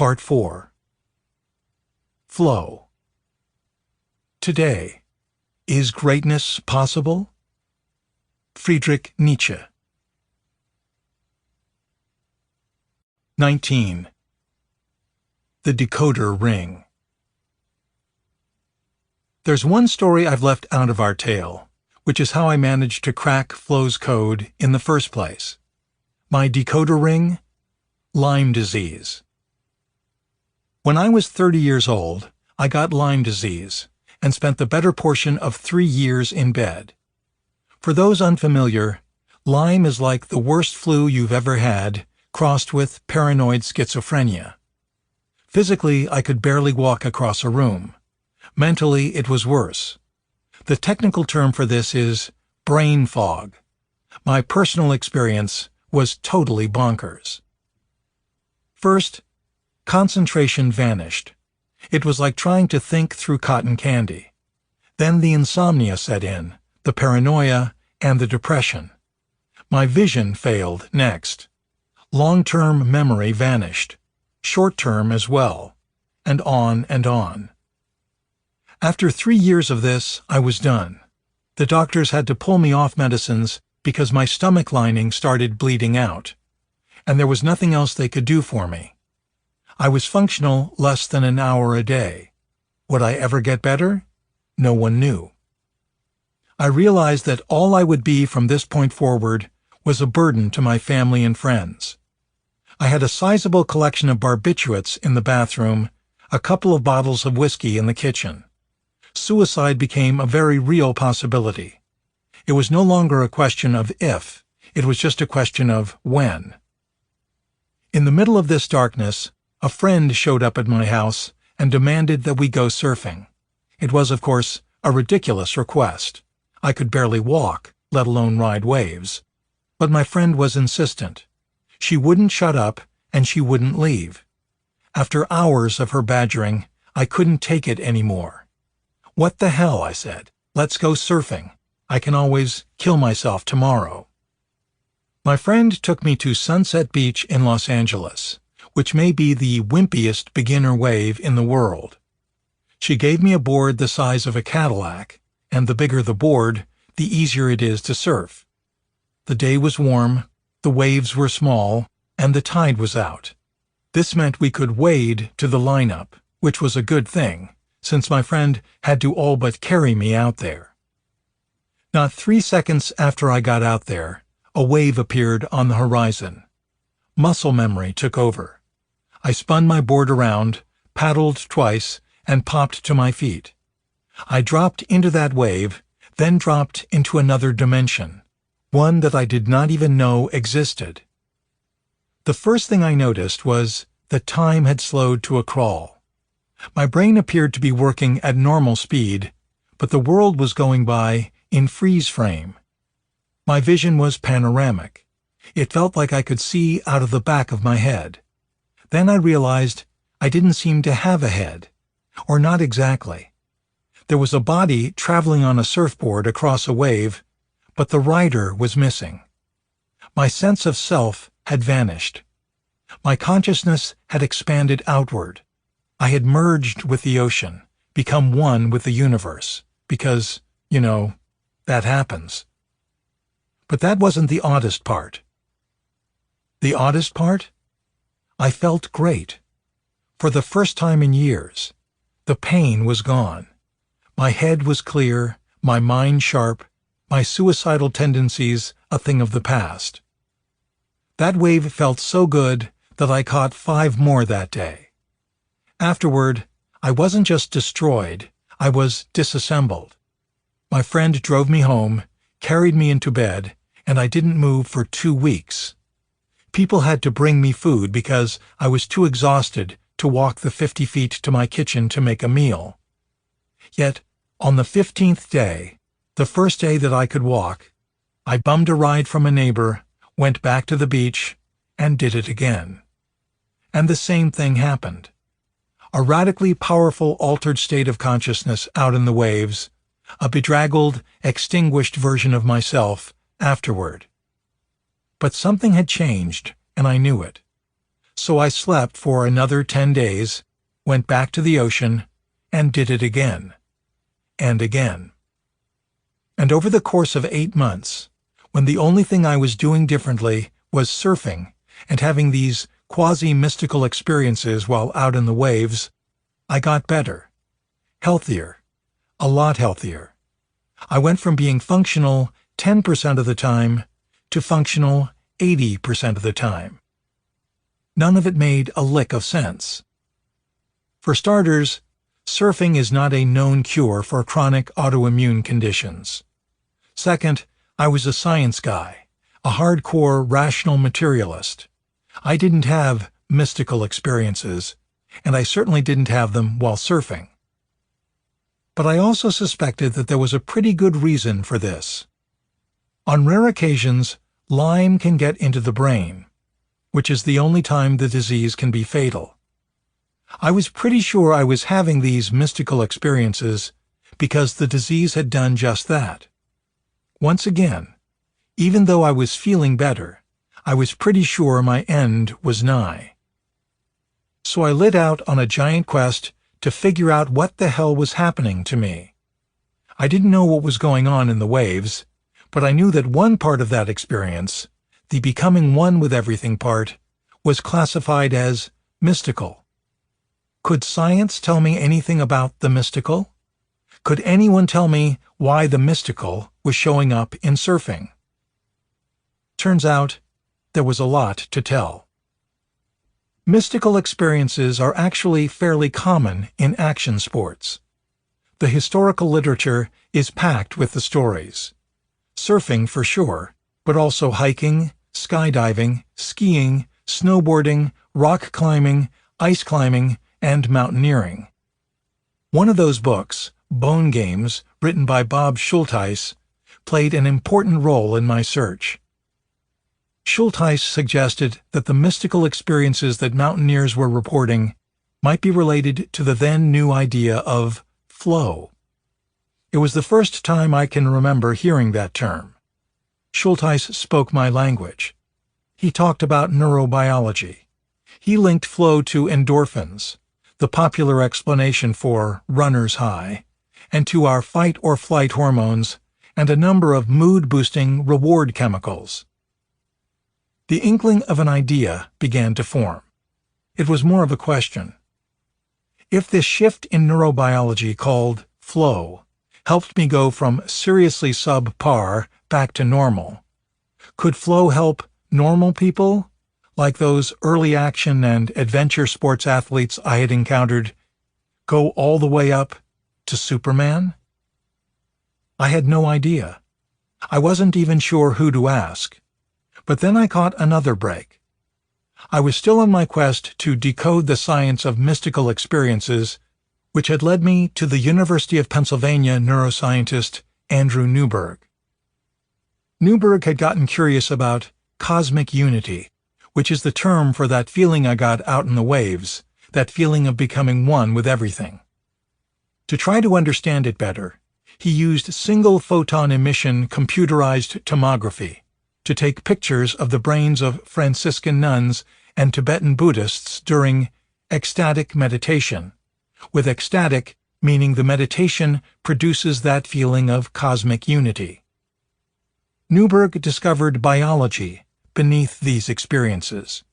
Part 4. Flow. Today, is greatness possible? Friedrich Nietzsche. 19. The decoder ring. There's one story I've left out of our tale, which is how I managed to crack Flow's code in the first place. My decoder ring? Lyme disease. When I was 30 years old, I got Lyme disease and spent the better portion of 3 years in bed. For those unfamiliar, Lyme is like the worst flu you've ever had, crossed with paranoid schizophrenia. Physically, I could barely walk across a room. Mentally, it was worse. The technical term for this is brain fog. My personal experience was totally bonkers. First, concentration vanished. It was like trying to think through cotton candy. Then the insomnia set in, the paranoia, and the depression. My vision failed next. Long-term memory vanished. Short-term as well. And on and on. After 3 years of this, I was done. The doctors had to pull me off medicines because my stomach lining started bleeding out, and there was nothing else they could do for me. I was functional less than an hour a day. Would I ever get better? No one knew. I realized that all I would be from this point forward was a burden to my family and friends. I had a sizable collection of barbiturates in the bathroom, a couple of bottles of whiskey in the kitchen. Suicide became a very real possibility. It was no longer a question of if, it was just a question of when. In the middle of this darkness, a friend showed up at my house and demanded that we go surfing. It was, of course, a ridiculous request. I could barely walk, let alone ride waves. But my friend was insistent. She wouldn't shut up, and she wouldn't leave. After hours of her badgering, I couldn't take it anymore. "What the hell," I said. "Let's go surfing. I can always kill myself tomorrow." My friend took me to Sunset Beach in Los Angeles, which may be the wimpiest beginner wave in the world. She gave me a board the size of a Cadillac, and the bigger the board, the easier it is to surf. The day was warm, the waves were small, and the tide was out. This meant we could wade to the lineup, which was a good thing, since my friend had to all but carry me out there. Not 3 seconds after I got out there, a wave appeared on the horizon. Muscle memory took over. I spun my board around, paddled twice, and popped to my feet. I dropped into that wave, then dropped into another dimension, one that I did not even know existed. The first thing I noticed was that time had slowed to a crawl. My brain appeared to be working at normal speed, but the world was going by in freeze frame. My vision was panoramic. It felt like I could see out of the back of my head. Then I realized I didn't seem to have a head, or not exactly. There was a body traveling on a surfboard across a wave, but the rider was missing. My sense of self had vanished. My consciousness had expanded outward. I had merged with the ocean, become one with the universe, because, that happens. But that wasn't the oddest part. The oddest part? I felt great. For the first time in years, the pain was gone. My head was clear, my mind sharp, my suicidal tendencies a thing of the past. That wave felt so good that I caught 5 more that day. Afterward, I wasn't just destroyed, I was disassembled. My friend drove me home, carried me into bed, and I didn't move for 2 weeks. People had to bring me food because I was too exhausted to walk the 50 feet to my kitchen to make a meal. Yet, on the 15th day, the first day that I could walk, I bummed a ride from a neighbor, went back to the beach, and did it again. And the same thing happened. A radically powerful altered state of consciousness out in the waves, a bedraggled, extinguished version of myself afterward. But something had changed, and I knew it. So I slept for another 10 days, went back to the ocean, and did it again. And again. And over the course of 8 months, when the only thing I was doing differently was surfing and having these quasi-mystical experiences while out in the waves, I got better, healthier, a lot healthier. I went from being functional 10% of the time to functional 80% of the time. None of it made a lick of sense. For starters, surfing is not a known cure for chronic autoimmune conditions. Second, I was a science guy, a hardcore rational materialist. I didn't have mystical experiences, and I certainly didn't have them while surfing. But I also suspected that there was a pretty good reason for this. On rare occasions, Lyme can get into the brain, which is the only time the disease can be fatal. I was pretty sure I was having these mystical experiences because the disease had done just that. Once again, even though I was feeling better, I was pretty sure my end was nigh. So I lit out on a giant quest to figure out what the hell was happening to me. I didn't know what was going on in the waves, but I knew that one part of that experience, the becoming one with everything part, was classified as mystical. Could science tell me anything about the mystical? Could anyone tell me why the mystical was showing up in surfing? Turns out, there was a lot to tell. Mystical experiences are actually fairly common in action sports. The historical literature is packed with the stories. Surfing for sure, but also hiking, skydiving, skiing, snowboarding, rock climbing, ice climbing, and mountaineering. One of those books, Bone Games, written by Bob Schulteis, played an important role in my search. Schulteis suggested that the mystical experiences that mountaineers were reporting might be related to the then new idea of flow. It was the first time I can remember hearing that term. Schulteis spoke my language. He talked about neurobiology. He linked flow to endorphins, the popular explanation for runner's high, and to our fight-or-flight hormones and a number of mood-boosting reward chemicals. The inkling of an idea began to form. It was more of a question. If this shift in neurobiology called flow helped me go from seriously subpar back to normal, could flow help normal people, like those early action and adventure sports athletes I had encountered, go all the way up to Superman? I had no idea. I wasn't even sure who to ask. But then I caught another break. I was still on my quest to decode the science of mystical experiences, which had led me to the University of Pennsylvania neuroscientist Andrew Newberg. Newberg had gotten curious about cosmic unity, which is the term for that feeling I got out in the waves, that feeling of becoming one with everything. To try to understand it better, he used single-photon emission computerized tomography to take pictures of the brains of Franciscan nuns and Tibetan Buddhists during ecstatic meditation, with ecstatic meaning the meditation produces that feeling of cosmic unity. Newberg discovered biology beneath these experiences.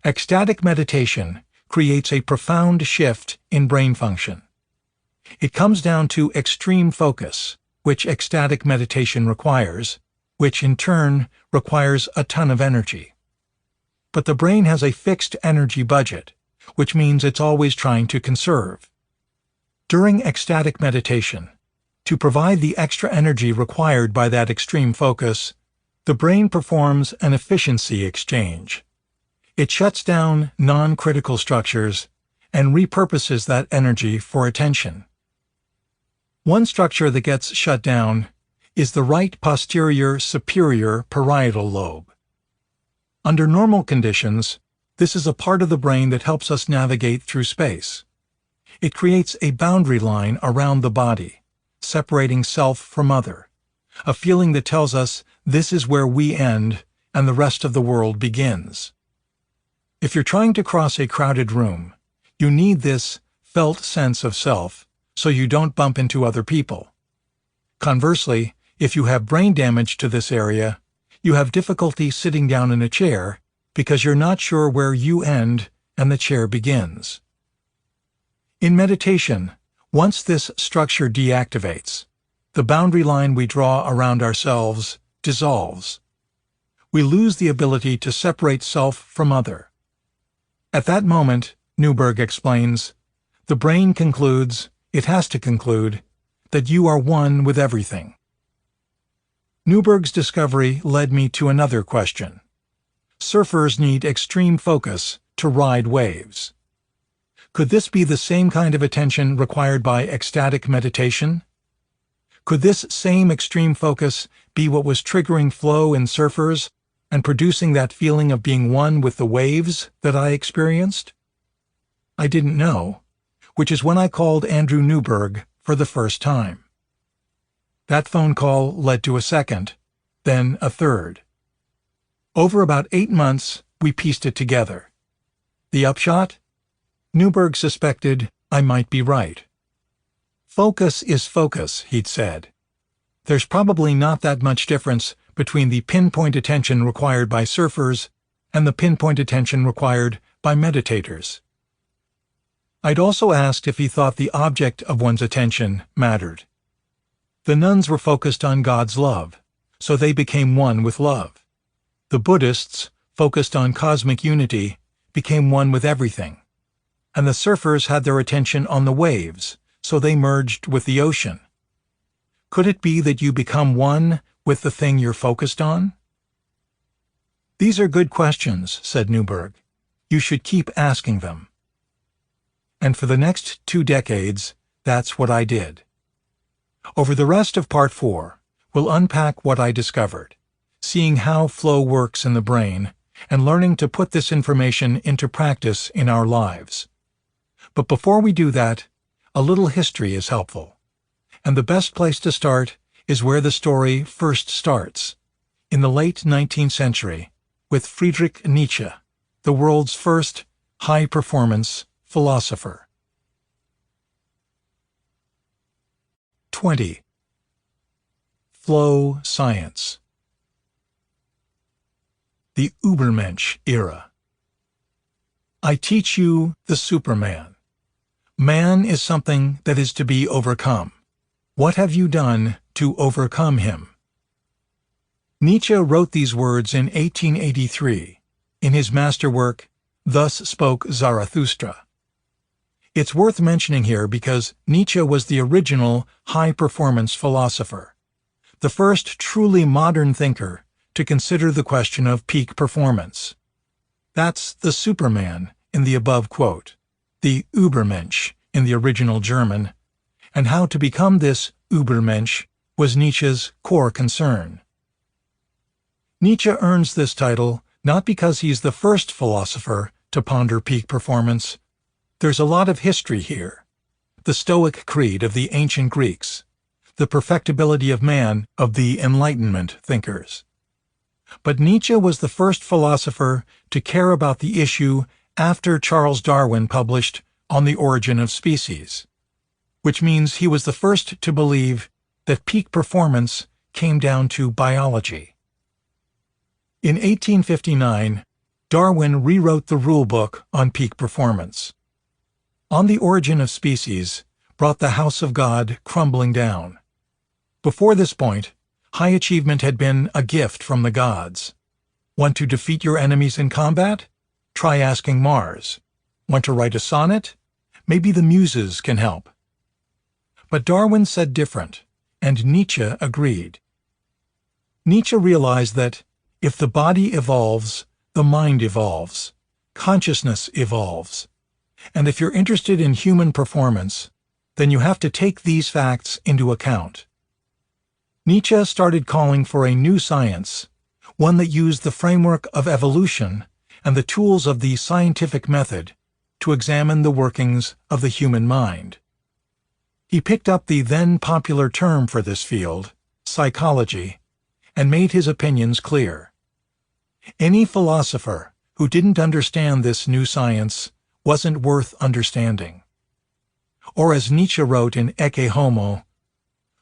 Ecstatic meditation creates a profound shift in brain function. It comes down to extreme focus, which ecstatic meditation requires, which in turn requires a ton of energy. But the brain has a fixed energy budget, which means it's always trying to conserve. During ecstatic meditation, to provide the extra energy required by that extreme focus, the brain performs an efficiency exchange. It shuts down non-critical structures and repurposes that energy for attention. One structure that gets shut down is the right posterior superior parietal lobe. Under normal conditions, this is a part of the brain that helps us navigate through space. It creates a boundary line around the body, separating self from other, a feeling that tells us this is where we end and the rest of the world begins. If you're trying to cross a crowded room, you need this felt sense of self so you don't bump into other people. Conversely, if you have brain damage to this area, you have difficulty sitting down in a chair because you're not sure where you end and the chair begins. In meditation, once this structure deactivates, the boundary line we draw around ourselves dissolves. We lose the ability to separate self from other. At that moment, Newberg explains, the brain concludes, it has to conclude, that you are one with everything. Newberg's discovery led me to another question. Surfers need extreme focus to ride waves. Could this be the same kind of attention required by ecstatic meditation? Could this same extreme focus be what was triggering flow in surfers and producing that feeling of being one with the waves that I experienced? I didn't know, which is when I called Andrew Newberg for the first time. That phone call led to a second, then a third. Over about 8 months, we pieced it together. The upshot? Newberg suspected I might be right. Focus is focus, he'd said. There's probably not that much difference between the pinpoint attention required by surfers and the pinpoint attention required by meditators. I'd also asked if he thought the object of one's attention mattered. The nuns were focused on God's love, so they became one with love. The Buddhists, focused on cosmic unity, became one with everything. And the surfers had their attention on the waves, so they merged with the ocean. Could it be that you become one with the thing you're focused on? These are good questions, said Newberg. You should keep asking them. And for the next 2 decades, that's what I did. Over the rest of Part 4, we'll unpack what I discovered, seeing how flow works in the brain, and learning to put this information into practice in our lives. But before we do that, a little history is helpful. And the best place to start is where the story first starts, in the late 19th century, with Friedrich Nietzsche, the world's first high-performance philosopher. 20. Flow science. The Übermensch era. I teach you the Superman. Man is something that is to be overcome. What have you done to overcome him? Nietzsche wrote these words in 1883 in his masterwork, Thus Spoke Zarathustra. It's worth mentioning here because Nietzsche was the original high-performance philosopher, the first truly modern thinker to consider the question of peak performance. That's the Superman in the above quote, the Übermensch in the original German, and how to become this Übermensch was Nietzsche's core concern. Nietzsche earns this title not because he's the first philosopher to ponder peak performance. There's a lot of history here. The Stoic creed of the ancient Greeks, the perfectibility of man of the Enlightenment thinkers. But Nietzsche was the first philosopher to care about the issue after Charles Darwin published On the Origin of Species, which means he was the first to believe that peak performance came down to biology. In 1859, Darwin rewrote the rulebook on peak performance. On the Origin of Species brought the house of God crumbling down. Before this point, high achievement had been a gift from the gods. Want to defeat your enemies in combat? Try asking Mars. Want to write a sonnet? Maybe the muses can help. But Darwin said different, and Nietzsche agreed. Nietzsche realized that if the body evolves, the mind evolves, consciousness evolves. And if you're interested in human performance, then you have to take these facts into account. Nietzsche started calling for a new science, one that used the framework of evolution and the tools of the scientific method to examine the workings of the human mind. He picked up the then popular term for this field, psychology, and made his opinions clear. Any philosopher who didn't understand this new science wasn't worth understanding. Or as Nietzsche wrote in Ecce Homo,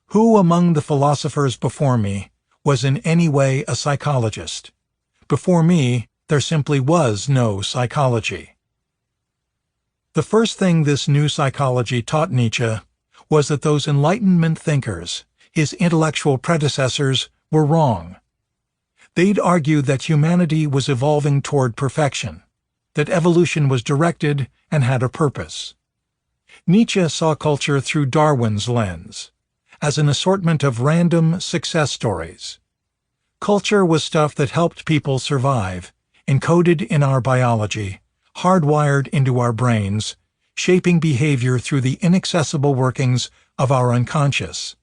"Who among the philosophers before me was in any way a psychologist? Before me, there simply was no psychology." The first thing this new psychology taught Nietzsche was that those Enlightenment thinkers, his intellectual predecessors, were wrong. They'd argued that humanity was evolving toward perfection, that evolution was directed and had a purpose. Nietzsche saw culture through Darwin's lens, as an assortment of random success stories. Culture was stuff that helped people survive, encoded in our biology, hardwired into our brains, shaping behavior through the inaccessible workings of our unconscious.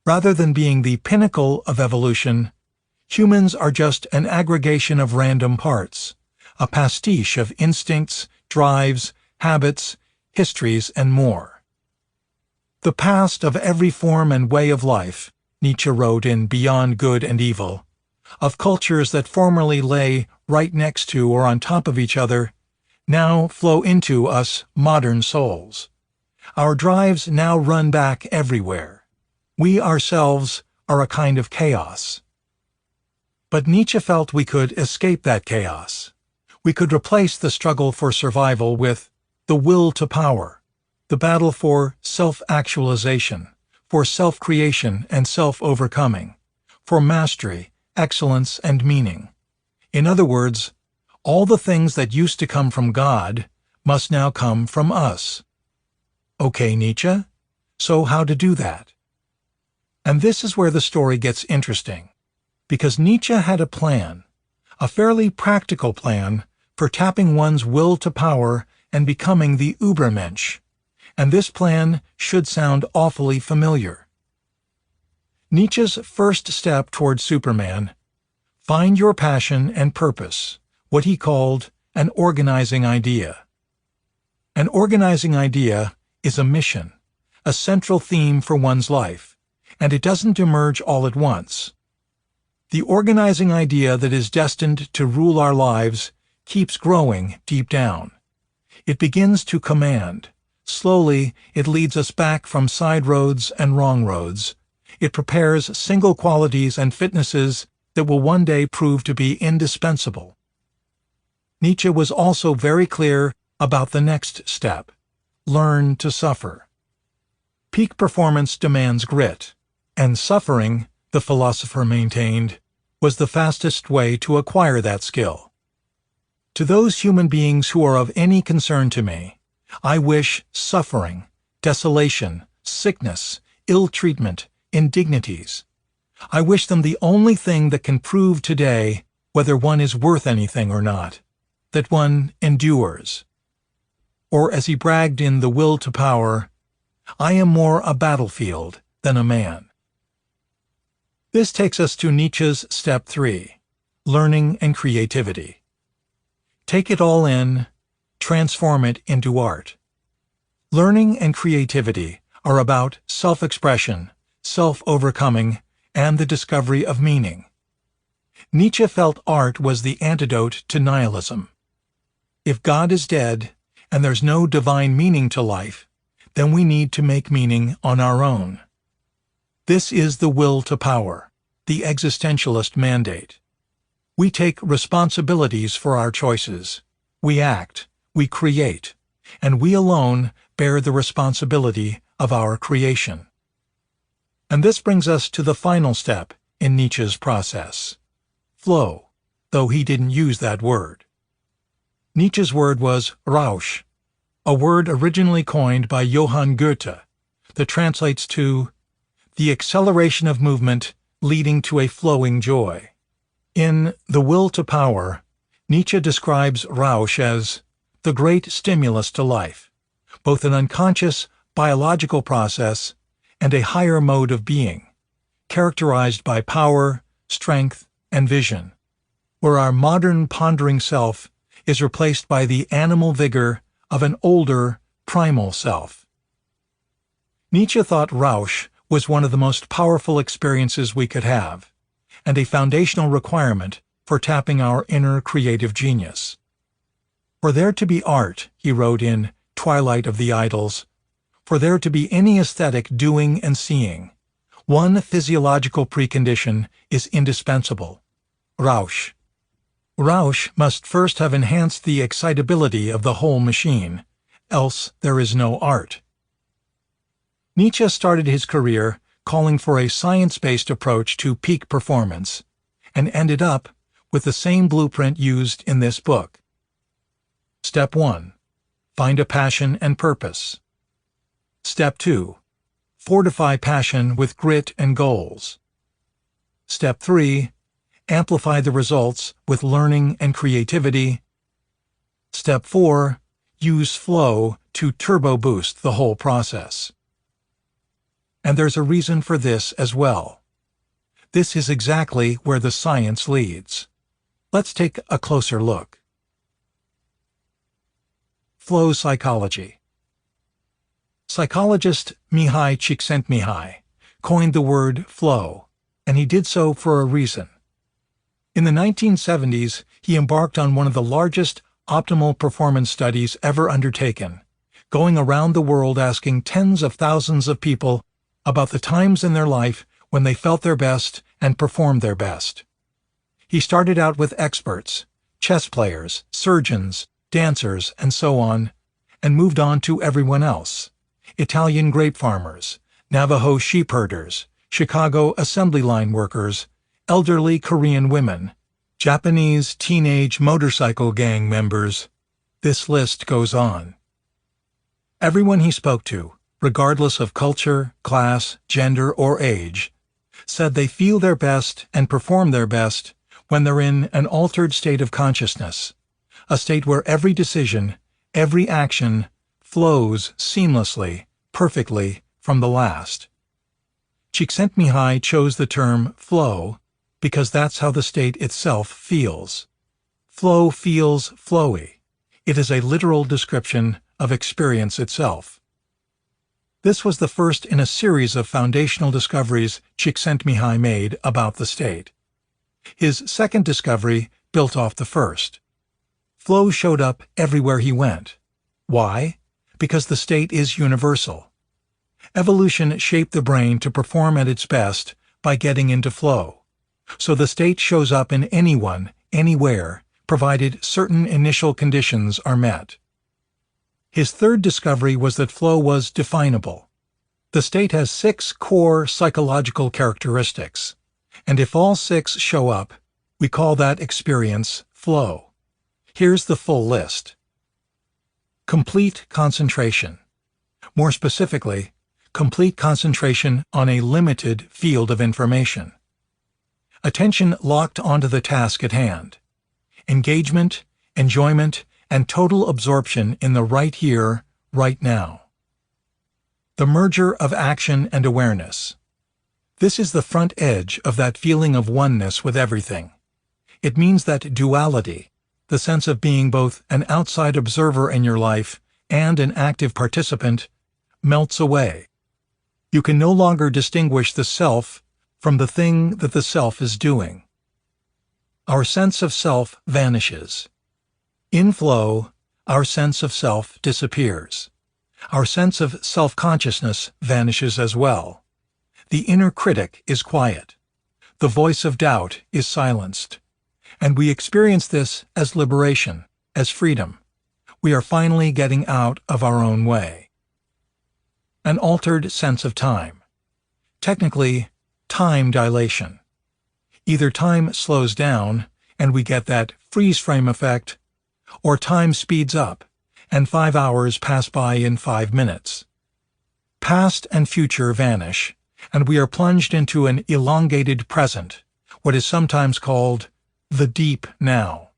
Rather than being the pinnacle of evolution, humans are just an aggregation of random parts, a pastiche of instincts, drives, habits, histories, and more. The past of every form and way of life, Nietzsche wrote in Beyond Good and Evil, of cultures that formerly lay right next to or on top of each other, now flow into us modern souls. Our drives now run back everywhere. We ourselves are a kind of chaos. But Nietzsche felt we could escape that chaos. We could replace the struggle for survival with the will to power, the battle for self-actualization, for self-creation and self-overcoming, for mastery, excellence, and meaning. In other words, all the things that used to come from God must now come from us. Okay, Nietzsche, so how to do that? And this is where the story gets interesting, because Nietzsche had a plan, a fairly practical plan for tapping one's will to power and becoming the Übermensch, and this plan should sound awfully familiar. Nietzsche's first step toward Superman: find your passion and purpose, what he called an organizing idea. An organizing idea is a mission, a central theme for one's life, and it doesn't emerge all at once. The organizing idea that is destined to rule our lives keeps growing deep down. It begins to command. Slowly, it leads us back from side roads and wrong roads. It prepares single qualities and fitnesses that will one day prove to be indispensable. Nietzsche was also very clear about the next step: learn to suffer. Peak performance demands grit, and suffering, the philosopher maintained, was the fastest way to acquire that skill. To those human beings who are of any concern to me, I wish suffering, desolation, sickness, ill treatment, indignities. I wish them the only thing that can prove today whether one is worth anything or not, that one endures. Or as he bragged in The Will to Power, I am more a battlefield than a man. This takes us to Nietzsche's step 3, learning and creativity. Take it all in, transform it into art. Learning and creativity are about self-expression, self-overcoming, and the discovery of meaning. Nietzsche felt art was the antidote to nihilism. If God is dead, and there's no divine meaning to life, then we need to make meaning on our own. This is the will to power, the existentialist mandate. We take responsibilities for our choices. We act, we create, and we alone bear the responsibility of our creation. And this brings us to the final step in Nietzsche's process: flow, though he didn't use that word. Nietzsche's word was Rausch, a word originally coined by Johann Goethe that translates to the acceleration of movement leading to a flowing joy. In The Will to Power, Nietzsche describes Rausch as the great stimulus to life, both an unconscious biological process and a higher mode of being, characterized by power, strength, and vision, where our modern pondering self is replaced by the animal vigor of an older, primal self. Nietzsche thought Rausch was one of the most powerful experiences we could have, and a foundational requirement for tapping our inner creative genius. For there to be art, he wrote in Twilight of the Idols, for there to be any aesthetic doing and seeing, one physiological precondition is indispensable: Rausch. Rausch must first have enhanced the excitability of the whole machine, else there is no art. Nietzsche started his career calling for a science-based approach to peak performance, and ended up with the same blueprint used in this book. Step 1. Find a passion and purpose. Step 2. Fortify passion with grit and goals. Step 3. Amplify the results with learning and creativity. Step 4. Use flow to turbo boost the whole process. And there's a reason for this as well. This is exactly where the science leads. Let's take a closer look. Flow psychology. Psychologist Mihai Csikszentmihalyi coined the word flow, and he did so for a reason. In the 1970s, he embarked on one of the largest optimal performance studies ever undertaken, going around the world asking tens of thousands of people about the times in their life when they felt their best and performed their best. He started out with experts, chess players, surgeons, dancers, and so on, and moved on to everyone else: Italian grape farmers, Navajo sheep herders, Chicago assembly line workers, elderly Korean women, Japanese teenage motorcycle gang members. This list goes on. Everyone he spoke to, regardless of culture, class, gender, or age, said they feel their best and perform their best when they're in an altered state of consciousness, a state where every decision, every action, flows seamlessly, perfectly from the last. Csikszentmihalyi chose the term flow because that's how the state itself feels. Flow feels flowy. It is a literal description of experience itself. This was the first in a series of foundational discoveries Csikszentmihalyi made about the state. His second discovery built off the first. Flow showed up everywhere he went. Why? Because the state is universal. Evolution shaped the brain to perform at its best by getting into flow. So the state shows up in anyone, anywhere, provided certain initial conditions are met. His third discovery was that flow was definable. The state has 6 core psychological characteristics, and if all 6 show up, we call that experience flow. Here's the full list. Complete concentration. More specifically, complete concentration on a limited field of information. Attention locked onto the task at hand. Engagement, enjoyment, and total absorption in the right here, right now. The merger of action and awareness. This is the front edge of that feeling of oneness with everything. It means that duality, the sense of being both an outside observer in your life and an active participant, melts away. You can no longer distinguish the self from the thing that the self is doing. Our sense of self vanishes. In flow, our sense of self disappears. Our sense of self-consciousness vanishes as well. The inner critic is quiet. The voice of doubt is silenced. And we experience this as liberation, as freedom. We are finally getting out of our own way. An altered sense of time. Technically, time dilation. Either time slows down, and we get that freeze frame effect, or time speeds up, and 5 hours pass by in 5 minutes. Past and future vanish, and we are plunged into an elongated present, what is sometimes called the deep now.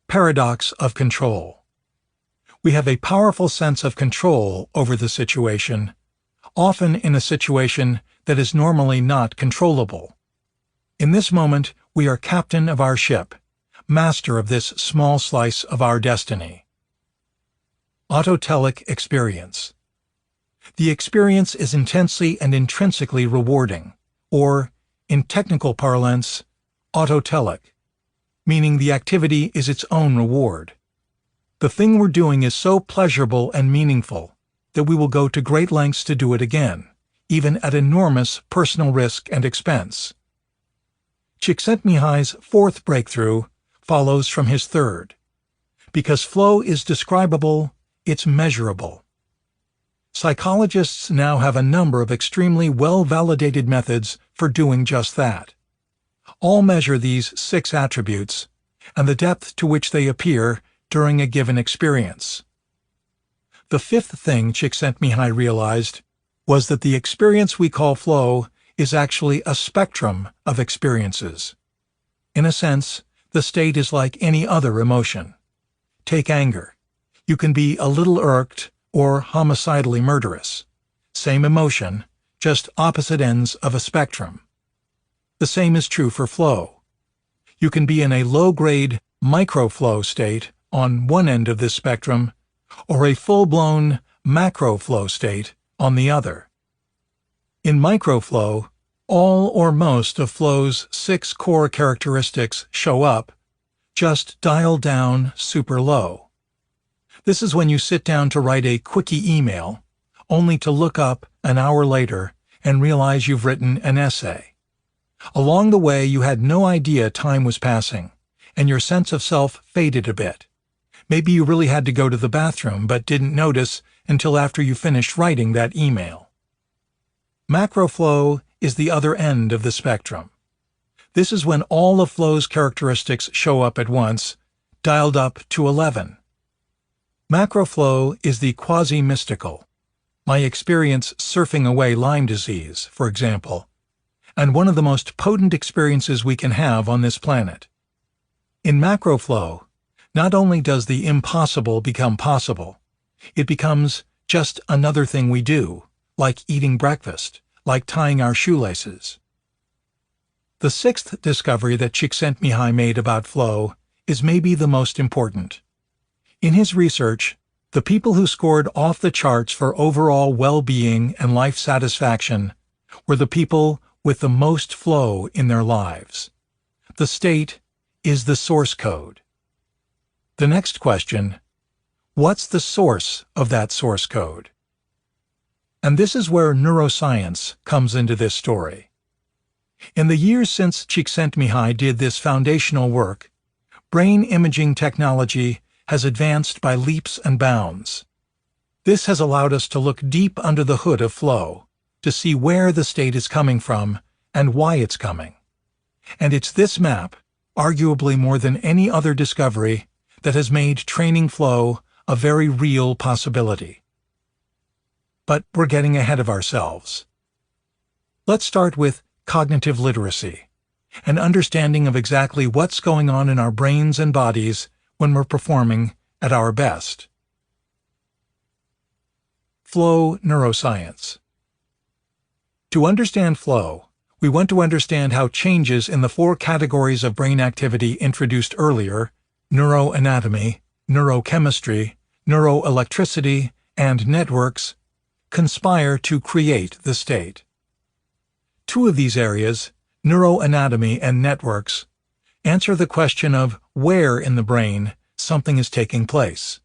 Paradox of control. We have a powerful sense of control over the situation, often in a situation that is normally not controllable. In this moment, we are captain of our ship, master of this small slice of our destiny. Autotelic experience. The experience is intensely and intrinsically rewarding, or, in technical parlance, autotelic, meaning the activity is its own reward. The thing we're doing is so pleasurable and meaningful that we will go to great lengths to do it again, even at enormous personal risk and expense. Csikszentmihalyi's fourth breakthrough follows from his third. Because flow is describable, it's measurable. Psychologists now have a number of extremely well-validated methods for doing just that. All measure these 6 attributes and the depth to which they appear during a given experience. The fifth thing Csikszentmihalyi realized was that the experience we call flow is actually a spectrum of experiences. In a sense, the state is like any other emotion. Take anger. You can be a little irked or homicidally murderous. Same emotion, just opposite ends of a spectrum. The same is true for flow. You can be in a low-grade microflow state on one end of this spectrum, or a full-blown macroflow state on the other. In microflow, all or most of flow's 6 core characteristics show up, just dialed down super low. This is when you sit down to write a quickie email, only to look up an hour later and realize you've written an essay. Along the way, you had no idea time was passing, and your sense of self faded a bit. Maybe you really had to go to the bathroom but didn't notice until after you finished writing that email. Macroflow is the other end of the spectrum. This is when all of flow's characteristics show up at once, dialed up to 11. Macroflow is the quasi-mystical. My experience surfing away Lyme disease, for example, and one of the most potent experiences we can have on this planet. In macroflow, not only does the impossible become possible, it becomes just another thing we do, like eating breakfast, like tying our shoelaces. The sixth discovery that Csikszentmihalyi made about flow is maybe the most important. In his research, the people who scored off the charts for overall well-being and life satisfaction were the people with the most flow in their lives. The state is the source code. The next question, what's the source of that source code? And this is where neuroscience comes into this story. In the years since Csikszentmihalyi did this foundational work, brain imaging technology has advanced by leaps and bounds. This has allowed us to look deep under the hood of flow, to see where the state is coming from and why it's coming. And it's this map, arguably more than any other discovery, that has made training flow a very real possibility. But we're getting ahead of ourselves. Let's start with cognitive literacy, an understanding of exactly what's going on in our brains and bodies when we're performing at our best. Flow neuroscience. To understand flow, we want to understand how changes in the 4 categories of brain activity introduced earlier, neuroanatomy, neurochemistry, neuroelectricity, and networks, conspire to create the state. 2 of these areas, neuroanatomy and networks, answer the question of where in the brain something is taking place.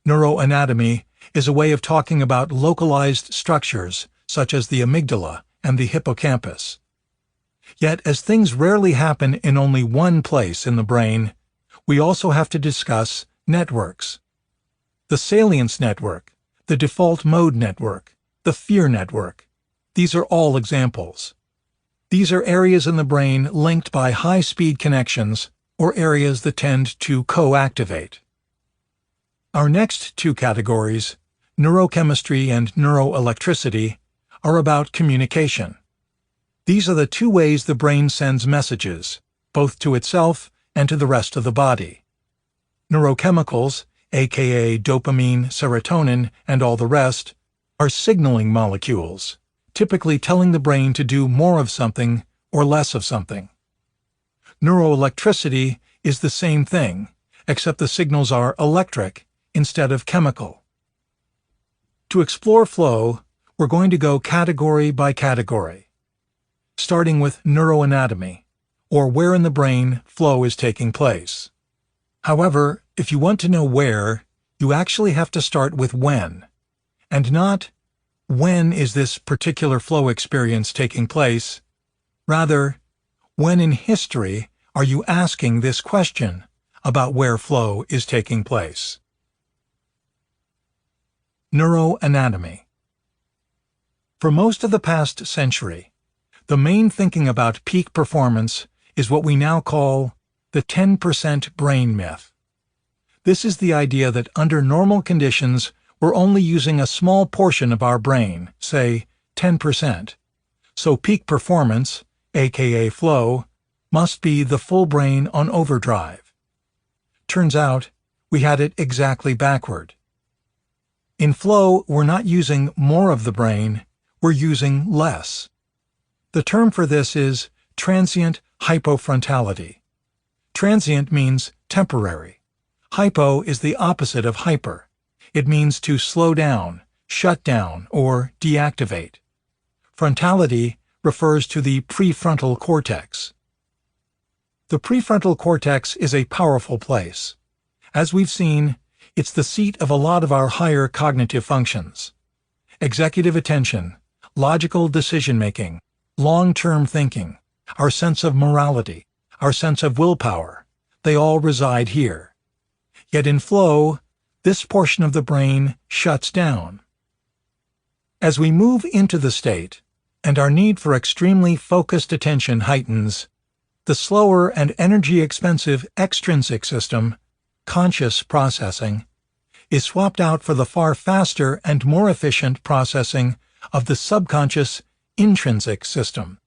Neuroanatomy is a way of talking about localized structures such as the amygdala and the hippocampus. Yet, as things rarely happen in only one place in the brain, we also have to discuss networks. The salience network, the default mode network, the fear network. These are all examples. These are areas in the brain linked by high-speed connections or areas that tend to co-activate. Our next 2 categories, neurochemistry and neuroelectricity, are about communication. These are the 2 ways the brain sends messages, both to itself and to the rest of the body. Neurochemicals, aka dopamine, serotonin, and all the rest, are signaling molecules, typically telling the brain to do more of something or less of something. Neuroelectricity is the same thing, except the signals are electric instead of chemical. To explore flow, we're going to go category by category, starting with neuroanatomy, or where in the brain flow is taking place. However, if you want to know where, you actually have to start with when, and not when is this particular flow experience taking place. Rather, when in history are you asking this question about where flow is taking place? Neuroanatomy. For most of the past century, the main thinking about peak performance is what we now call the 10% brain myth. This is the idea that under normal conditions, we're only using a small portion of our brain, say 10%. So peak performance, aka flow, must be the full brain on overdrive. Turns out, we had it exactly backward. In flow, we're not using more of the brain, we're using less. The term for this is transient hypofrontality. Transient means temporary. Hypo is the opposite of hyper. It means to slow down, shut down, or deactivate. Frontality refers to the prefrontal cortex. The prefrontal cortex is a powerful place. As we've seen, it's the seat of a lot of our higher cognitive functions. Executive attention, logical decision-making, long-term thinking, our sense of morality, our sense of willpower, they all reside here. Yet in flow, this portion of the brain shuts down. As we move into the state, and our need for extremely focused attention heightens, the slower and energy-expensive extrinsic system, conscious processing, is swapped out for the far faster and more efficient processing of the subconscious intrinsic system.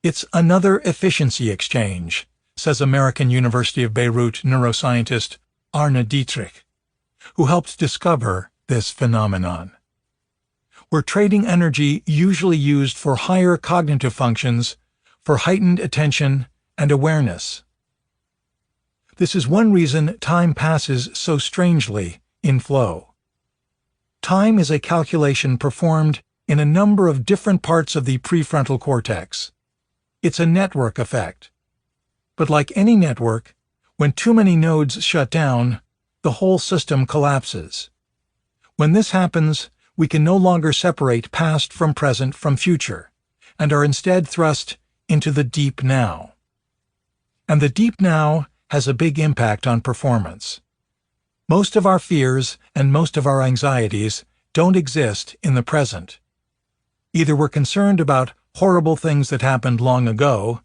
It's another efficiency exchange, says American University of Beirut neuroscientist Arne Dietrich, who helped discover this phenomenon. We're trading energy usually used for higher cognitive functions for heightened attention and awareness. This is one reason time passes so strangely in flow. Time is a calculation performed in a number of different parts of the prefrontal cortex. It's a network effect. But like any network, when too many nodes shut down, the whole system collapses. When this happens, we can no longer separate past from present from future, and are instead thrust into the deep now. And the deep now has a big impact on performance. Most of our fears and most of our anxieties don't exist in the present. Either we're concerned about horrible things that happened long ago,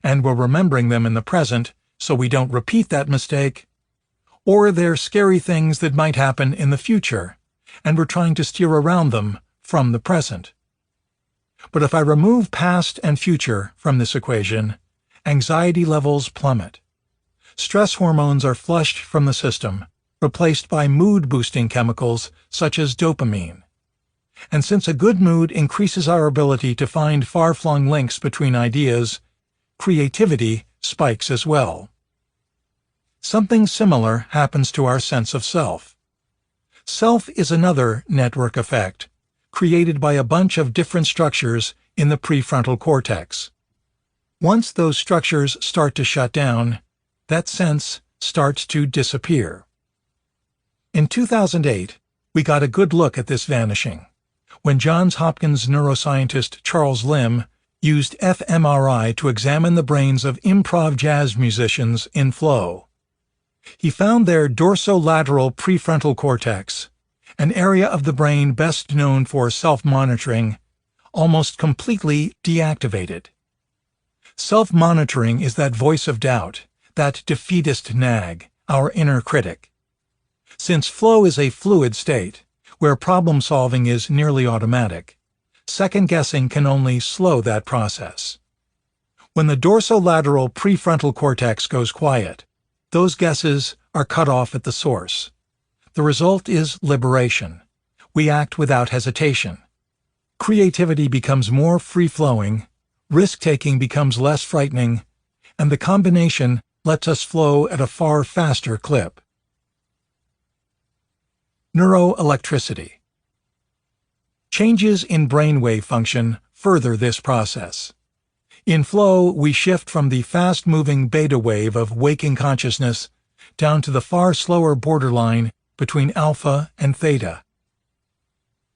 and we're remembering them in the present so we don't repeat that mistake, or they're scary things that might happen in the future, and we're trying to steer around them from the present. But if I remove past and future from this equation, anxiety levels plummet. Stress hormones are flushed from the system, replaced by mood-boosting chemicals such as dopamine. And since a good mood increases our ability to find far-flung links between ideas, creativity spikes as well. Something similar happens to our sense of self. Self is another network effect, created by a bunch of different structures in the prefrontal cortex. Once those structures start to shut down, that sense starts to disappear. In 2008, we got a good look at this vanishing, when Johns Hopkins neuroscientist Charles Lim used fMRI to examine the brains of improv jazz musicians in flow. He found their dorsolateral prefrontal cortex, an area of the brain best known for self-monitoring, almost completely deactivated. Self-monitoring is that voice of doubt, that defeatist nag, our inner critic. Since flow is a fluid state, where problem-solving is nearly automatic, second-guessing can only slow that process. When the dorsolateral prefrontal cortex goes quiet, those guesses are cut off at the source. The result is liberation. We act without hesitation. Creativity becomes more free-flowing, risk-taking becomes less frightening, and the combination lets us flow at a far faster clip. Neuroelectricity. Changes in brainwave function further this process. In flow, we shift from the fast-moving beta wave of waking consciousness down to the far slower borderline between alpha and theta.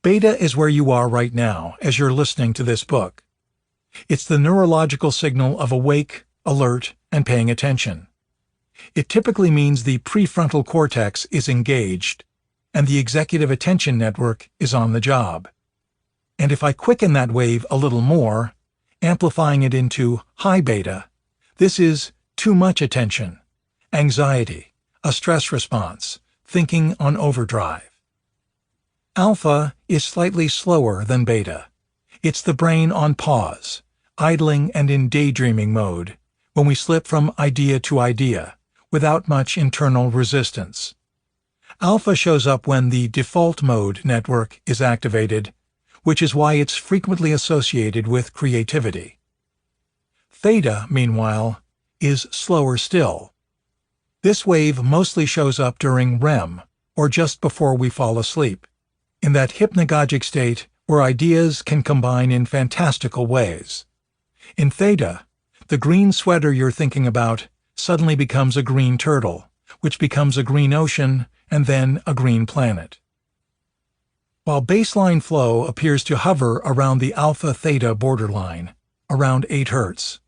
Beta is where you are right now as you're listening to this book. It's the neurological signal of awake, alert, and paying attention. It typically means the prefrontal cortex is engaged and the executive attention network is on the job. And if I quicken that wave a little more, amplifying it into high beta, this is too much attention, anxiety, a stress response, thinking on overdrive. Alpha is slightly slower than beta. It's the brain on pause, idling and in daydreaming mode, when we slip from idea to idea, without much internal resistance. Alpha shows up when the default mode network is activated, which is why it's frequently associated with creativity. Theta, meanwhile, is slower still. This wave mostly shows up during REM, or just before we fall asleep, in that hypnagogic state where ideas can combine in fantastical ways. In theta, the green sweater you're thinking about suddenly becomes a green turtle, which becomes a green ocean, and then a green planet. While baseline flow appears to hover around the alpha-theta borderline, around 8 Hz,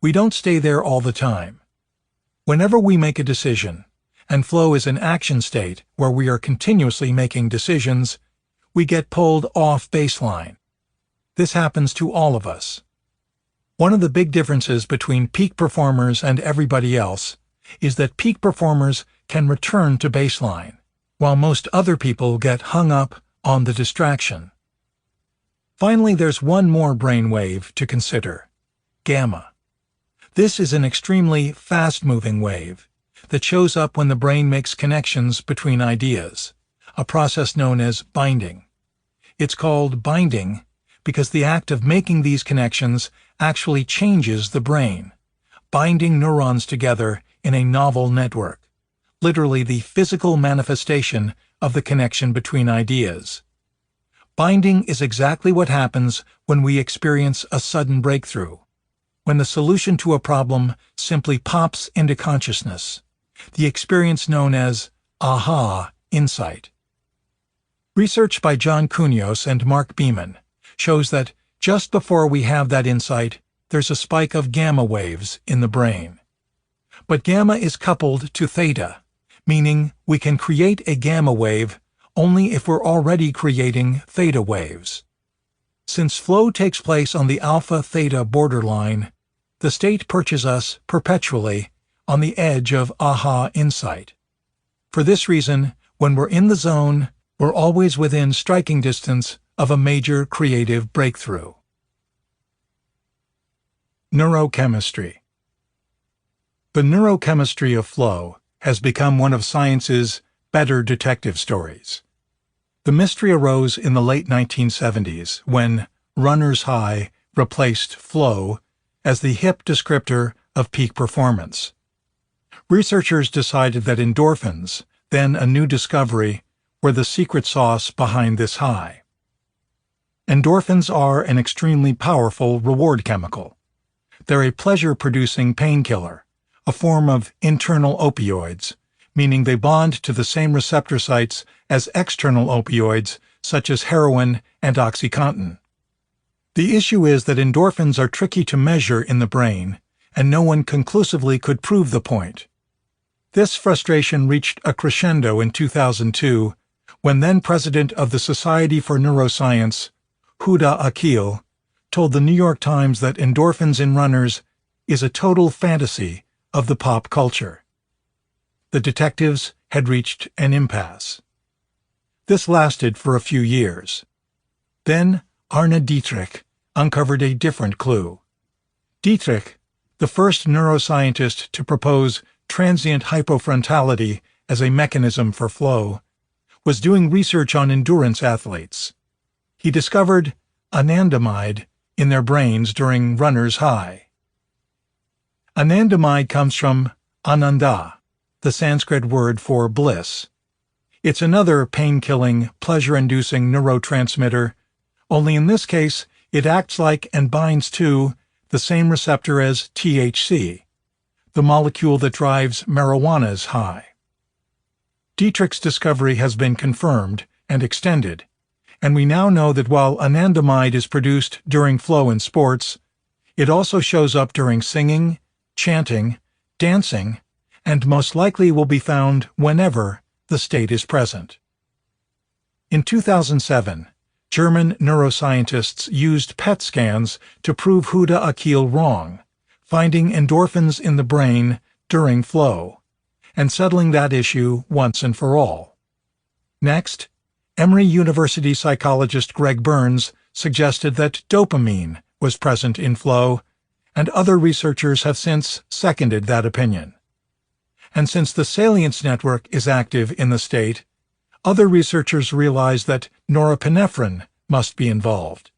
we don't stay there all the time. Whenever we make a decision, and flow is an action state where we are continuously making decisions, we get pulled off baseline. This happens to all of us. One of the big differences between peak performers and everybody else is that peak performers can return to baseline, while most other people get hung up on the distraction. Finally, there's one more brain wave to consider: gamma. This is an extremely fast-moving wave that shows up when the brain makes connections between ideas, a process known as binding. It's called binding because the act of making these connections actually changes the brain, binding neurons together in a novel network, literally the physical manifestation of the connection between ideas. Binding is exactly what happens when we experience a sudden breakthrough, when the solution to a problem simply pops into consciousness, the experience known as aha insight. Research by John Cunios and Mark Beeman shows that just before we have that insight, there's a spike of gamma waves in the brain. But gamma is coupled to theta, meaning we can create a gamma wave only if we're already creating theta waves. Since flow takes place on the alpha-theta borderline, the state perches us perpetually on the edge of aha insight. For this reason, when we're in the zone, we're always within striking distance of a major creative breakthrough. Neurochemistry. The neurochemistry of flow has become one of science's better detective stories. The mystery arose in the late 1970s when runner's high replaced flow as the hip descriptor of peak performance. Researchers decided that endorphins, then a new discovery, were the secret sauce behind this high. Endorphins are an extremely powerful reward chemical. They're a pleasure-producing painkiller, a form of internal opioids, meaning they bond to the same receptor sites as external opioids such as heroin and OxyContin. The issue is that endorphins are tricky to measure in the brain, and no one conclusively could prove the point. This frustration reached a crescendo in 2002 when then-president of the Society for Neuroscience, Huda Akil, told the New York Times that endorphins in runners is a total fantasy of the pop culture. The detectives had reached an impasse. This lasted for a few years. Then Arne Dietrich uncovered a different clue. Dietrich, the first neuroscientist to propose transient hypofrontality as a mechanism for flow, was doing research on endurance athletes. He discovered anandamide in their brains during runner's high. Anandamide comes from ananda, the Sanskrit word for bliss. It's another pain-killing, pleasure-inducing neurotransmitter, only in this case it acts like and binds to the same receptor as THC, the molecule that drives marijuana's high. Dietrich's discovery has been confirmed and extended, and we now know that while anandamide is produced during flow in sports, it also shows up during singing, chanting, dancing, and most likely will be found whenever the state is present. In 2007, German neuroscientists used PET scans to prove Huda Akil wrong, finding endorphins in the brain during flow, and settling that issue once and for all. Next, Emory University psychologist Greg Burns suggested that dopamine was present in flow, and other researchers have since seconded that opinion. And since the salience network is active in the state, other researchers realize that norepinephrine must be involved.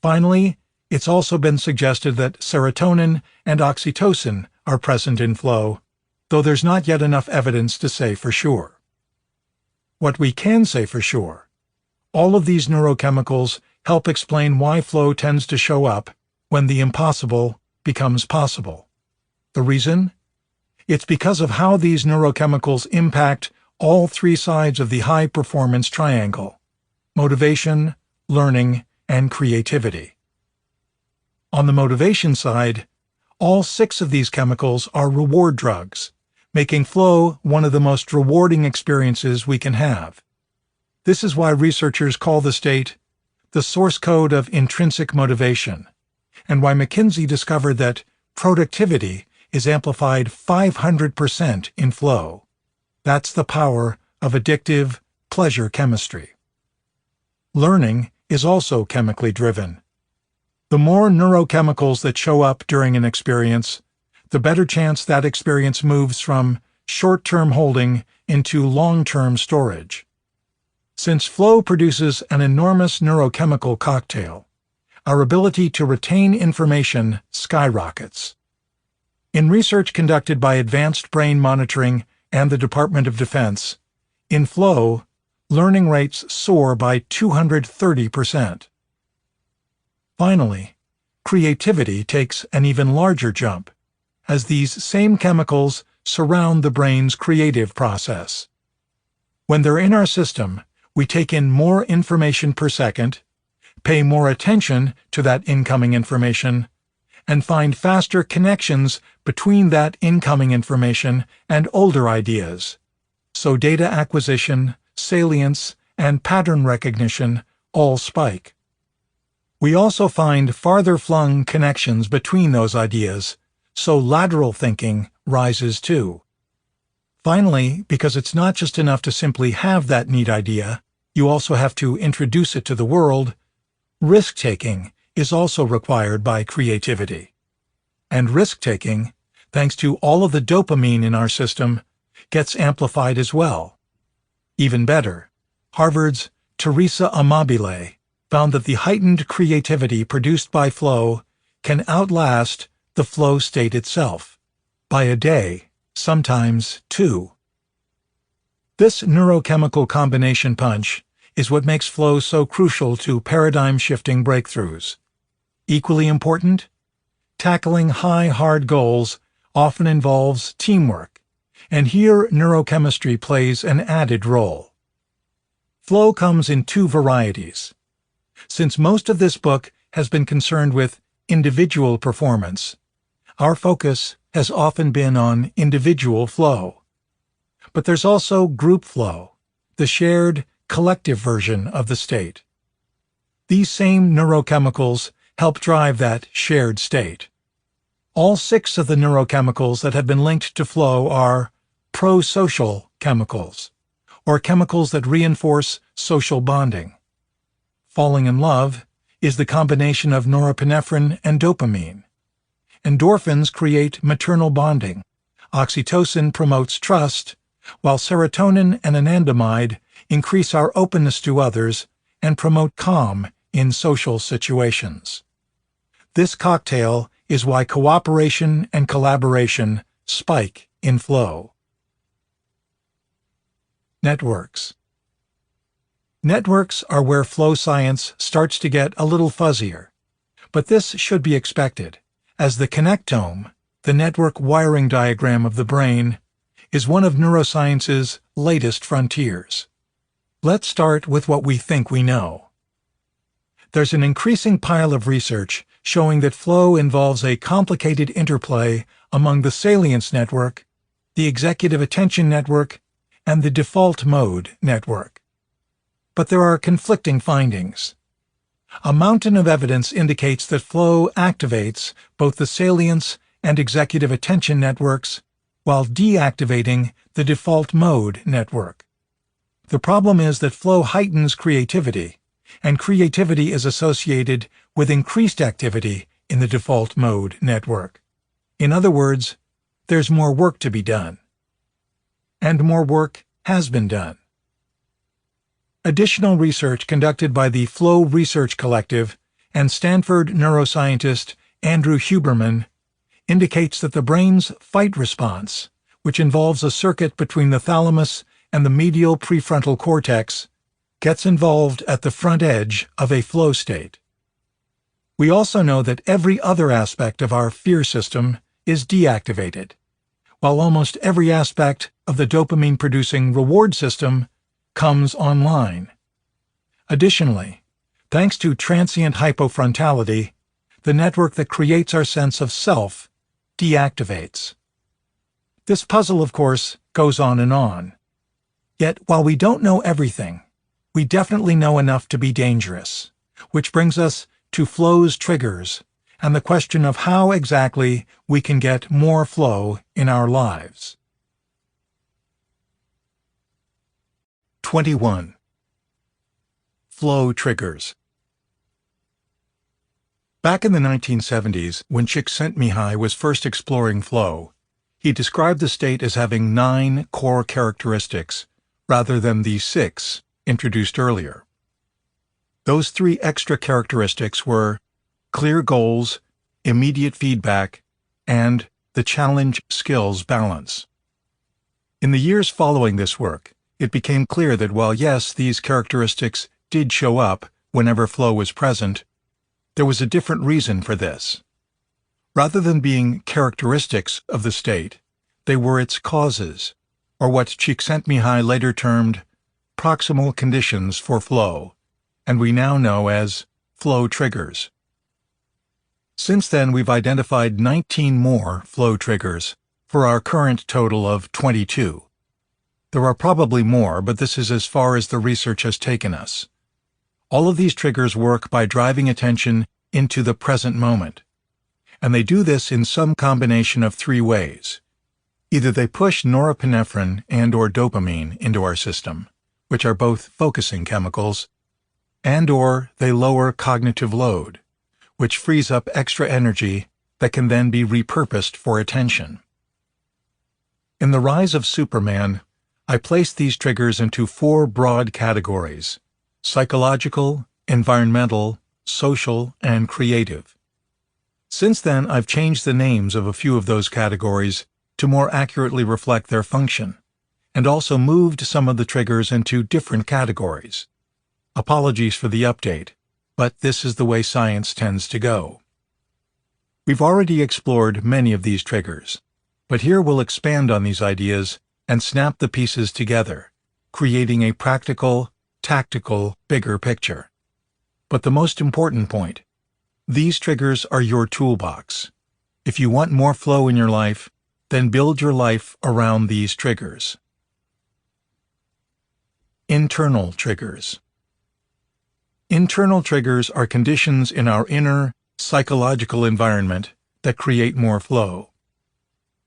Finally, it's also been suggested that serotonin and oxytocin are present in flow, though there's not yet enough evidence to say for sure. What we can say for sure, all of these neurochemicals help explain why flow tends to show up when the impossible becomes possible. The reason? It's because of how these neurochemicals impact all three sides of the high-performance triangle: motivation, learning, and creativity. On the motivation side, all 6 of these chemicals are reward drugs, making flow one of the most rewarding experiences we can have. This is why researchers call the state the source code of intrinsic motivation, and why McKinsey discovered that productivity is amplified 500% in flow. That's the power of addictive pleasure chemistry. Learning is also chemically driven. The more neurochemicals that show up during an experience, the better chance that experience moves from short-term holding into long-term storage. Since flow produces an enormous neurochemical cocktail, our ability to retain information skyrockets. In research conducted by Advanced Brain Monitoring and the Department of Defense, in flow, learning rates soar by 230%. Finally, creativity takes an even larger jump, as these same chemicals surround the brain's creative process. When they're in our system, we take in more information per second, pay more attention to that incoming information, and find faster connections between that incoming information and older ideas. So data acquisition, salience, and pattern recognition all spike. We also find farther-flung connections between those ideas, so lateral thinking rises too. Finally, because it's not just enough to simply have that neat idea, you also have to introduce it to the world, risk-taking is also required by creativity. And risk-taking, thanks to all of the dopamine in our system, gets amplified as well. Even better, Harvard's Teresa Amabile found that the heightened creativity produced by flow can outlast the flow state itself by a day, sometimes 2. This neurochemical combination punch is what makes flow so crucial to paradigm-shifting breakthroughs. Equally important, tackling high, hard goals often involves teamwork, and here neurochemistry plays an added role. Flow comes in 2 varieties. Since most of this book has been concerned with individual performance, our focus has often been on individual flow. But there's also group flow, the shared, collective version of the state. These same neurochemicals help drive that shared state. All 6 of the neurochemicals that have been linked to flow are pro-social chemicals, or chemicals that reinforce social bonding. Falling in love is the combination of norepinephrine and dopamine. Endorphins create maternal bonding. Oxytocin promotes trust, while serotonin and anandamide increase our openness to others and promote calm in social situations. This cocktail is why cooperation and collaboration spike in flow. Networks. Networks are where flow science starts to get a little fuzzier, but this should be expected. as the connectome, the network wiring diagram of the brain, is one of neuroscience's latest frontiers. Let's start with what we think we know. There's an increasing pile of research showing that flow involves a complicated interplay among the salience network, the executive attention network, and the default mode network. But there are conflicting findings. A mountain of evidence indicates that flow activates both the salience and executive attention networks while deactivating the default mode network. The problem is that flow heightens creativity, and creativity is associated with increased activity in the default mode network. In other words, there's more work to be done. And more work has been done. Additional research conducted by the Flow Research Collective and Stanford neuroscientist Andrew Huberman indicates that the brain's fight response, which involves a circuit between the thalamus and the medial prefrontal cortex, gets involved at the front edge of a flow state. We also know that every other aspect of our fear system is deactivated, while almost every aspect of the dopamine-producing reward system comes online. Additionally, thanks to transient hypofrontality, the network that creates our sense of self deactivates. This puzzle, of course, goes on and on. Yet, while we don't know everything, we definitely know enough to be dangerous, which brings us to flow's triggers and the question of how exactly we can get more flow in our lives. 21. Flow triggers. Back in the 1970s, when Csikszentmihalyi was first exploring flow, he described the state as having 9 core characteristics, rather than the 6 introduced earlier. Those 3 extra characteristics were clear goals, immediate feedback, and the challenge skills balance. In the years following this work, it became clear that while yes, these characteristics did show up whenever flow was present, there was a different reason for this. Rather than being characteristics of the state, they were its causes, or what Csikszentmihalyi later termed proximal conditions for flow, and we now know as flow triggers. Since then, we've identified 19 more flow triggers for our current total of 22. There are probably more, but this is as far as the research has taken us. All of these triggers work by driving attention into the present moment, and they do this in some combination of 3 ways. Either they push norepinephrine and/or dopamine into our system, which are both focusing chemicals, and/or they lower cognitive load, which frees up extra energy that can then be repurposed for attention. In The Rise of Superman, I placed these triggers into 4 broad categories: psychological, environmental, social, and creative. Since then, I've changed the names of a few of those categories to more accurately reflect their function, and also moved some of the triggers into different categories. Apologies for the update, but this is the way science tends to go. We've already explored many of these triggers, but here we'll expand on these ideas and snap the pieces together, creating a practical, tactical, bigger picture. But the most important point, these triggers are your toolbox. If you want more flow in your life, then build your life around these triggers. Internal triggers. Internal triggers are conditions in our inner, psychological environment that create more flow.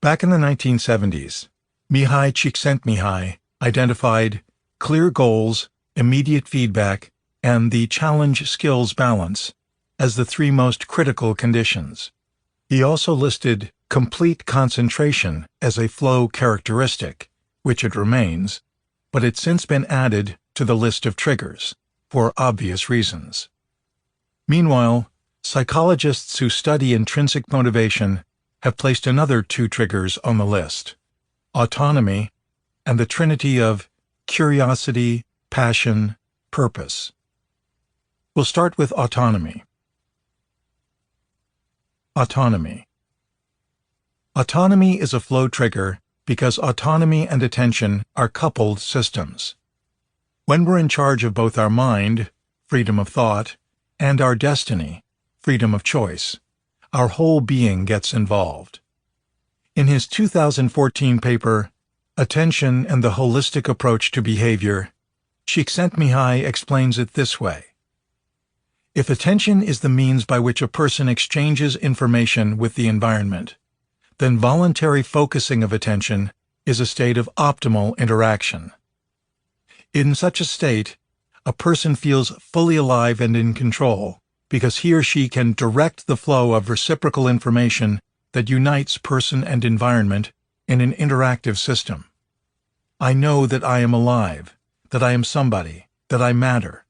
Back in the 1970s, Mihai Csikszentmihalyi identified clear goals, immediate feedback, and the challenge skills balance as the 3 most critical conditions. He also listed complete concentration as a flow characteristic, which it remains, but it's since been added to the list of triggers, for obvious reasons. Meanwhile, psychologists who study intrinsic motivation have placed another 2 triggers on the list: autonomy and the trinity of curiosity, passion, purpose. We'll start with autonomy. Autonomy. Autonomy is a flow trigger because autonomy and attention are coupled systems. When we're in charge of both our mind, freedom of thought, and our destiny, freedom of choice, our whole being gets involved. In his 2014 paper, Attention and the Holistic Approach to Behavior, Csikszentmihalyi explains it this way. If attention is the means by which a person exchanges information with the environment, then voluntary focusing of attention is a state of optimal interaction. In such a state, a person feels fully alive and in control because he or she can direct the flow of reciprocal information that unites person and environment in an interactive system. I know that I am alive, that I am somebody, that I matter.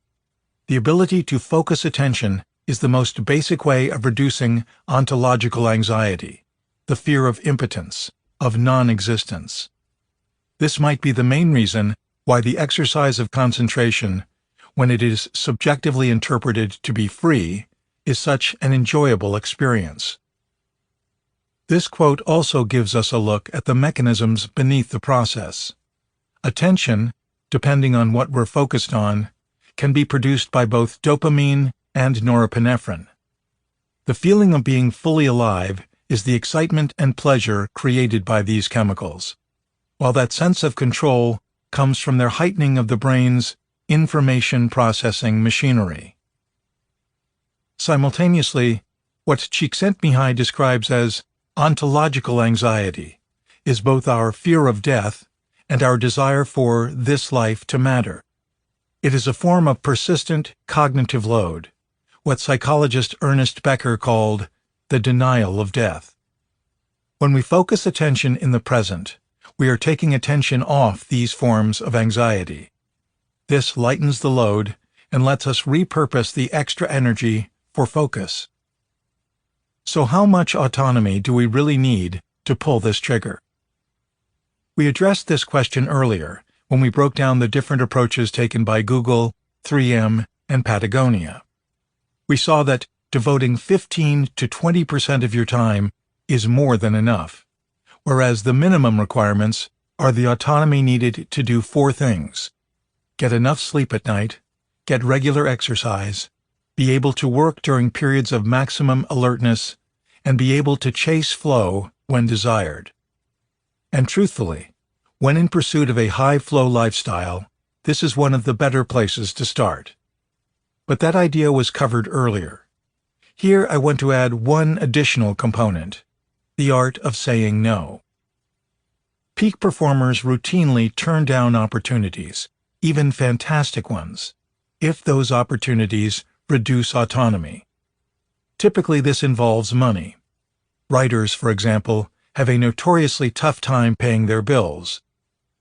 The ability to focus attention is the most basic way of reducing ontological anxiety, the fear of impotence, of non-existence. This might be the main reason why the exercise of concentration, when it is subjectively interpreted to be free, is such an enjoyable experience. This quote also gives us a look at the mechanisms beneath the process. Attention, depending on what we're focused on, can be produced by both dopamine and norepinephrine. The feeling of being fully alive is the excitement and pleasure created by these chemicals, while that sense of control comes from their heightening of the brain's information processing machinery. Simultaneously, what Csikszentmihalyi describes as ontological anxiety is both our fear of death and our desire for this life to matter. It is a form of persistent cognitive load, what psychologist Ernest Becker called the denial of death. When we focus attention in the present, we are taking attention off these forms of anxiety. This lightens the load and lets us repurpose the extra energy for focus. So how much autonomy do we really need to pull this trigger? We addressed this question earlier when we broke down the different approaches taken by Google, 3M, and Patagonia. We saw that devoting 15 to 20% of your time is more than enough, whereas the minimum requirements are the autonomy needed to do 4 things: get enough sleep at night, get regular exercise, be able to work during periods of maximum alertness, and be able to chase flow when desired. And truthfully, when in pursuit of a high-flow lifestyle, this is one of the better places to start. But that idea was covered earlier. Here I want to add one additional component: the art of saying no. Peak performers routinely turn down opportunities, even fantastic ones, if those opportunities reduce autonomy. Typically this involves money. Writers, for example, have a notoriously tough time paying their bills.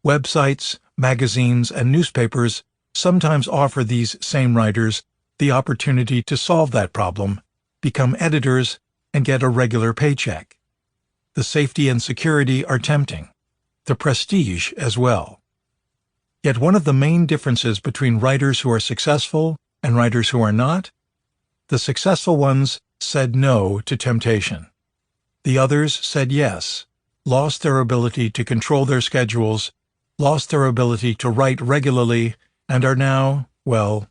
Websites, magazines, and newspapers sometimes offer these same writers the opportunity to solve that problem, become editors, and get a regular paycheck. The safety and security are tempting, the prestige as well. Yet one of the main differences between writers who are successful and writers who are not: the successful ones said no to temptation. The others said yes, lost their ability to control their schedules, lost their ability to write regularly, and are now, well,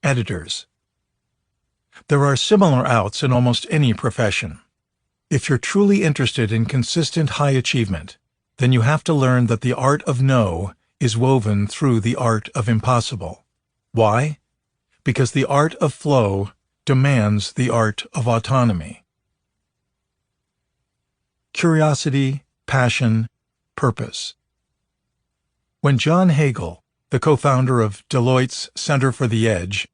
editors. There are similar outs in almost any profession. If you're truly interested in consistent high achievement, then you have to learn that the art of no is woven through the art of impossible. Why? Because the art of flow demands the art of autonomy. Curiosity, passion, purpose. When John Hagel, the co-founder of Deloitte's Center for the Edge,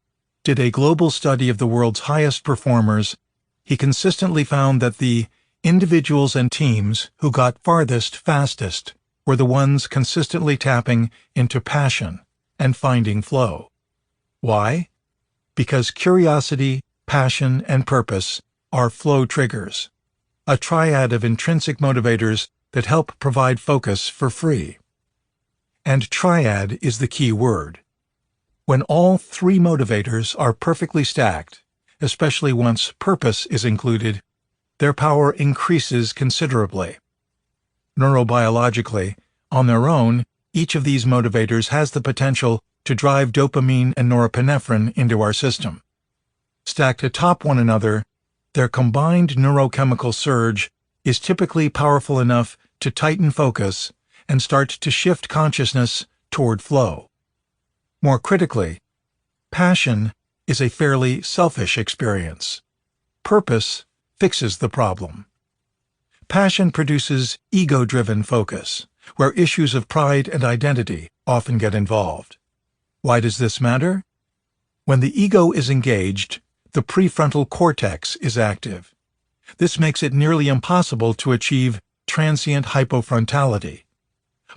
did a global study of the world's highest performers, he consistently found that the individuals and teams who got farthest fastest were the ones consistently tapping into passion and finding flow. Why? Because curiosity, passion, and purpose are flow triggers, a triad of intrinsic motivators that help provide focus for free. And triad is the key word. When all 3 motivators are perfectly stacked, especially once purpose is included, their power increases considerably. Neurobiologically, on their own, each of these motivators has the potential to drive dopamine and norepinephrine into our system. Stacked atop one another, their combined neurochemical surge is typically powerful enough to tighten focus and start to shift consciousness toward flow. More critically, passion is a fairly selfish experience. Purpose fixes the problem. Passion produces ego-driven focus, where issues of pride and identity often get involved. Why does this matter? When the ego is engaged, the prefrontal cortex is active. This makes it nearly impossible to achieve transient hypofrontality.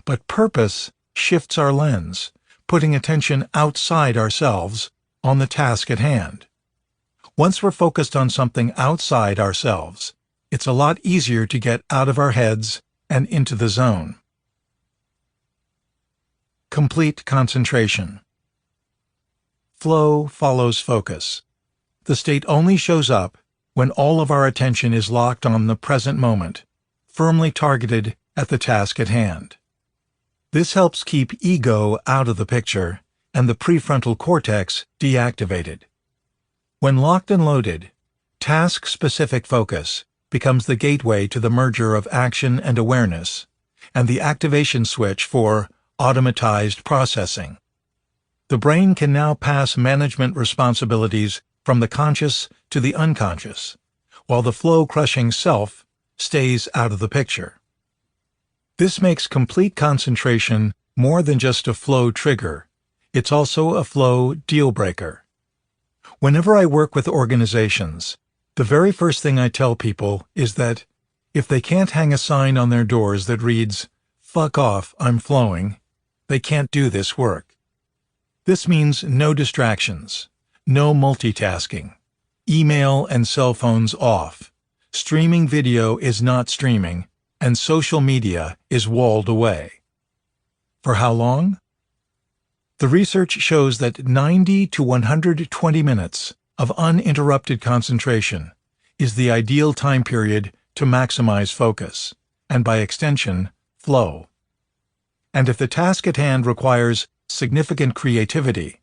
But purpose shifts our lens, putting attention outside ourselves on the task at hand. Once we're focused on something outside ourselves, it's a lot easier to get out of our heads and into the zone. Complete concentration. Flow follows focus. The state only shows up when all of our attention is locked on the present moment, firmly targeted at the task at hand. This helps keep ego out of the picture and the prefrontal cortex deactivated. When locked and loaded, task-specific focus becomes the gateway to the merger of action and awareness, and the activation switch for automatized processing. The brain can now pass management responsibilities from the conscious to the unconscious, while the flow-crushing self stays out of the picture. This makes complete concentration more than just a flow trigger. It's also a flow deal-breaker. Whenever I work with organizations, the very first thing I tell people is that if they can't hang a sign on their doors that reads, "Fuck off, I'm flowing," they can't do this work. This means no distractions, no multitasking, email and cell phones off, streaming video is not streaming, and social media is walled away. For how long? The research shows that 90 to 120 minutes of uninterrupted concentration is the ideal time period to maximize focus, and by extension, flow. And if the task at hand requires significant creativity,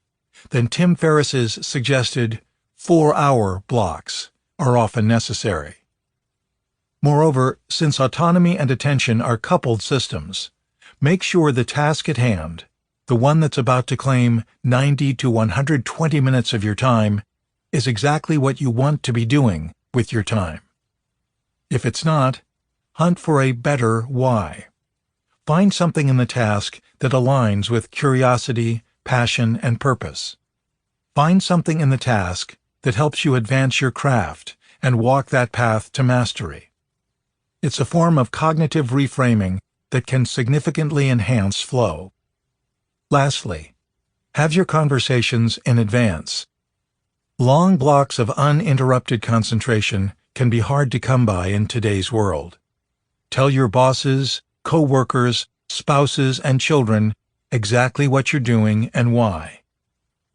then Tim Ferriss's suggested 4-hour blocks are often necessary. Moreover, since autonomy and attention are coupled systems, make sure the task at hand, the one that's about to claim 90 to 120 minutes of your time, is exactly what you want to be doing with your time. If it's not, hunt for a better why. Find something in the task that aligns with curiosity, passion, and purpose. Find something in the task that helps you advance your craft and walk that path to mastery. It's a form of cognitive reframing that can significantly enhance flow. Lastly, have your conversations in advance. Long blocks of uninterrupted concentration can be hard to come by in today's world. Tell your bosses, co-workers, spouses, and children exactly what you're doing and why.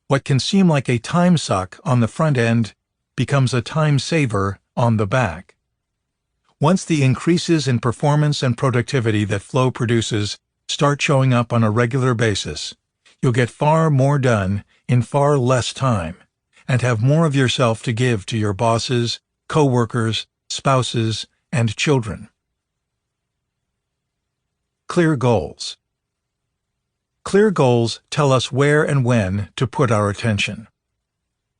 What can seem like a time suck on the front end becomes a time saver on the back. Once the increases in performance and productivity that flow produces start showing up on a regular basis, you'll get far more done in far less time and have more of yourself to give to your bosses, co-workers, spouses, and children. Clear goals. Clear goals tell us where and when to put our attention.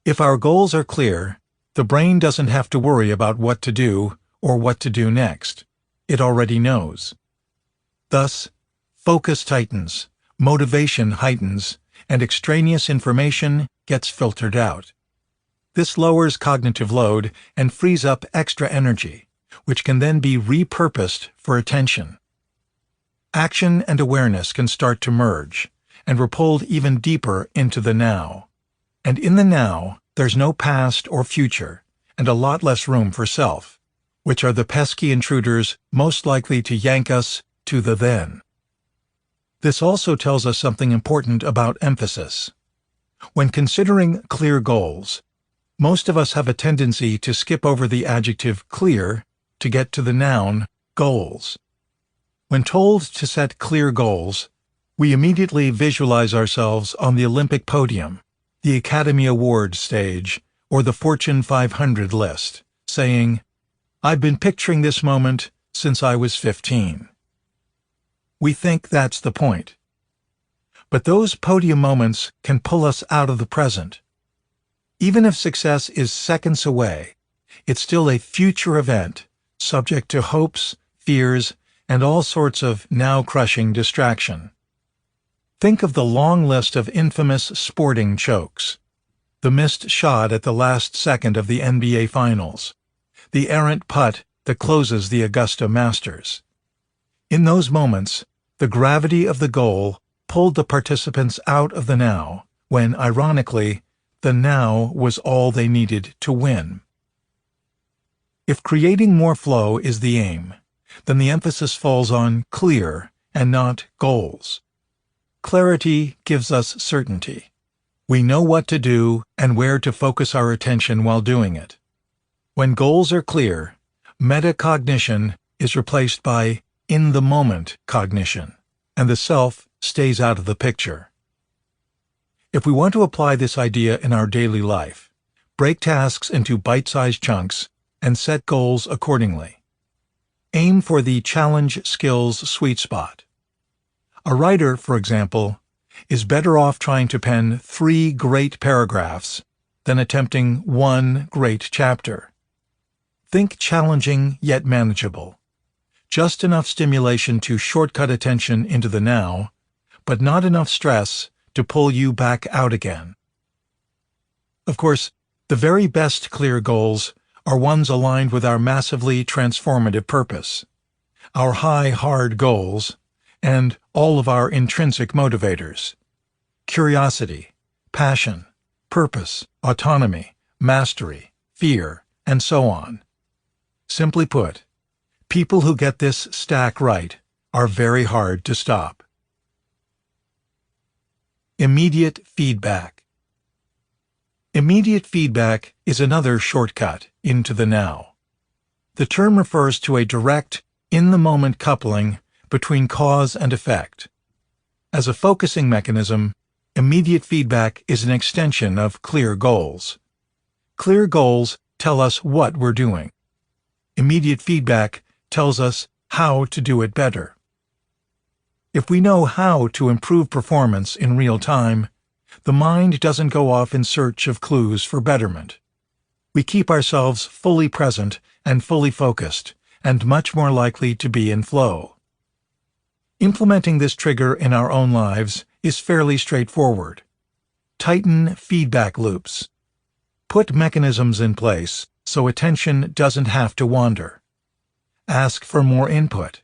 If our goals are clear, the brain doesn't have to worry about what to do or what to do next. It already knows. Thus, focus tightens, motivation heightens, and extraneous information gets filtered out. This lowers cognitive load and frees up extra energy, which can then be repurposed for attention. Action and awareness can start to merge, and we're pulled even deeper into the now. And in the now, there's no past or future, and a lot less room for self, which are the pesky intruders most likely to yank us to the then. This also tells us something important about emphasis. When considering clear goals, most of us have a tendency to skip over the adjective clear to get to the noun, goals. When told to set clear goals, we immediately visualize ourselves on the Olympic podium, the Academy Awards stage, or the Fortune 500 list, saying, "I've been picturing this moment since I was 15." We think that's the point. But those podium moments can pull us out of the present. Even if success is seconds away, it's still a future event, subject to hopes, fears, and all sorts of now-crushing distraction. Think of the long list of infamous sporting chokes. The missed shot at the last second of the NBA Finals. The errant putt that closes the Augusta Masters. In those moments, the gravity of the goal pulled the participants out of the now, when, ironically, the now was all they needed to win. If creating more flow is the aim, then the emphasis falls on clear and not goals. Clarity gives us certainty. We know what to do and where to focus our attention while doing it. When goals are clear, metacognition is replaced by in-the-moment cognition, and the self stays out of the picture. If we want to apply this idea in our daily life, break tasks into bite-sized chunks and set goals accordingly. Aim for the challenge skills sweet spot. A writer, for example, is better off trying to pen 3 great paragraphs than attempting 1 great chapter. Think challenging yet manageable. Just enough stimulation to shortcut attention into the now, but not enough stress to pull you back out again. Of course, the very best clear goals are ones aligned with our massively transformative purpose, our high, hard goals, and all of our intrinsic motivators: curiosity, passion, purpose, autonomy, mastery, fear, and so on. Simply put, people who get this stack right are very hard to stop. Immediate feedback. Immediate feedback is another shortcut into the now. The term refers to a direct, in-the-moment coupling between cause and effect. As a focusing mechanism, immediate feedback is an extension of clear goals. Clear goals tell us what we're doing. Immediate feedback tells us how to do it better. If we know how to improve performance in real time, the mind doesn't go off in search of clues for betterment. We keep ourselves fully present and fully focused, and much more likely to be in flow. Implementing this trigger in our own lives is fairly straightforward. Tighten feedback loops. Put mechanisms in place so attention doesn't have to wander. Ask for more input.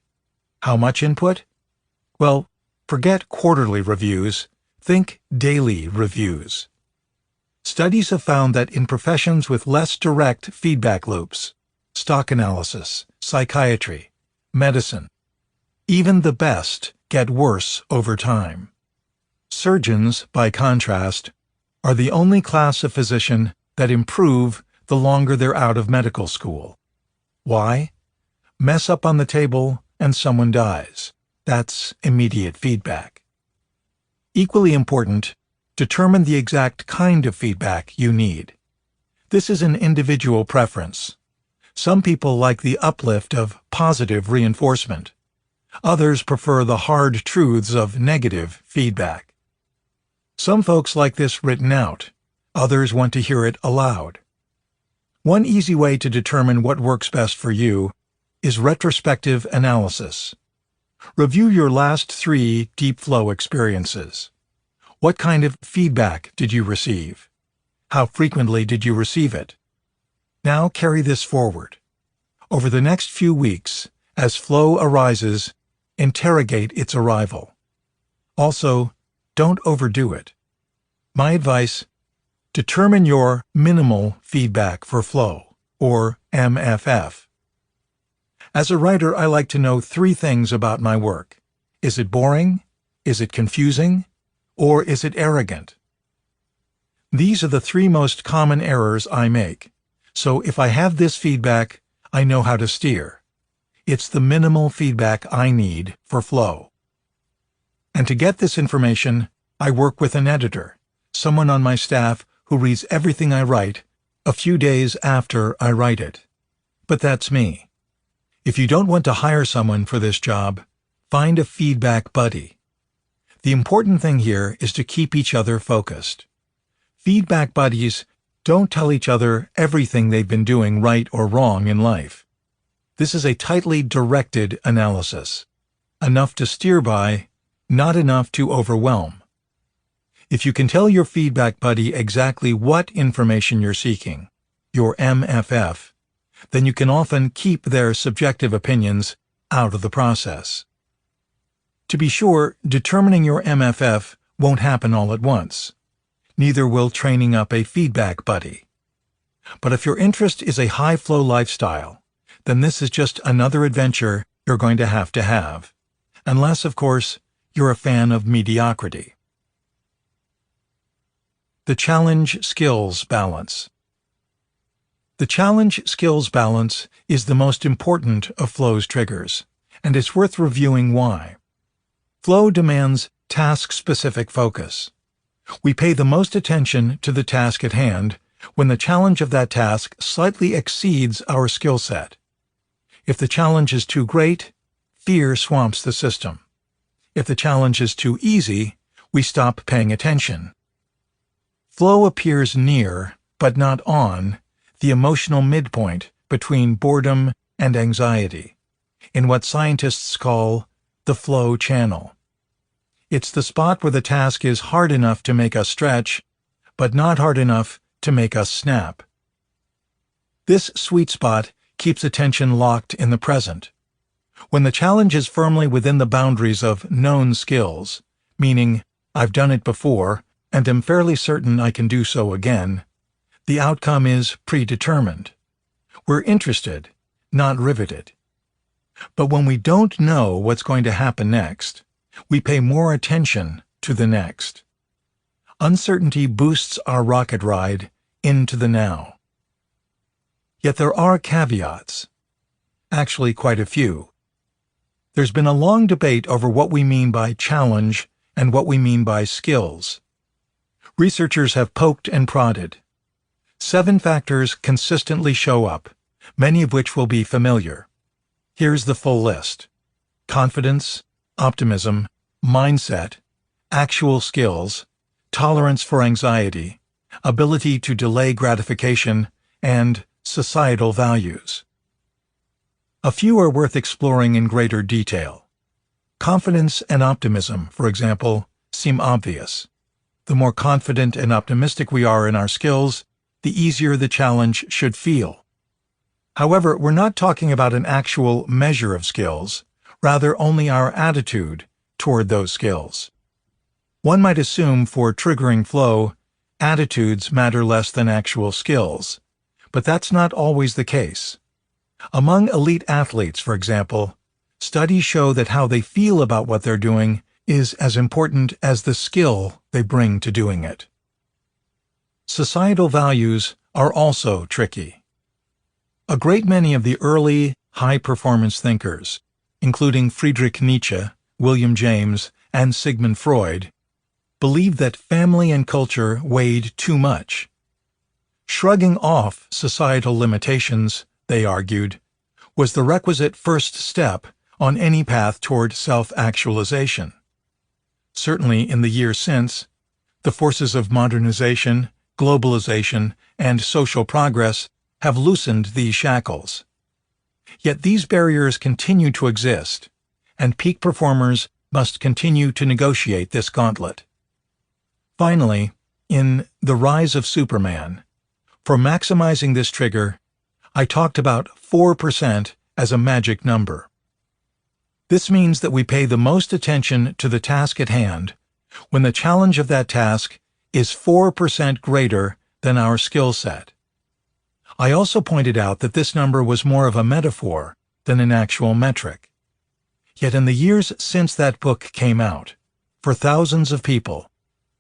How much input? Well, forget quarterly reviews. Think daily reviews. Studies have found that in professions with less direct feedback loops, stock analysis, psychiatry, medicine, even the best get worse over time. Surgeons, by contrast, are the only class of physician that improve the longer they're out of medical school. Why? Mess up on the table and someone dies. That's immediate feedback. Equally important, determine the exact kind of feedback you need. This is an individual preference. Some people like the uplift of positive reinforcement. Others prefer the hard truths of negative feedback. Some folks like this written out. Others want to hear it aloud. One easy way to determine what works best for you is retrospective analysis. Review your last 3 deep flow experiences. What kind of feedback did you receive? How frequently did you receive it? Now carry this forward. Over the next few weeks, as flow arises, interrogate its arrival. Also, don't overdo it. My advice: determine your minimal feedback for flow, or MFF. As a writer, I like to know 3 things about my work. Is it boring? Is it confusing? Or is it arrogant? These are the 3 most common errors I make. So if I have this feedback, I know how to steer. It's the minimal feedback I need for flow. And to get this information, I work with an editor, someone on my staff who reads everything I write a few days after I write it. But that's me. If you don't want to hire someone for this job, find a feedback buddy. The important thing here is to keep each other focused. Feedback buddies don't tell each other everything they've been doing right or wrong in life. This is a tightly directed analysis. Enough to steer by, not enough to overwhelm. If you can tell your feedback buddy exactly what information you're seeking, your MFF, then you can often keep their subjective opinions out of the process. To be sure, determining your MFF won't happen all at once. Neither will training up a feedback buddy. But if your interest is a high-flow lifestyle, then this is just another adventure you're going to have, unless, of course, you're a fan of mediocrity. The challenge-skills balance. The challenge-skills balance is the most important of flow's triggers, and it's worth reviewing why. Flow demands task-specific focus. We pay the most attention to the task at hand when the challenge of that task slightly exceeds our skill set. If the challenge is too great, fear swamps the system. If the challenge is too easy, we stop paying attention. Flow appears near, but not on, the emotional midpoint between boredom and anxiety, in what scientists call the flow channel. It's the spot where the task is hard enough to make us stretch, but not hard enough to make us snap. This sweet spot keeps attention locked in the present. When the challenge is firmly within the boundaries of known skills, meaning I've done it before and am fairly certain I can do so again, the outcome is predetermined. We're interested, not riveted. But when we don't know what's going to happen next, we pay more attention to the next. Uncertainty boosts our rocket ride into the now. Yet there are caveats. Actually, quite a few. There's been a long debate over what we mean by challenge and what we mean by skills. Researchers have poked and prodded. 7 factors consistently show up, many of which will be familiar. Here's the full list: confidence, optimism, mindset, actual skills, tolerance for anxiety, ability to delay gratification, and societal values. A few are worth exploring in greater detail. Confidence and optimism, for example, seem obvious. The more confident and optimistic we are in our skills, the easier the challenge should feel. However, we're not talking about an actual measure of skills, rather only our attitude toward those skills. One might assume for triggering flow, attitudes matter less than actual skills, but that's not always the case. Among elite athletes, for example, studies show that how they feel about what they're doing is as important as the skill they bring to doing it. Societal values are also tricky. A great many of the early, high-performance thinkers, including Friedrich Nietzsche, William James, and Sigmund Freud, believed that family and culture weighed too much. Shrugging off societal limitations, they argued, was the requisite first step on any path toward self-actualization. Certainly in the years since, the forces of modernization, globalization, and social progress have loosened these shackles. Yet these barriers continue to exist, and peak performers must continue to negotiate this gauntlet. Finally, in The Rise of Superman, for maximizing this trigger, I talked about 4% as a magic number. This means that we pay the most attention to the task at hand when the challenge of that task is 4% greater than our skill set. I also pointed out that this number was more of a metaphor than an actual metric. Yet in the years since that book came out, for thousands of people,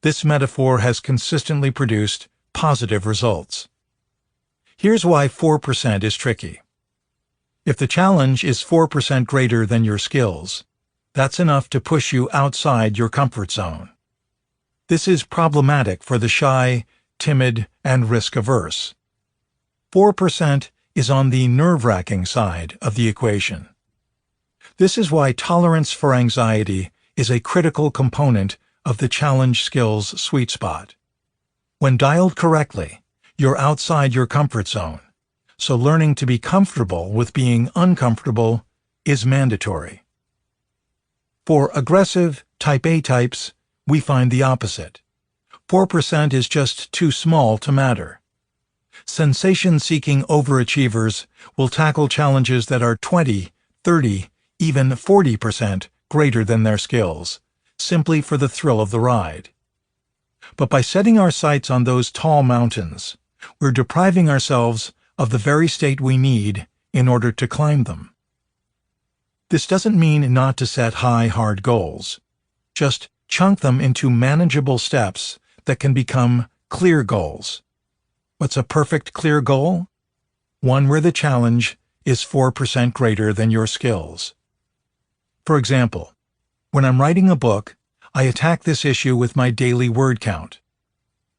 this metaphor has consistently produced positive results. Here's why 4% is tricky. If the challenge is 4% greater than your skills, that's enough to push you outside your comfort zone. This is problematic for the shy, timid, and risk-averse. 4% is on the nerve-wracking side of the equation. This is why tolerance for anxiety is a critical component of the challenge skills sweet spot. When dialed correctly, you're outside your comfort zone, so learning to be comfortable with being uncomfortable is mandatory. For aggressive, Type A types, we find the opposite. 4% is just too small to matter. Sensation-seeking overachievers will tackle challenges that are 20, 30, even 40% greater than their skills, simply for the thrill of the ride. But by setting our sights on those tall mountains, we're depriving ourselves of the very state we need in order to climb them. This doesn't mean not to set high, hard goals. Just chunk them into manageable steps that can become clear goals. What's a perfect clear goal? One where the challenge is 4% greater than your skills. For example, when I'm writing a book, I attack this issue with my daily word count.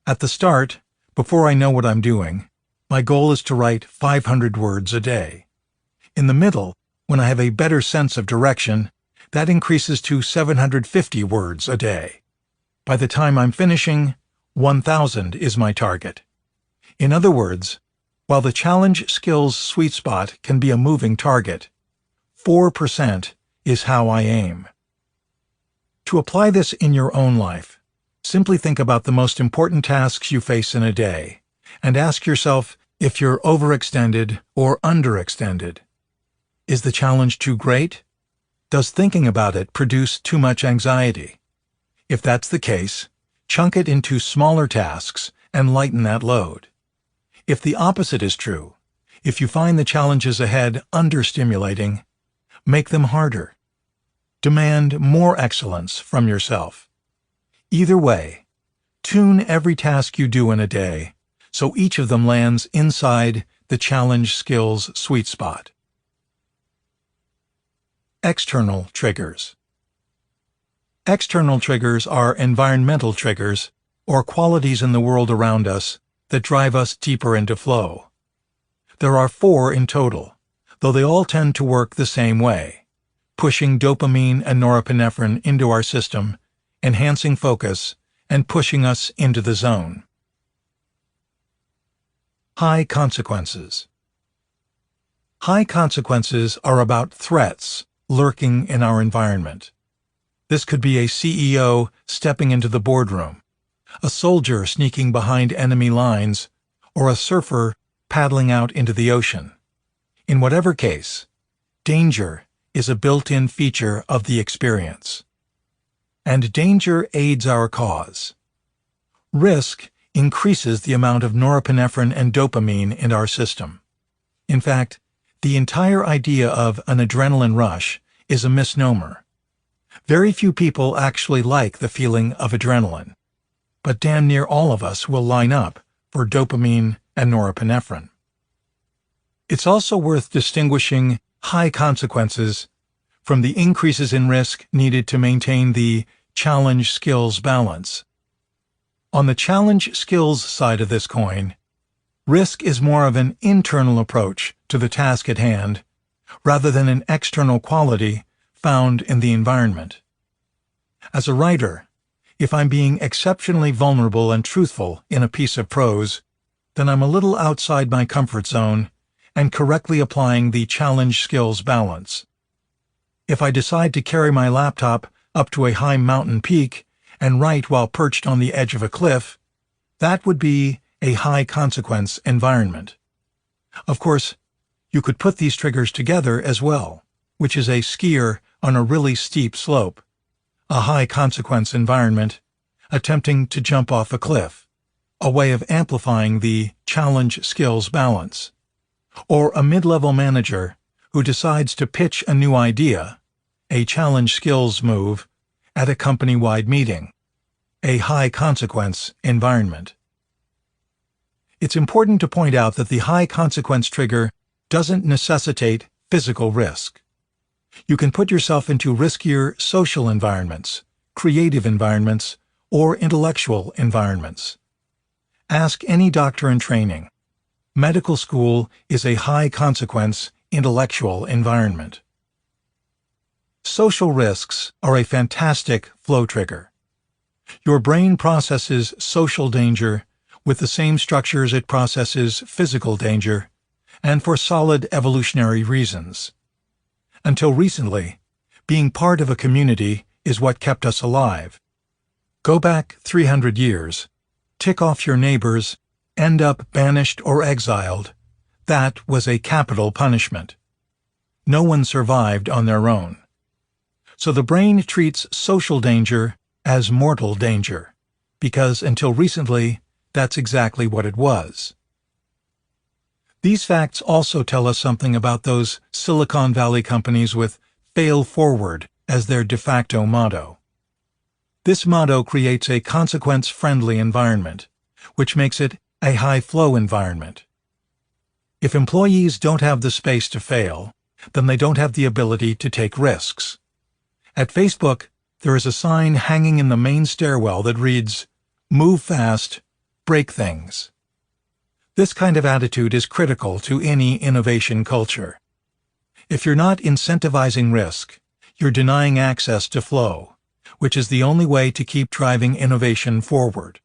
At the start, before I know what I'm doing, my goal is to write 500 words a day. In the middle, when I have a better sense of direction, that increases to 750 words a day. By the time I'm finishing, 1,000 is my target. In other words, while the challenge skills sweet spot can be a moving target, 4% is how I aim. To apply this in your own life, simply think about the most important tasks you face in a day, and ask yourself if you're overextended or underextended. Is the challenge too great? Does thinking about it produce too much anxiety? If that's the case, chunk it into smaller tasks and lighten that load. If the opposite is true, if you find the challenges ahead understimulating, make them harder. Demand more excellence from yourself. Either way, tune every task you do in a day so each of them lands inside the challenge skills sweet spot. External triggers. External triggers are environmental triggers or qualities in the world around us that drive us deeper into flow. There are 4 in total, though they all tend to work the same way, pushing dopamine and norepinephrine into our system, enhancing focus, and pushing us into the zone. High consequences. High consequences are about threats lurking in our environment. This could be a CEO stepping into the boardroom, a soldier sneaking behind enemy lines, or a surfer paddling out into the ocean. In whatever case, danger is a built-in feature of the experience. And danger aids our cause. Risk increases the amount of norepinephrine and dopamine in our system. In fact, the entire idea of an adrenaline rush is a misnomer. Very few people actually like the feeling of adrenaline, but damn near all of us will line up for dopamine and norepinephrine. It's also worth distinguishing high consequences from the increases in risk needed to maintain the challenge skills balance. On the challenge skills side of this coin, risk is more of an internal approach to the task at hand rather than an external quality found in the environment. As a writer, if I'm being exceptionally vulnerable and truthful in a piece of prose, then I'm a little outside my comfort zone and correctly applying the challenge skills balance. If I decide to carry my laptop up to a high mountain peak and write while perched on the edge of a cliff, that would be a high consequence environment. Of course, you could put these triggers together as well, which is a skier on a really steep slope, a high consequence environment, attempting to jump off a cliff, a way of amplifying the challenge skills balance. Or a mid-level manager who decides to pitch a new idea, a challenge skills move, at a company-wide meeting, a high-consequence environment. It's important to point out that the high-consequence trigger doesn't necessitate physical risk. You can put yourself into riskier social environments, creative environments, or intellectual environments. Ask any doctor in training. Medical school is a high-consequence intellectual environment. Social risks are a fantastic flow trigger. Your brain processes social danger with the same structures it processes physical danger, and for solid evolutionary reasons. Until recently, being part of a community is what kept us alive. Go back 300 years, tick off your neighbors, end up banished or exiled. That was a capital punishment. No one survived on their own. So the brain treats social danger as mortal danger, because until recently, that's exactly what it was. These facts also tell us something about those Silicon Valley companies with "fail forward" as their de facto motto. This motto creates a consequence-friendly environment, which makes it a high-flow environment. If employees don't have the space to fail, then they don't have the ability to take risks. At Facebook, there is a sign hanging in the main stairwell that reads, "Move fast, break things." This kind of attitude is critical to any innovation culture. If you're not incentivizing risk, you're denying access to flow, which is the only way to keep driving innovation forward.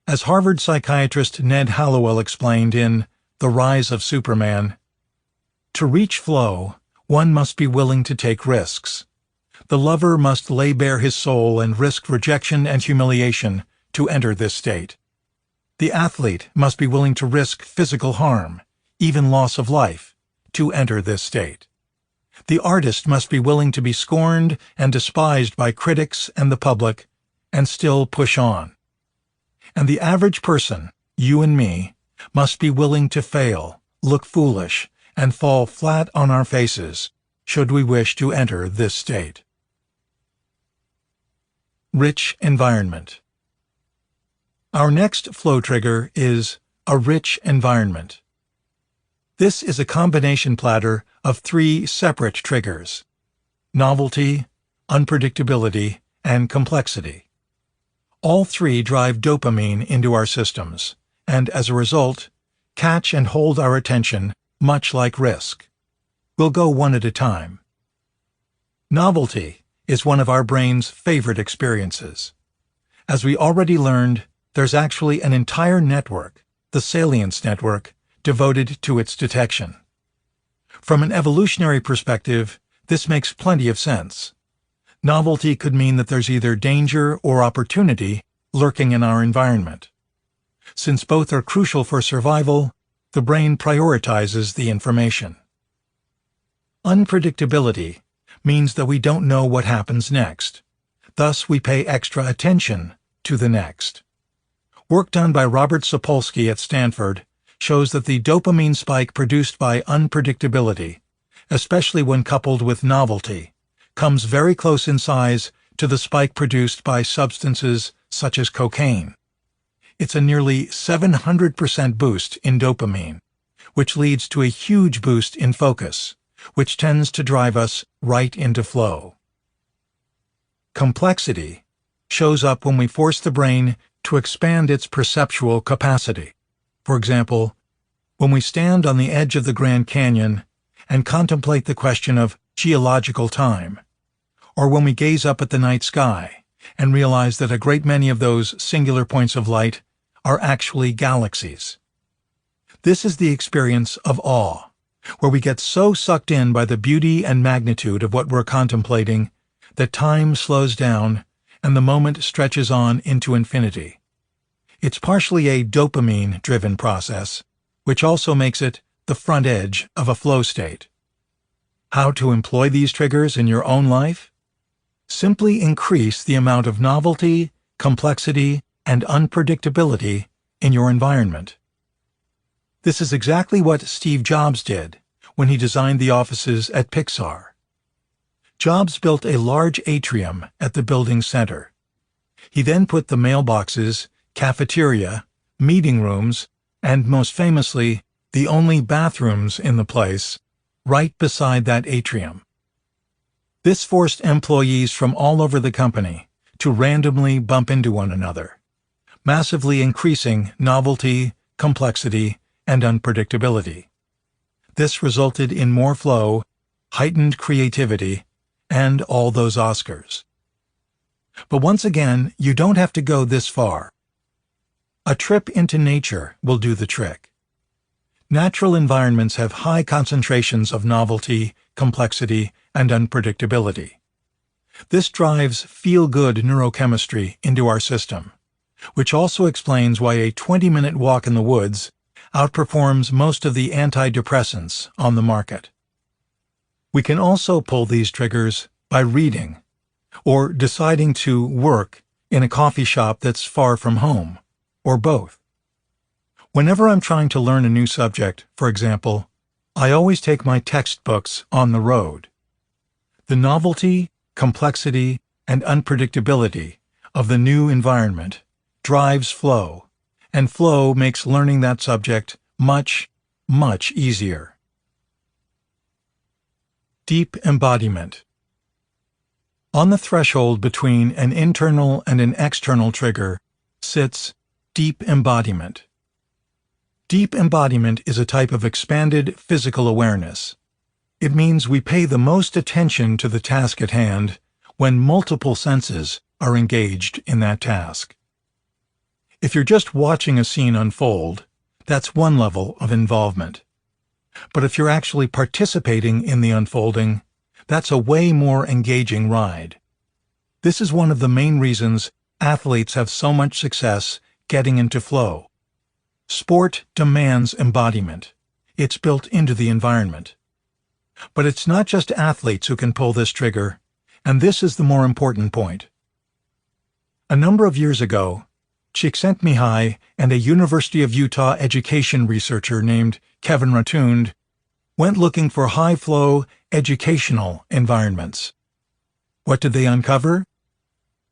As Harvard psychiatrist Ned Hallowell explained in The Rise of Superman, to reach flow, one must be willing to take risks. The lover must lay bare his soul and risk rejection and humiliation to enter this state. The athlete must be willing to risk physical harm, even loss of life, to enter this state. The artist must be willing to be scorned and despised by critics and the public, and still push on. And the average person, you and me, must be willing to fail, look foolish, and fall flat on our faces, should we wish to enter this state. Rich environment. Our next flow trigger is a rich environment. This is a combination platter of 3 separate triggers: novelty, unpredictability, and complexity. All 3 drive dopamine into our systems, and as a result, catch and hold our attention much like risk. We'll go one at a time. Novelty is one of our brain's favorite experiences. As we already learned, there's actually an entire network, the salience network, devoted to its detection. From an evolutionary perspective, this makes plenty of sense. Novelty could mean that there's either danger or opportunity lurking in our environment. Since both are crucial for survival, the brain prioritizes the information. Unpredictability means that we don't know what happens next. Thus, we pay extra attention to the next. Work done by Robert Sapolsky at Stanford shows that the dopamine spike produced by unpredictability, especially when coupled with novelty, comes very close in size to the spike produced by substances such as cocaine. It's a nearly 700% boost in dopamine, which leads to a huge boost in focus, which tends to drive us right into flow. Complexity shows up when we force the brain to expand its perceptual capacity. For example, when we stand on the edge of the Grand Canyon and contemplate the question of geological time, or when we gaze up at the night sky and realize that a great many of those singular points of light are actually galaxies. This is the experience of awe, where we get so sucked in by the beauty and magnitude of what we're contemplating that time slows down and the moment stretches on into infinity. It's partially a dopamine-driven process, which also makes it the front edge of a flow state. How to employ these triggers in your own life? Simply increase the amount of novelty, complexity, and unpredictability in your environment. This is exactly what Steve Jobs did when he designed the offices at Pixar. Jobs built a large atrium at the building's center. He then put the mailboxes, cafeteria, meeting rooms, and most famously, the only bathrooms in the place, right beside that atrium. This forced employees from all over the company to randomly bump into one another, massively increasing novelty, complexity, and unpredictability. This resulted in more flow, heightened creativity, and all those Oscars. But once again, you don't have to go this far. A trip into nature will do the trick. Natural environments have high concentrations of novelty, complexity, and unpredictability. This drives feel-good neurochemistry into our system, which also explains why a 20-minute walk in the woods outperforms most of the antidepressants on the market. We can also pull these triggers by reading, or deciding to work in a coffee shop that's far from home, or both. Whenever I'm trying to learn a new subject, for example, I always take my textbooks on the road. The novelty, complexity, and unpredictability of the new environment drives flow, and flow makes learning that subject much, much easier. Deep embodiment. On the threshold between an internal and an external trigger sits deep embodiment. Deep embodiment is a type of expanded physical awareness. It means we pay the most attention to the task at hand when multiple senses are engaged in that task. If you're just watching a scene unfold, that's one level of involvement. But if you're actually participating in the unfolding, that's a way more engaging ride. This is one of the main reasons athletes have so much success getting into flow. Sport demands embodiment. It's built into the environment. But it's not just athletes who can pull this trigger, and this is the more important point. A number of years ago, Csikszentmihalyi and a University of Utah education researcher named Kevin Rotund went looking for high-flow educational environments. What did they uncover?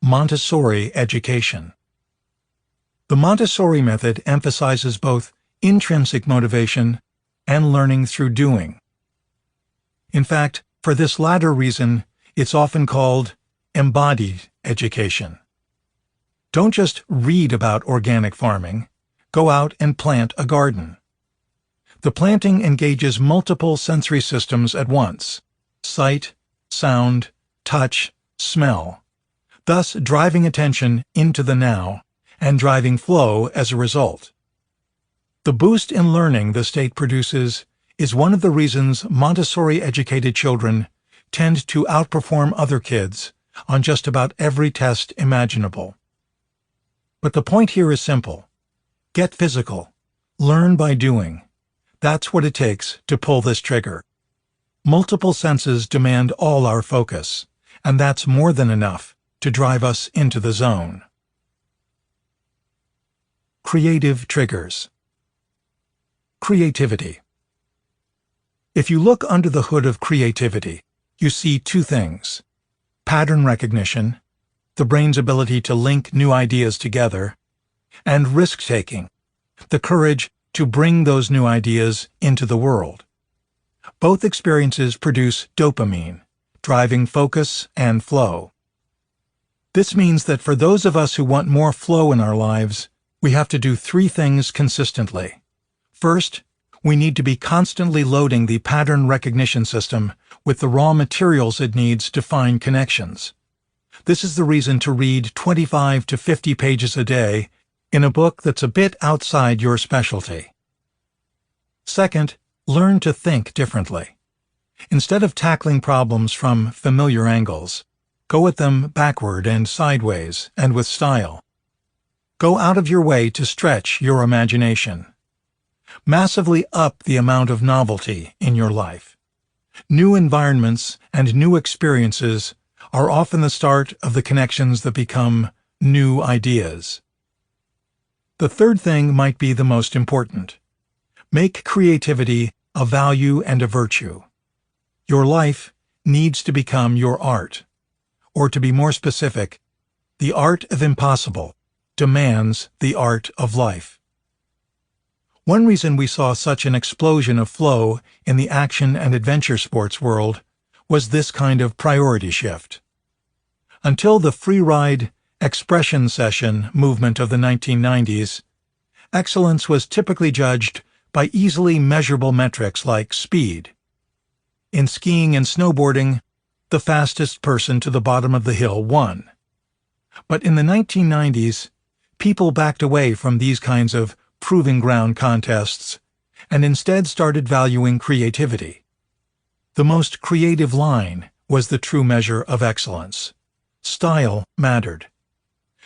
Montessori education. The Montessori method emphasizes both intrinsic motivation and learning through doing. In fact, for this latter reason, it's often called embodied education. Don't just read about organic farming. Go out and plant a garden. The planting engages multiple sensory systems at once: sight, sound, touch, smell, thus driving attention into the now and driving flow as a result. The boost in learning the state produces is one of the reasons Montessori-educated children tend to outperform other kids on just about every test imaginable. But the point here is simple. Get physical. Learn by doing. That's what it takes to pull this trigger. Multiple senses demand all our focus, and that's more than enough to drive us into the zone. Creative triggers. Creativity. If you look under the hood of creativity, you see two things: pattern recognition, the brain's ability to link new ideas together, and risk-taking, the courage to bring those new ideas into the world. Both experiences produce dopamine, driving focus and flow. This means that for those of us who want more flow in our lives, we have to do three things consistently. First, we need to be constantly loading the pattern recognition system with the raw materials it needs to find connections. This is the reason to read 25 to 50 pages a day in a book that's a bit outside your specialty. Second, learn to think differently. Instead of tackling problems from familiar angles, go at them backward and sideways and with style. Go out of your way to stretch your imagination. Massively up the amount of novelty in your life. New environments and new experiences are often the start of the connections that become new ideas. The third thing might be the most important. Make creativity a value and a virtue. Your life needs to become your art. Or to be more specific, the art of impossible demands the art of life. One reason we saw such an explosion of flow in the action and adventure sports world was this kind of priority shift. Until the free-ride expression session movement of the 1990s, excellence was typically judged by easily measurable metrics like speed. In skiing and snowboarding, the fastest person to the bottom of the hill won. But in the 1990s, people backed away from these kinds of proving ground contests and instead started valuing creativity. The most creative line was the true measure of excellence. Style mattered.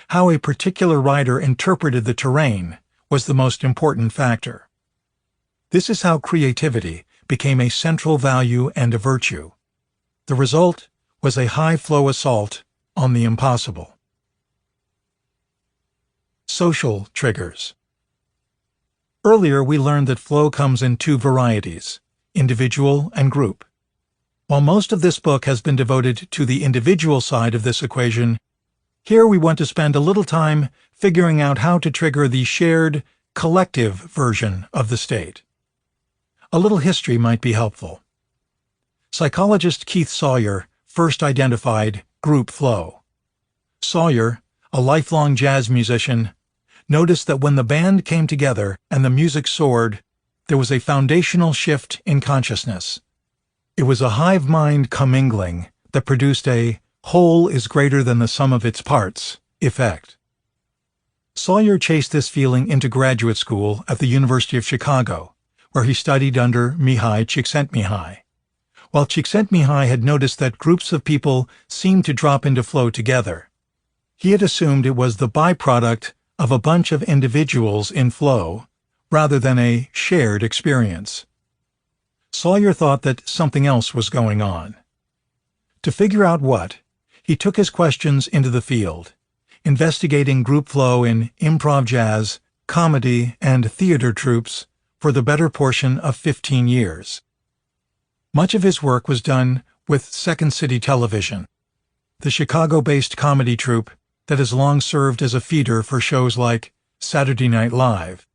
How a particular rider interpreted the terrain was the most important factor. This is how creativity became a central value and a virtue. The result was a high-flow assault on the impossible. Social triggers. Earlier, we learned that flow comes in two varieties, individual and group. While most of this book has been devoted to the individual side of this equation, here we want to spend a little time figuring out how to trigger the shared, collective version of the state. A little history might be helpful. Psychologist Keith Sawyer first identified group flow. Sawyer, a lifelong jazz musician, noticed that when the band came together and the music soared, there was a foundational shift in consciousness. It was a hive mind commingling that produced a whole is greater than the sum of its parts effect. Sawyer chased this feeling into graduate school at the University of Chicago, where he studied under Mihai Csikszentmihalyi. While Csikszentmihalyi had noticed that groups of people seemed to drop into flow together, he had assumed it was the byproduct of a bunch of individuals in flow rather than a shared experience. Sawyer thought that something else was going on. To figure out what, he took his questions into the field, investigating group flow in improv jazz, comedy, and theater troupes for the better portion of 15 years. Much of his work was done with Second City Television, the Chicago-based comedy troupe that has long served as a feeder for shows like Saturday Night Live.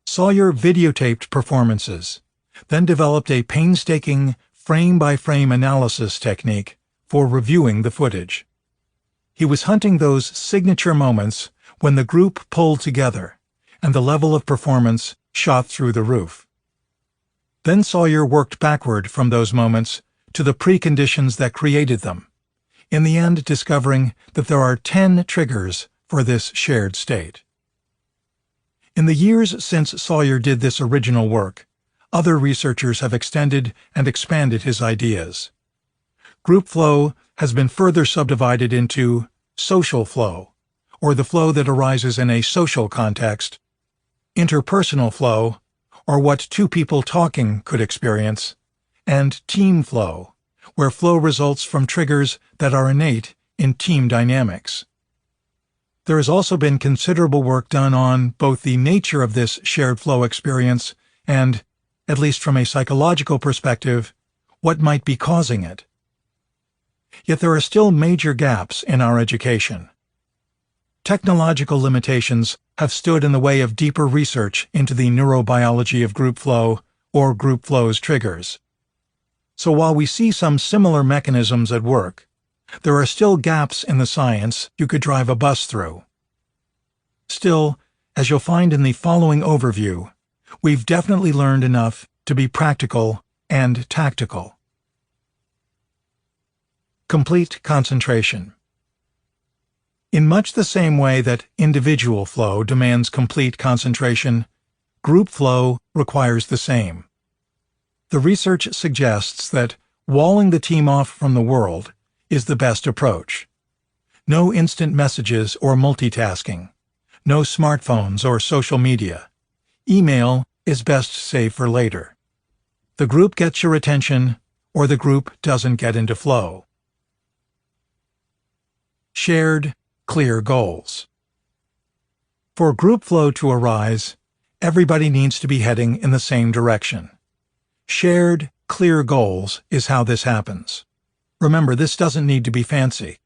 Sawyer videotaped performances, then developed a painstaking frame-by-frame analysis technique for reviewing the footage. He was hunting those signature moments when the group pulled together and the level of performance shot through the roof. Then Sawyer worked backward from those moments to the preconditions that created them, in the end discovering that there are 10 triggers for this shared state. In the years since Sawyer did this original work, other researchers have extended and expanded his ideas. Group flow has been further subdivided into social flow, or the flow that arises in a social context, interpersonal flow, or what two people talking could experience, and team flow, where flow results from triggers that are innate in team dynamics. There has also been considerable work done on both the nature of this shared flow experience and, at least from a psychological perspective, what might be causing it. Yet there are still major gaps in our education. Technological limitations have stood in the way of deeper research into the neurobiology of group flow or group flow's triggers. So while we see some similar mechanisms at work, there are still gaps in the science you could drive a bus through. Still, as you'll find in the following overview, we've definitely learned enough to be practical and tactical. Complete concentration. In much the same way that individual flow demands complete concentration, group flow requires the same. The research suggests that walling the team off from the world is the best approach. No instant messages or multitasking. No smartphones or social media. Email is best saved for later. The group gets your attention, or the group doesn't get into flow. Shared, clear goals. For group flow to arise, everybody needs to be heading in the same direction. Shared, clear goals is how this happens. Remember, this doesn't need to be fancy.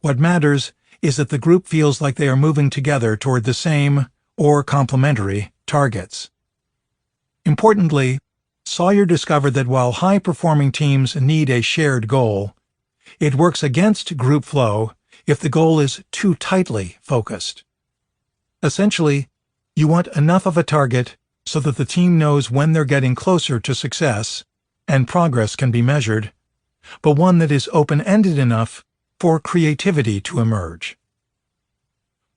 What matters is that the group feels like they are moving together toward the same, or complementary, targets. Importantly, Sawyer discovered that while high-performing teams need a shared goal, it works against group flow if the goal is too tightly focused. Essentially, you want enough of a target so that the team knows when they're getting closer to success and progress can be measured, but one that is open-ended enough for creativity to emerge.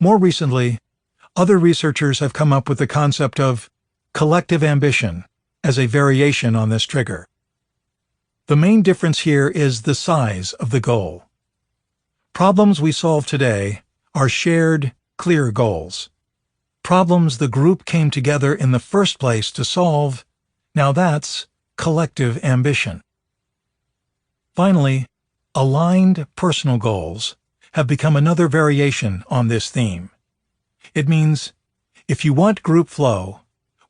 More recently, other researchers have come up with the concept of collective ambition as a variation on this trigger. The main difference here is the size of the goal. Problems we solve today are shared, clear goals. Problems the group came together in the first place to solve, now that's collective ambition. Finally, aligned personal goals have become another variation on this theme. It means, if you want group flow,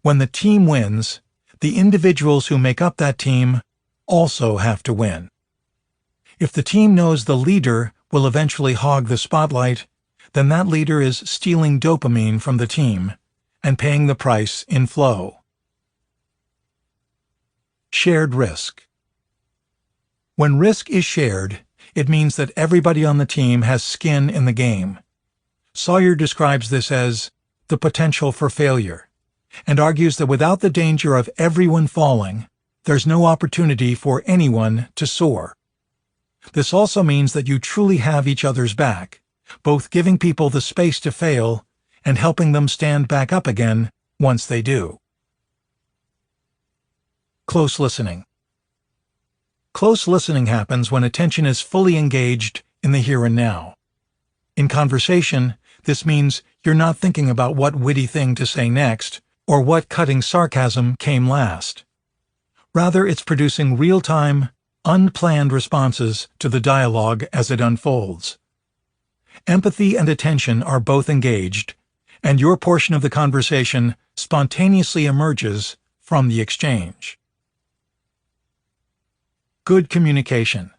when the team wins, the individuals who make up that team also have to win. If the team knows the leader will eventually hog the spotlight, then that leader is stealing dopamine from the team and paying the price in flow. Shared risk. When risk is shared, it means that everybody on the team has skin in the game. Sawyer describes this as the potential for failure, and argues that without the danger of everyone falling, there's no opportunity for anyone to soar. This also means that you truly have each other's back, both giving people the space to fail and helping them stand back up again once they do. Close listening. Close listening happens when attention is fully engaged in the here and now. In conversation, this means you're not thinking about what witty thing to say next or what cutting sarcasm came last. Rather, it's producing real-time, unplanned responses to the dialogue as it unfolds. Empathy and attention are both engaged, and your portion of the conversation spontaneously emerges from the exchange. Good communication.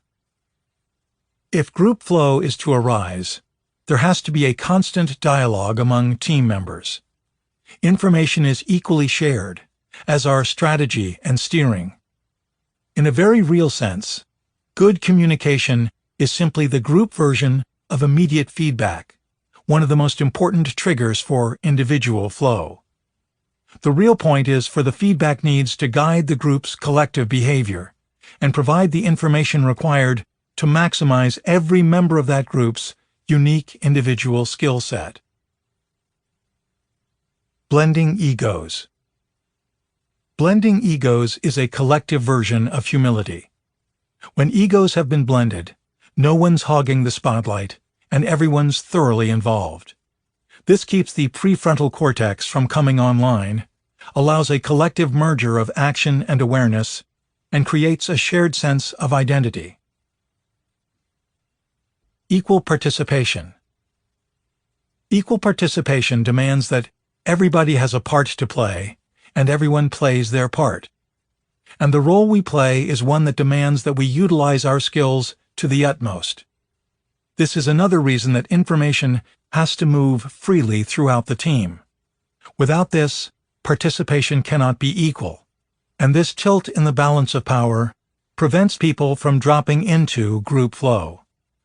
If group flow is to arise, there has to be a constant dialogue among team members. Information is equally shared, as are strategy and steering. In a very real sense, good communication is simply the group version of immediate feedback, one of the most important triggers for individual flow. The real point is for the feedback needs to guide the group's collective behavior and provide the information required to maximize every member of that group's unique individual skill set. Blending egos. Blending egos is a collective version of humility. When egos have been blended, no one's hogging the spotlight, and everyone's thoroughly involved. This keeps the prefrontal cortex from coming online, allows a collective merger of action and awareness, and creates a shared sense of identity. Equal participation. Equal participation demands that everybody has a part to play, and everyone plays their part. And the role we play is one that demands that we utilize our skills to the utmost. This is another reason that information has to move freely throughout the team. Without this, participation cannot be equal, and this tilt in the balance of power prevents people from dropping into group flow,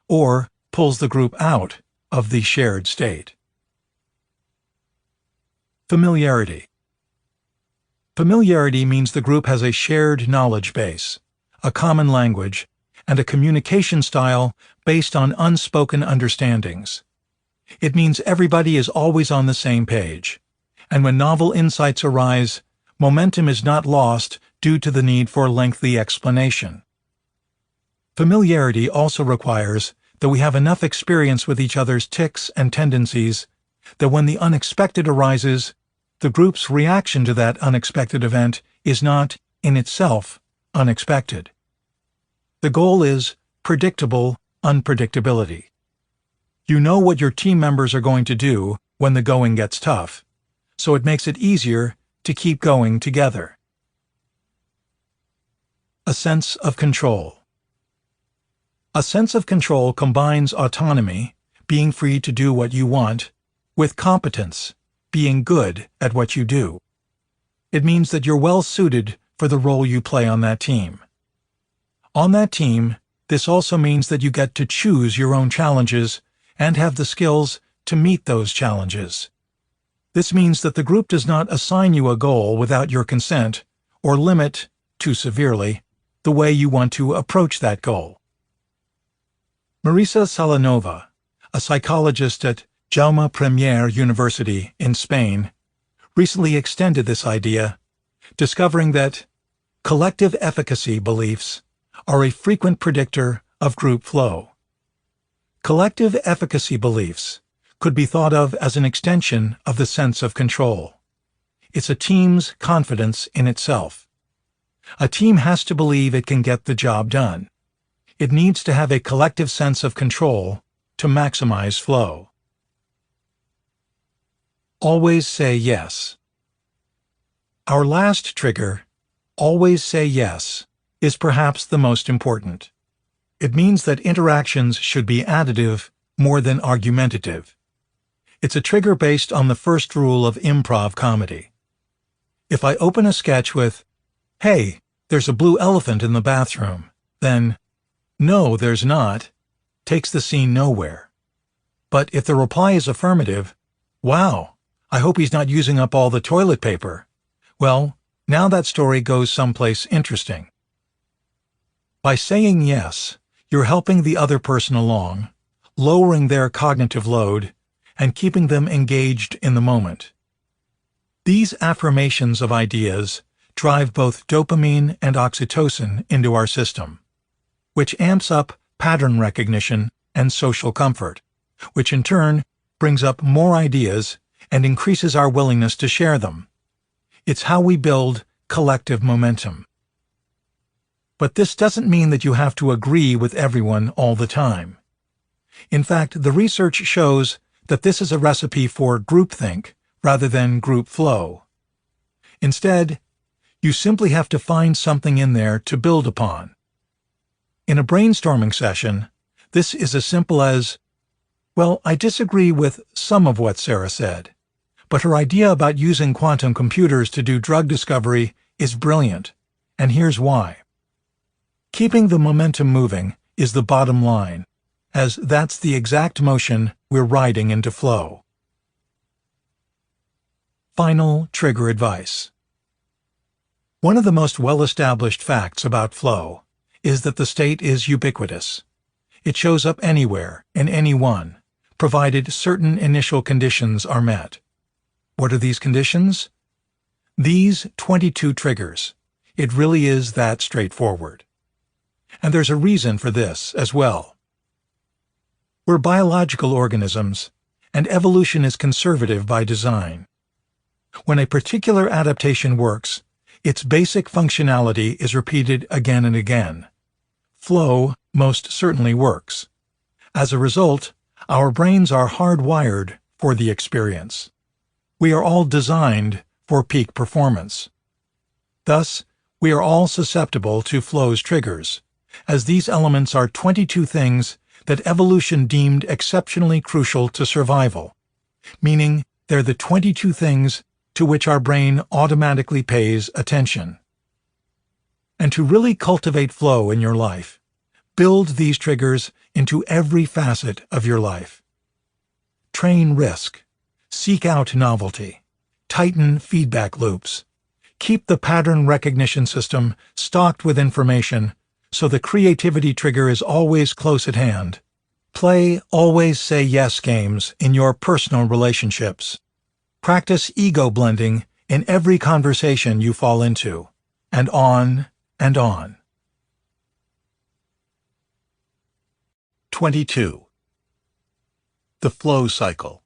or pulls the group out of the shared state. Familiarity. Familiarity means the group has a shared knowledge base, a common language, and a communication style based on unspoken understandings. It means everybody is always on the same page, and when novel insights arise, momentum is not lost due to the need for lengthy explanation. Familiarity also requires that we have enough experience with each other's tics and tendencies that when the unexpected arises, the group's reaction to that unexpected event is not, in itself, unexpected. The goal is predictable unpredictability. You know what your team members are going to do when the going gets tough, so it makes it easier to keep going together. A sense of control. A sense of control combines autonomy, being free to do what you want, with competence, being good at what you do. It means that you're well suited for the role you play on that team. On that team, this also means that you get to choose your own challenges and have the skills to meet those challenges. This means that the group does not assign you a goal without your consent or limit, too severely, the way you want to approach that goal. Marisa Salanova, a psychologist at Jaume I University in Spain, recently extended this idea, discovering that collective efficacy beliefs are a frequent predictor of group flow. Collective efficacy beliefs could be thought of as an extension of the sense of control. It's a team's confidence in itself. A team has to believe it can get the job done. It needs to have a collective sense of control to maximize flow. Always say yes. Our last trigger, always say yes, is perhaps the most important. It means that interactions should be additive more than argumentative. It's a trigger based on the first rule of improv comedy. If I open a sketch with, "Hey, there's a blue elephant in the bathroom," then, "No, there's not," takes the scene nowhere. But if the reply is affirmative, "Wow, I hope he's not using up all the toilet paper," well, now that story goes someplace interesting. By saying yes, you're helping the other person along, lowering their cognitive load, and keeping them engaged in the moment. These affirmations of ideas drive both dopamine and oxytocin into our system, which amps up pattern recognition and social comfort, which in turn brings up more ideas and increases our willingness to share them. It's how we build collective momentum. But this doesn't mean that you have to agree with everyone all the time. In fact, the research shows that this is a recipe for groupthink rather than group flow. Instead, you simply have to find something in there to build upon. In a brainstorming session, this is as simple as, "Well, I disagree with some of what Sarah said, but her idea about using quantum computers to do drug discovery is brilliant, and here's why." Keeping the momentum moving is the bottom line, as that's the exact motion we're riding into flow. Final trigger advice. One of the most well-established facts about flow is that the state is ubiquitous. It shows up anywhere, in anyone, provided certain initial conditions are met. What are these conditions? These 22 triggers. It really is that straightforward. And there's a reason for this as well. We're biological organisms, and evolution is conservative by design. When a particular adaptation works, its basic functionality is repeated again and again. Flow most certainly works. As a result, our brains are hardwired for the experience. We are all designed for peak performance. Thus, we are all susceptible to flow's triggers, as these elements are 22 things that evolution deemed exceptionally crucial to survival, meaning they're the 22 things to which our brain automatically pays attention. And to really cultivate flow in your life, build these triggers into every facet of your life. Train risk, seek out novelty, tighten feedback loops, keep the pattern recognition system stocked with information so the creativity trigger is always close at hand. Play always say yes games in your personal relationships. Practice ego blending in every conversation you fall into, and on and on. 22. The flow cycle.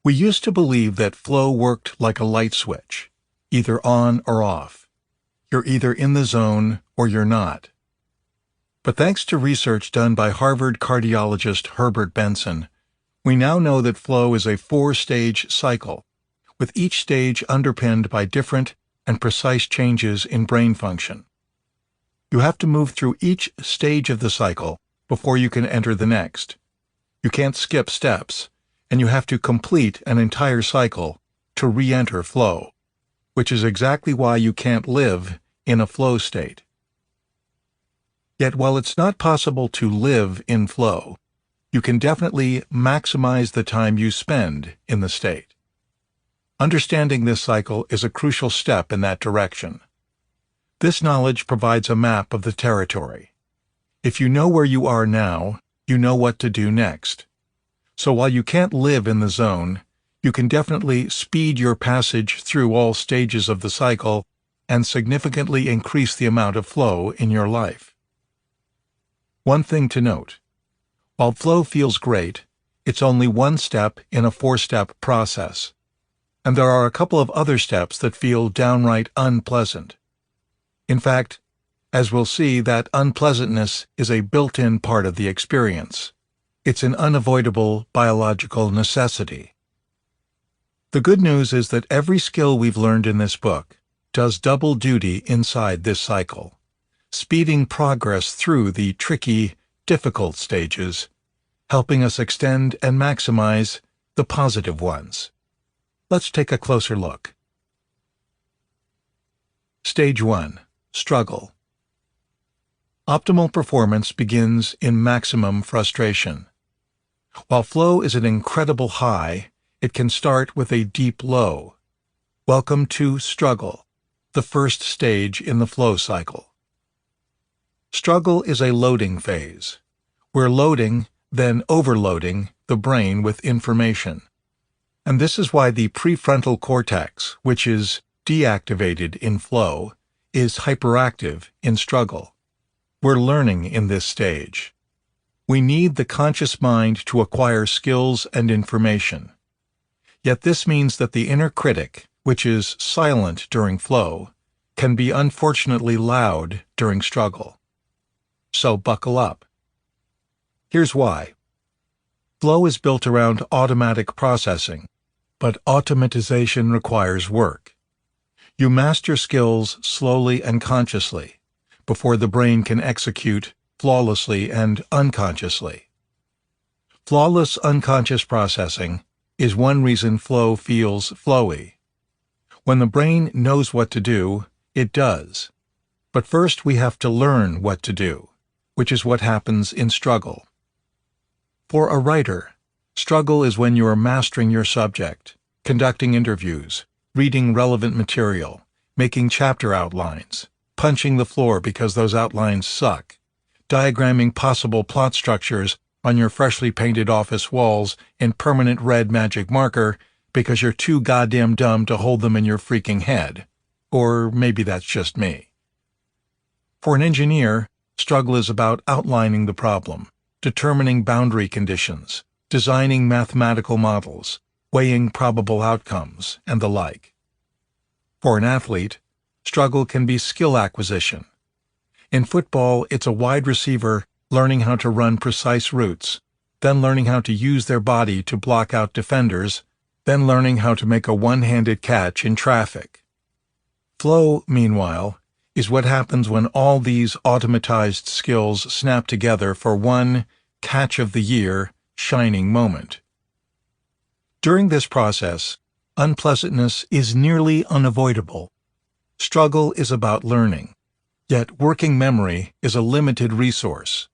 We used to believe that flow worked like a light switch, either on or off. You're either in the zone or you're not. But thanks to research done by Harvard cardiologist Herbert Benson, we now know that flow is a 4-stage cycle, with each stage underpinned by different and precise changes in brain function. You have to move through each stage of the cycle before you can enter the next. You can't skip steps, and you have to complete an entire cycle to re-enter flow, which is exactly why you can't live in a flow state. Yet while it's not possible to live in flow, you can definitely maximize the time you spend in the state. Understanding this cycle is a crucial step in that direction. This knowledge provides a map of the territory. If you know where you are now, you know what to do next. So while you can't live in the zone, you can definitely speed your passage through all stages of the cycle and significantly increase the amount of flow in your life. One thing to note: while flow feels great, it's only one step in a four-step process, and there are a couple of other steps that feel downright unpleasant. In fact, as we'll see, that unpleasantness is a built-in part of the experience. It's an unavoidable biological necessity. The good news is that every skill we've learned in this book does double duty inside this cycle, speeding progress through the tricky, difficult stages, helping us extend and maximize the positive ones. Let's take a closer look. Stage 1. Struggle. Optimal performance begins in maximum frustration. While flow is an incredible high, it can start with a deep low. Welcome to struggle, the first stage in the flow cycle. Struggle is a loading phase. We're loading, then overloading, the brain with information. And this is why the prefrontal cortex, which is deactivated in flow, is hyperactive in struggle. We're learning in this stage. We need the conscious mind to acquire skills and information. Yet this means that the inner critic, which is silent during flow, can be unfortunately loud during struggle. So buckle up. Here's why. Flow is built around automatic processing, but automatization requires work. You master skills slowly and consciously before the brain can execute flawlessly and unconsciously. Flawless unconscious processing is one reason flow feels flowy. When the brain knows what to do, it does. But first we have to learn what to do, which is what happens in struggle. For a writer, struggle is when you are mastering your subject, conducting interviews, reading relevant material, making chapter outlines, punching the floor because those outlines suck, diagramming possible plot structures on your freshly painted office walls in permanent red magic marker because you're too goddamn dumb to hold them in your freaking head. Or maybe that's just me. For an engineer, struggle is about outlining the problem, determining boundary conditions, designing mathematical models, weighing probable outcomes, and the like. For an athlete, struggle can be skill acquisition. In football, it's a wide receiver learning how to run precise routes, then learning how to use their body to block out defenders, then learning how to make a one-handed catch in traffic. Flow, meanwhile, is what happens when all these automatized skills snap together for one catch-of-the-year shining moment. During this process, unpleasantness is nearly unavoidable. Struggle is about learning, yet working memory is a limited resource.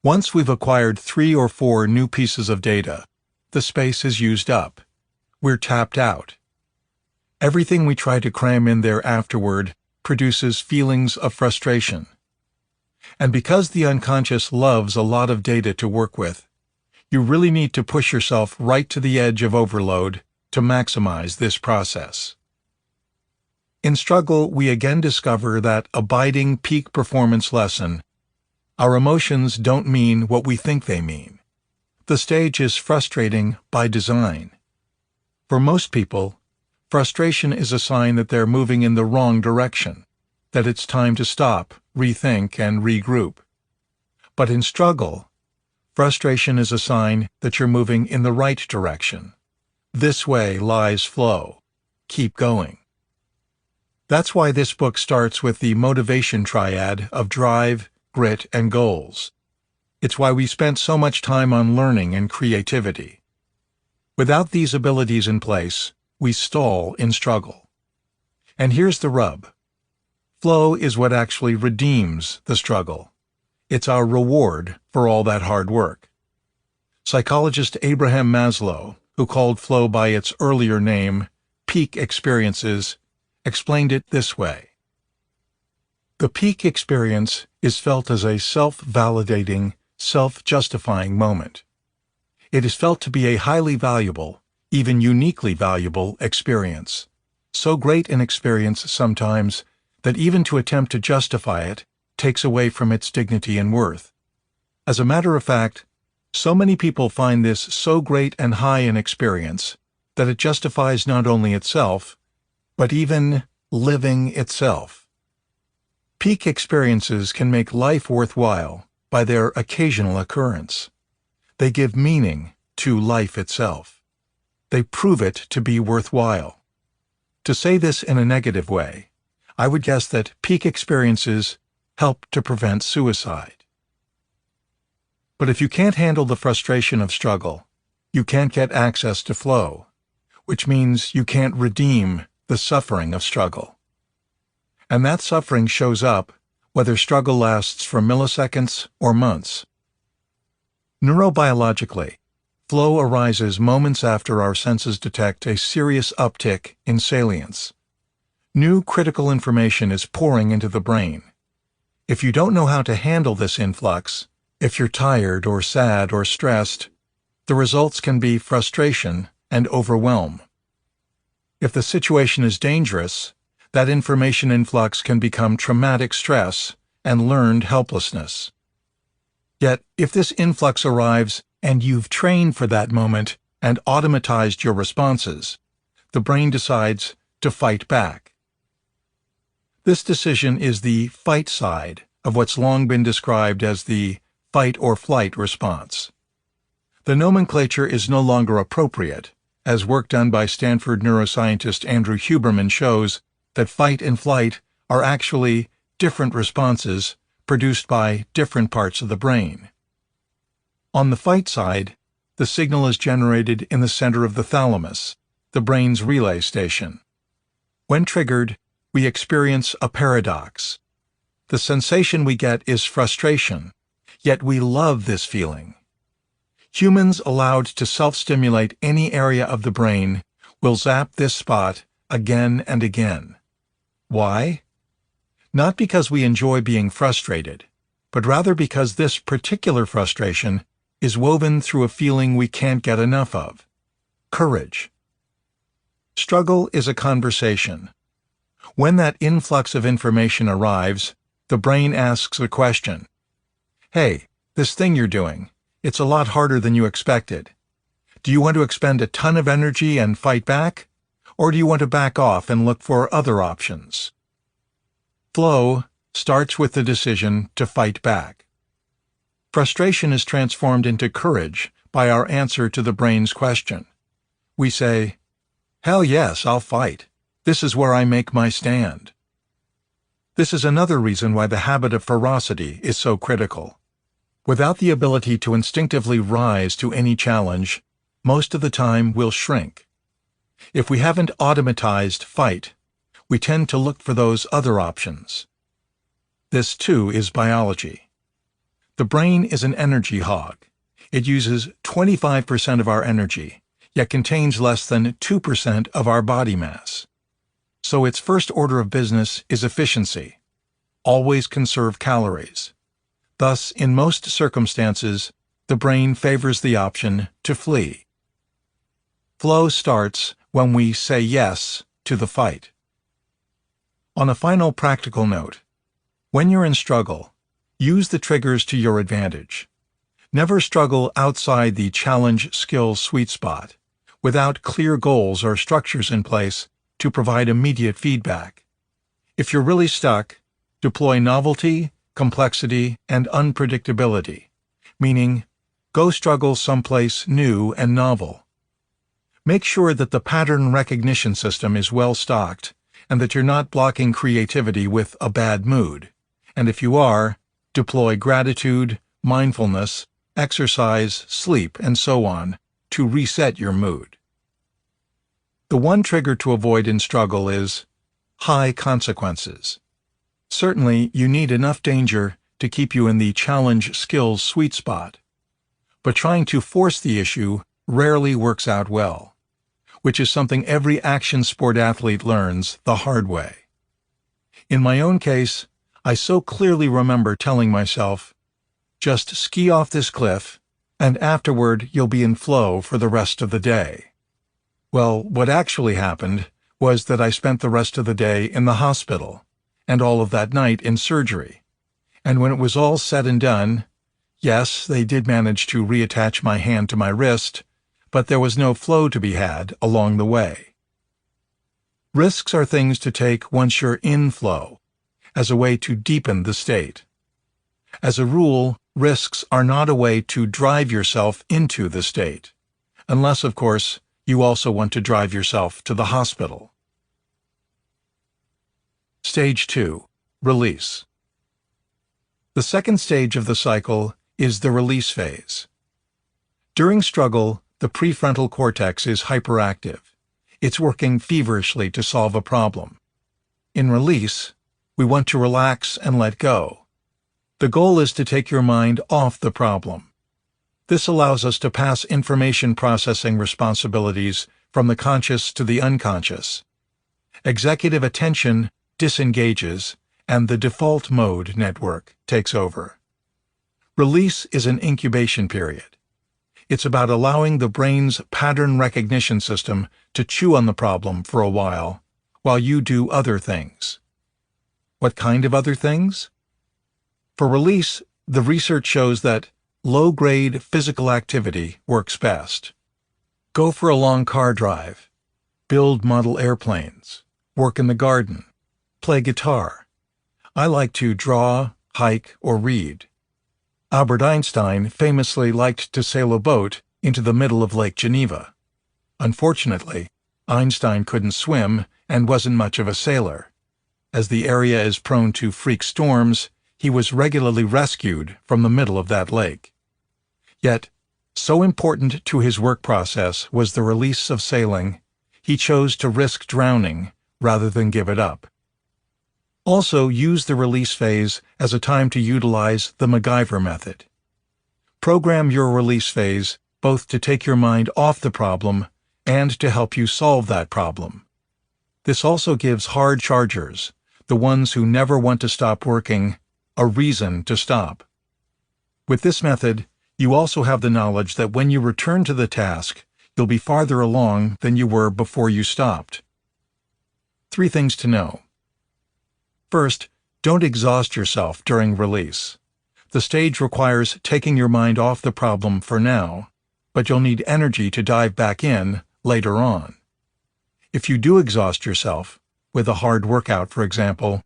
Once we've acquired 3 or 4 new pieces of data, the space is used up. We're tapped out. Everything we try to cram in there afterward produces feelings of frustration. And because the unconscious loves a lot of data to work with, you really need to push yourself right to the edge of overload to maximize this process. In struggle, we again discover that abiding peak performance lesson: our emotions don't mean what we think they mean. The stage is frustrating by design. For most people, frustration is a sign that they're moving in the wrong direction, that it's time to stop, rethink, and regroup. But in struggle, frustration is a sign that you're moving in the right direction. This way lies flow. Keep going. That's why this book starts with the motivation triad of drive, grit, and goals. It's why we spent so much time on learning and creativity. Without these abilities in place, we stall in struggle. And here's the rub. Flow is what actually redeems the struggle. It's our reward for all that hard work. Psychologist Abraham Maslow, who called flow by its earlier name, peak experiences, explained it this way. The peak experience is felt as a self-validating, self-justifying moment. It is felt to be a highly valuable, even uniquely valuable experience. So great an experience sometimes that even to attempt to justify it takes away from its dignity and worth. As a matter of fact, so many people find this so great and high an experience that it justifies not only itself, but even living itself. Peak experiences can make life worthwhile by their occasional occurrence. They give meaning to life itself. They prove it to be worthwhile. To say this in a negative way, I would guess that peak experiences help to prevent suicide. But if you can't handle the frustration of struggle, you can't get access to flow, which means you can't redeem the suffering of struggle. And that suffering shows up whether struggle lasts for milliseconds or months. Neurobiologically, flow arises moments after our senses detect a serious uptick in salience. New critical information is pouring into the brain. If you don't know how to handle this influx, if you're tired or sad or stressed, the results can be frustration and overwhelm. If the situation is dangerous, that information influx can become traumatic stress and learned helplessness. Yet, if this influx arrives and you've trained for that moment and automatized your responses, the brain decides to fight back. This decision is the fight side of what's long been described as the fight or flight response. The nomenclature is no longer appropriate, as work done by Stanford neuroscientist Andrew Huberman shows that fight and flight are actually different responses produced by different parts of the brain. On the fight side, the signal is generated in the center of the thalamus, the brain's relay station. When triggered, we experience a paradox. The sensation we get is frustration, yet we love this feeling. Humans allowed to self-stimulate any area of the brain will zap this spot again and again. Why? Not because we enjoy being frustrated, but rather because this particular frustration is woven through a feeling we can't get enough of: courage. Struggle is a conversation. When that influx of information arrives, the brain asks a question. Hey, this thing you're doing, it's a lot harder than you expected. Do you want to expend a ton of energy and fight back? Or do you want to back off and look for other options? Flow starts with the decision to fight back. Frustration is transformed into courage by our answer to the brain's question. We say, "Hell yes, I'll fight. This is where I make my stand." This is another reason why the habit of ferocity is so critical. Without the ability to instinctively rise to any challenge, most of the time we'll shrink. If we haven't automatized fight, we tend to look for those other options. This, too, is biology. The brain is an energy hog. It uses 25% of our energy, yet contains less than 2% of our body mass. So its first order of business is efficiency. Always conserve calories. Thus, in most circumstances, the brain favors the option to flee. Flow starts when we say yes to the fight. On a final practical note, when you're in struggle, use the triggers to your advantage. Never struggle outside the challenge skill sweet spot, without clear goals or structures in place to provide immediate feedback. If you're really stuck, deploy novelty, complexity, and unpredictability, meaning go struggle someplace new and novel. Make sure that the pattern recognition system is well stocked and that you're not blocking creativity with a bad mood. And if you are, deploy gratitude, mindfulness, exercise, sleep, and so on to reset your mood. The one trigger to avoid in struggle is high consequences. Certainly, you need enough danger to keep you in the challenge skills sweet spot, but trying to force the issue rarely works out well, which is something every action sport athlete learns the hard way. In my own case, I so clearly remember telling myself, just ski off this cliff, and afterward you'll be in flow for the rest of the day. Well, what actually happened was that I spent the rest of the day in the hospital, and all of that night in surgery. And when it was all said and done, yes, they did manage to reattach my hand to my wrist, but there was no flow to be had along the way. Risks are things to take once you're in flow, as a way to deepen the state. As a rule, risks are not a way to drive yourself into the state, unless, of course, you also want to drive yourself to the hospital. Stage 2. Release. The second stage of the cycle is the release phase. During struggle, the prefrontal cortex is hyperactive. It's working feverishly to solve a problem. In release, we want to relax and let go. The goal is to take your mind off the problem. This allows us to pass information processing responsibilities from the conscious to the unconscious. Executive attention disengages, and the default mode network takes over. Release is an incubation period. It's about allowing the brain's pattern recognition system to chew on the problem for a while you do other things. What kind of other things? For release, the research shows that low-grade physical activity works best. Go for a long car drive, build model airplanes, work in the garden, play guitar. I like to draw, hike, or read. Albert Einstein famously liked to sail a boat into the middle of Lake Geneva. Unfortunately, Einstein couldn't swim and wasn't much of a sailor. As the area is prone to freak storms, he was regularly rescued from the middle of that lake. Yet, so important to his work process was the release of sailing, he chose to risk drowning rather than give it up. Also, use the release phase as a time to utilize the MacGyver method. Program your release phase both to take your mind off the problem and to help you solve that problem. This also gives hard chargers, the ones who never want to stop working, a reason to stop. With this method, you also have the knowledge that when you return to the task, you'll be farther along than you were before you stopped. 3 things to know. First, don't exhaust yourself during release. The stage requires taking your mind off the problem for now, but you'll need energy to dive back in later on. If you do exhaust yourself, with a hard workout for example,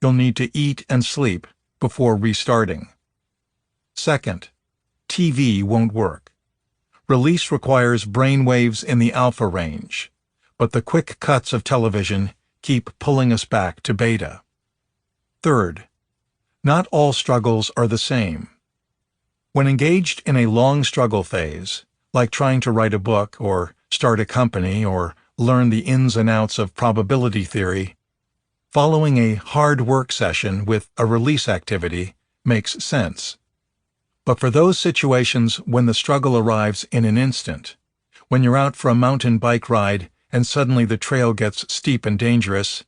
you'll need to eat and sleep before restarting. Second, TV won't work. Release requires brain waves in the alpha range, but the quick cuts of television keep pulling us back to beta. Third, not all struggles are the same. When engaged in a long struggle phase, like trying to write a book or start a company or learn the ins and outs of probability theory, following a hard work session with a release activity makes sense. But for those situations when the struggle arrives in an instant, when you're out for a mountain bike ride and suddenly the trail gets steep and dangerous,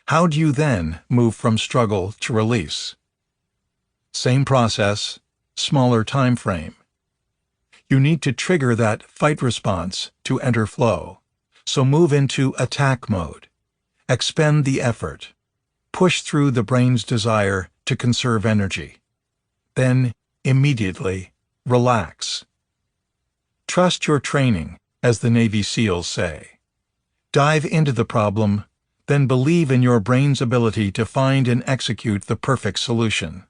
how do you then move from struggle to release? Same process, smaller time frame. You need to trigger that fight response to enter flow, so move into attack mode. Expend the effort. Push through the brain's desire to conserve energy. Then, immediately, relax. Trust your training, as the Navy SEALs say. Dive into the problem, then believe in your brain's ability to find and execute the perfect solution.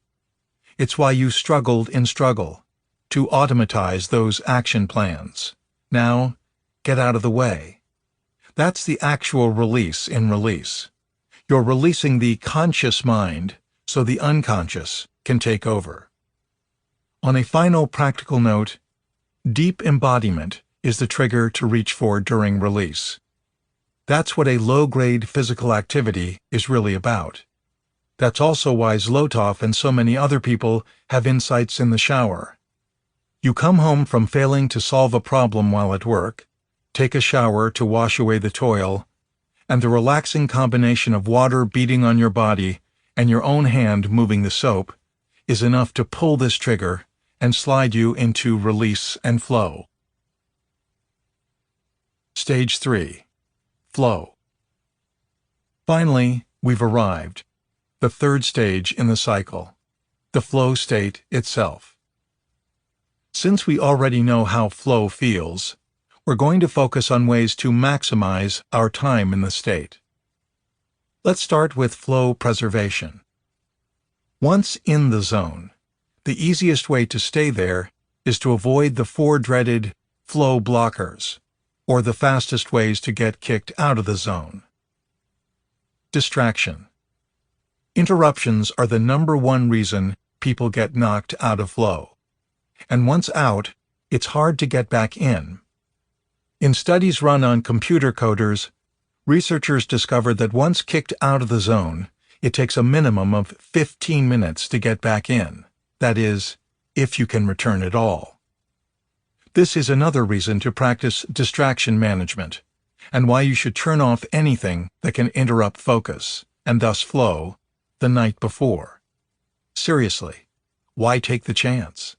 It's why you struggled in struggle, to automatize those action plans. Now, get out of the way. That's the actual release in release. You're releasing the conscious mind so the unconscious can take over. On a final practical note, deep embodiment is the trigger to reach for during release. That's what a low-grade physical activity is really about. That's also why Zlotov and so many other people have insights in the shower. You come home from failing to solve a problem while at work, take a shower to wash away the toil, and the relaxing combination of water beating on your body and your own hand moving the soap is enough to pull this trigger and slide you into release and flow. Stage 3. Flow. Finally, we've arrived. The third stage in the cycle, the flow state itself. Since we already know how flow feels, we're going to focus on ways to maximize our time in the state. Let's start with flow preservation. Once in the zone, the easiest way to stay there is to avoid the 4 dreaded flow blockers, or the fastest ways to get kicked out of the zone. Distraction. Interruptions are the #1 reason people get knocked out of flow. And once out, it's hard to get back in. In studies run on computer coders, researchers discovered that once kicked out of the zone, it takes a minimum of 15 minutes to get back in. That is, if you can return at all. This is another reason to practice distraction management, and why you should turn off anything that can interrupt focus, and thus flow, the night before. Seriously, why take the chance?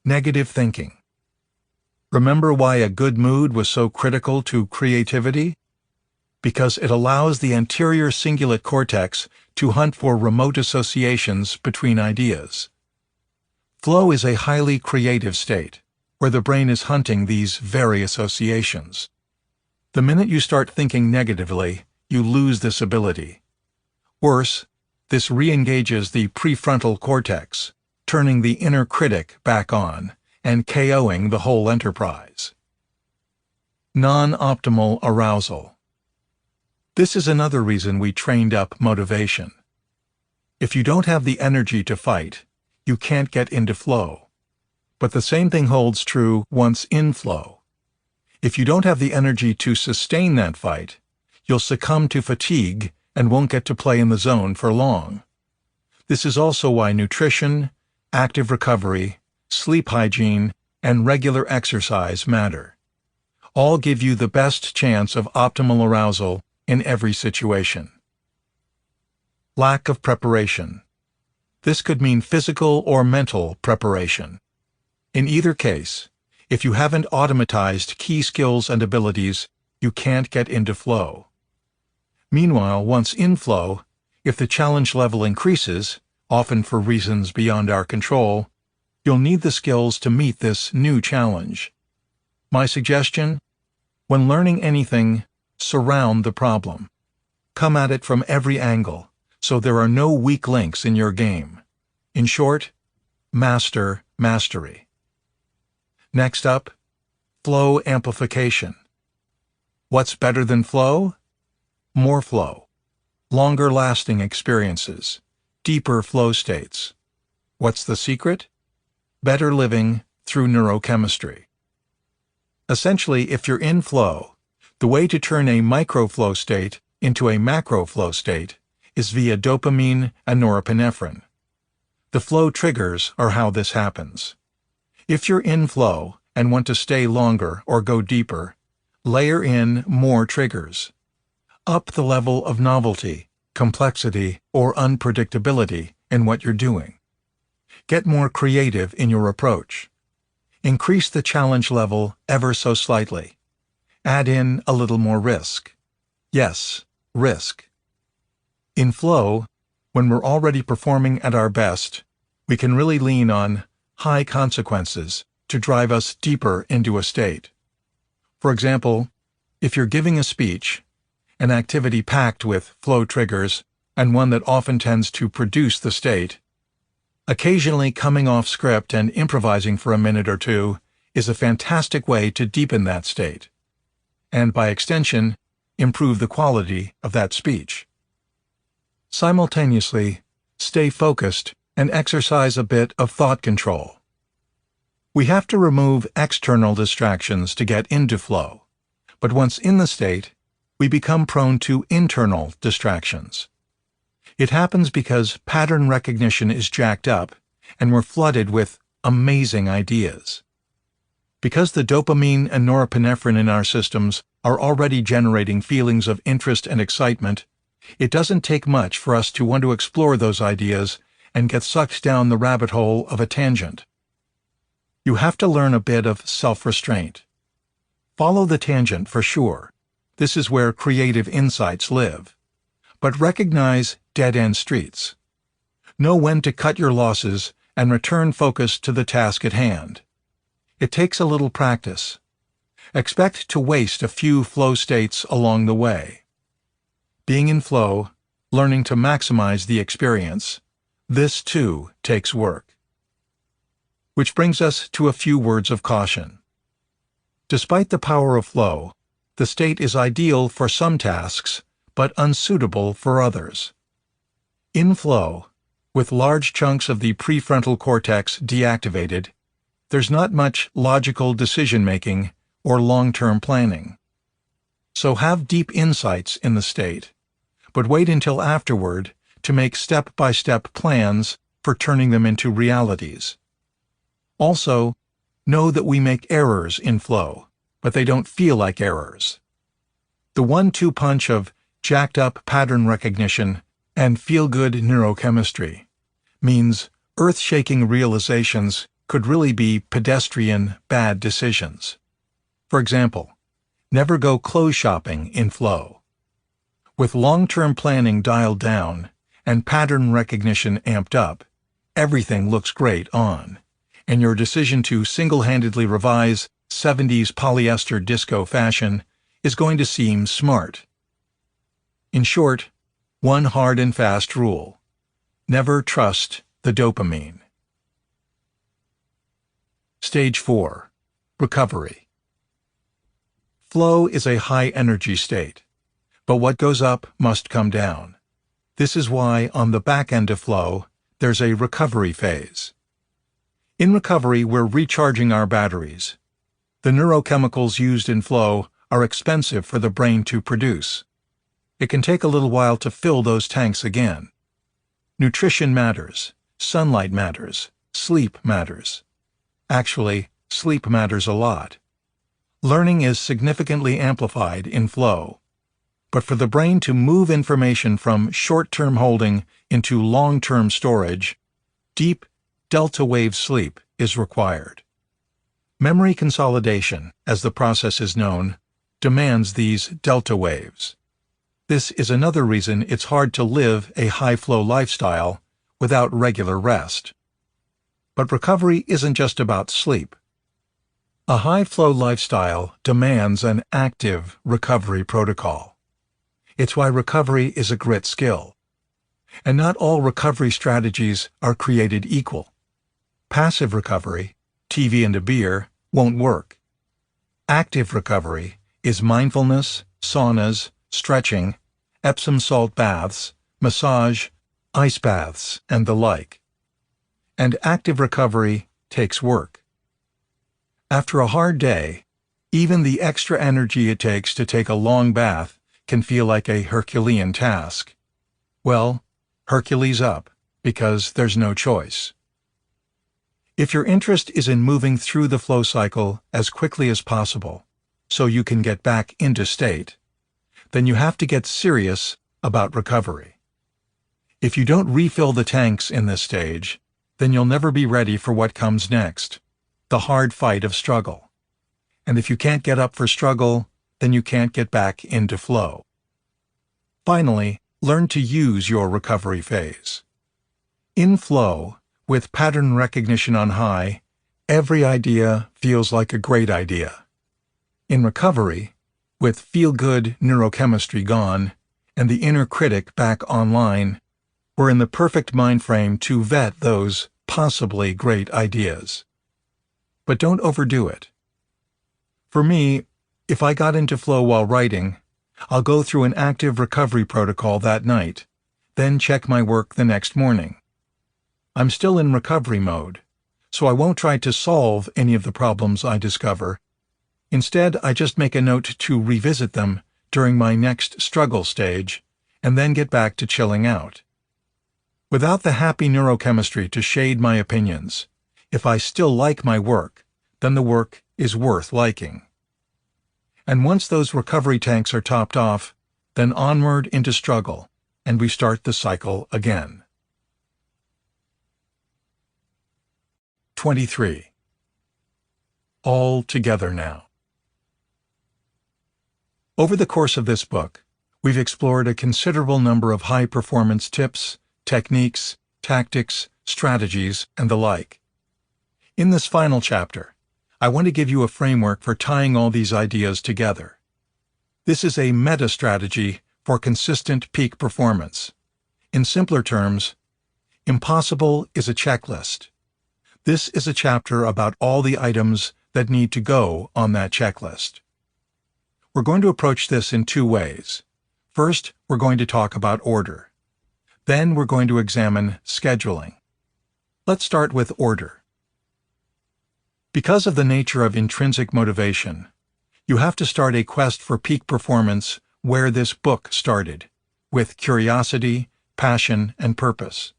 Negative thinking. Remember why a good mood was so critical to creativity? Because it allows the anterior cingulate cortex to hunt for remote associations between ideas. Flow is a highly creative state, where the brain is hunting these very associations. The minute you start thinking negatively, you lose this ability. Worse, this re-engages the prefrontal cortex, turning the inner critic back on and KOing the whole enterprise. Non-optimal arousal. This is another reason we trained up motivation. If you don't have the energy to fight, you can't get into flow. But the same thing holds true once in flow. If you don't have the energy to sustain that fight, you'll succumb to fatigue and won't get to play in the zone for long. This is also why nutrition, active recovery, sleep hygiene, and regular exercise matter. All give you the best chance of optimal arousal in every situation. Lack of preparation. This could mean physical or mental preparation. In either case, if you haven't automatized key skills and abilities, you can't get into flow. Meanwhile, once in flow, if the challenge level increases, often for reasons beyond our control, you'll need the skills to meet this new challenge. My suggestion? When learning anything, surround the problem. Come at it from every angle, so there are no weak links in your game. In short, master mastery. Next up, flow amplification. What's better than flow? More flow, longer-lasting experiences, deeper flow states. What's the secret? Better living through neurochemistry. Essentially, if you're in flow, the way to turn a microflow state into a macroflow state is via dopamine and norepinephrine. The flow triggers are how this happens. If you're in flow and want to stay longer or go deeper, layer in more triggers. Up the level of novelty, complexity, or unpredictability in what you're doing. Get more creative in your approach. Increase the challenge level ever so slightly. Add in a little more risk. Yes, risk. In flow, when we're already performing at our best, we can really lean on high consequences to drive us deeper into a state. For example, if you're giving a speech, an activity packed with flow triggers and one that often tends to produce the state, occasionally coming off script and improvising for a minute or two is a fantastic way to deepen that state, and by extension, improve the quality of that speech. Simultaneously, stay focused and exercise a bit of thought control. We have to remove external distractions to get into flow, but once in the state, we become prone to internal distractions. It happens because pattern recognition is jacked up and we're flooded with amazing ideas. Because the dopamine and norepinephrine in our systems are already generating feelings of interest and excitement, it doesn't take much for us to want to explore those ideas and get sucked down the rabbit hole of a tangent. You have to learn a bit of self-restraint. Follow the tangent for sure. This is where creative insights live. But recognize dead-end streets. Know when to cut your losses and return focus to the task at hand. It takes a little practice. Expect to waste a few flow states along the way. Being in flow, learning to maximize the experience, this too takes work. Which brings us to a few words of caution. Despite the power of flow, the state is ideal for some tasks, but unsuitable for others. In flow, with large chunks of the prefrontal cortex deactivated, there's not much logical decision-making or long-term planning. So have deep insights in the state, but wait until afterward to make step-by-step plans for turning them into realities. Also, know that we make errors in flow, but they don't feel like errors. The 1-2 punch of jacked-up pattern recognition and feel-good neurochemistry means earth-shaking realizations could really be pedestrian bad decisions. For example, never go clothes shopping in flow. With long-term planning dialed down and pattern recognition amped up, everything looks great on, and your decision to single-handedly revise 70s polyester disco fashion is going to seem smart. In short, one hard and fast rule: never trust the dopamine. Stage 4. Recovery. Flow is a high-energy state, but what goes up must come down. This is why, on the back end of flow, there's a recovery phase. In recovery, we're recharging our batteries. The neurochemicals used in flow are expensive for the brain to produce. It can take a little while to fill those tanks again. Nutrition matters, sunlight matters, sleep matters. Actually, sleep matters a lot. Learning is significantly amplified in flow. But for the brain to move information from short-term holding into long-term storage, deep delta wave sleep is required. Memory consolidation, as the process is known, demands these delta waves. This is another reason it's hard to live a high-flow lifestyle without regular rest. But recovery isn't just about sleep. A high-flow lifestyle demands an active recovery protocol. It's why recovery is a grit skill. And not all recovery strategies are created equal. Passive recovery, TV and a beer, won't work. Active recovery is mindfulness, saunas, stretching, Epsom salt baths, massage, ice baths, and the like. And active recovery takes work. After a hard day, even the extra energy it takes to take a long bath can feel like a Herculean task. Well, Hercules up, because there's no choice. If your interest is in moving through the flow cycle as quickly as possible, so you can get back into state, then you have to get serious about recovery. If you don't refill the tanks in this stage, then you'll never be ready for what comes next, the hard fight of struggle. And if you can't get up for struggle, then you can't get back into flow. Finally, learn to use your recovery phase. In flow, with pattern recognition on high, every idea feels like a great idea. In recovery, with feel-good neurochemistry gone and the inner critic back online, we're in the perfect mind frame to vet those possibly great ideas. But don't overdo it. For me, if I got into flow while writing, I'll go through an active recovery protocol that night, then check my work the next morning. I'm still in recovery mode, so I won't try to solve any of the problems I discover. Instead, I just make a note to revisit them during my next struggle stage, and then get back to chilling out. Without the happy neurochemistry to shade my opinions, if I still like my work, then the work is worth liking. And once those recovery tanks are topped off, then onward into struggle, and we start the cycle again. 23. All together now. Over the course of this book, we've explored a considerable number of high-performance tips, techniques, tactics, strategies, and the like. In this final chapter, I want to give you a framework for tying all these ideas together. This is a meta-strategy for consistent peak performance. In simpler terms, impossible is a checklist. This is a chapter about all the items that need to go on that checklist. We're going to approach this in two ways. First, we're going to talk about order. Then we're going to examine scheduling. Let's start with order. Because of the nature of intrinsic motivation, you have to start a quest for peak performance where this book started, with curiosity, passion, and purpose.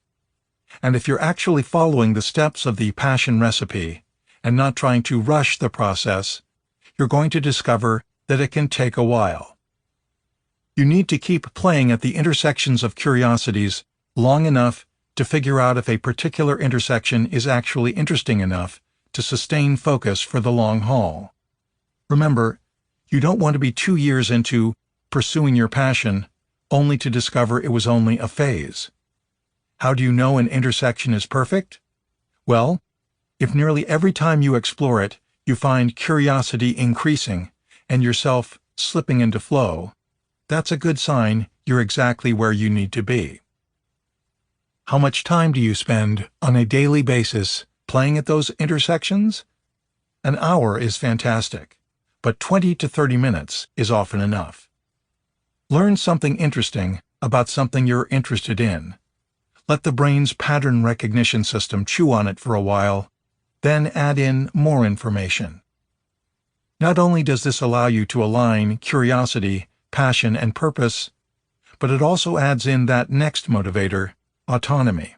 And if you're actually following the steps of the passion recipe and not trying to rush the process, you're going to discover that it can take a while. You need to keep playing at the intersections of curiosities long enough to figure out if a particular intersection is actually interesting enough to sustain focus for the long haul. Remember, you don't want to be 2 years into pursuing your passion only to discover it was only a phase. How do you know an intersection is perfect? Well, if nearly every time you explore it, you find curiosity increasing and yourself slipping into flow, that's a good sign you're exactly where you need to be. How much time do you spend on a daily basis playing at those intersections? An hour is fantastic, but 20 to 30 minutes is often enough. Learn something interesting about something you're interested in. Let the brain's pattern recognition system chew on it for a while, then add in more information. Not only does this allow you to align curiosity, passion, and purpose, but it also adds in that next motivator, autonomy.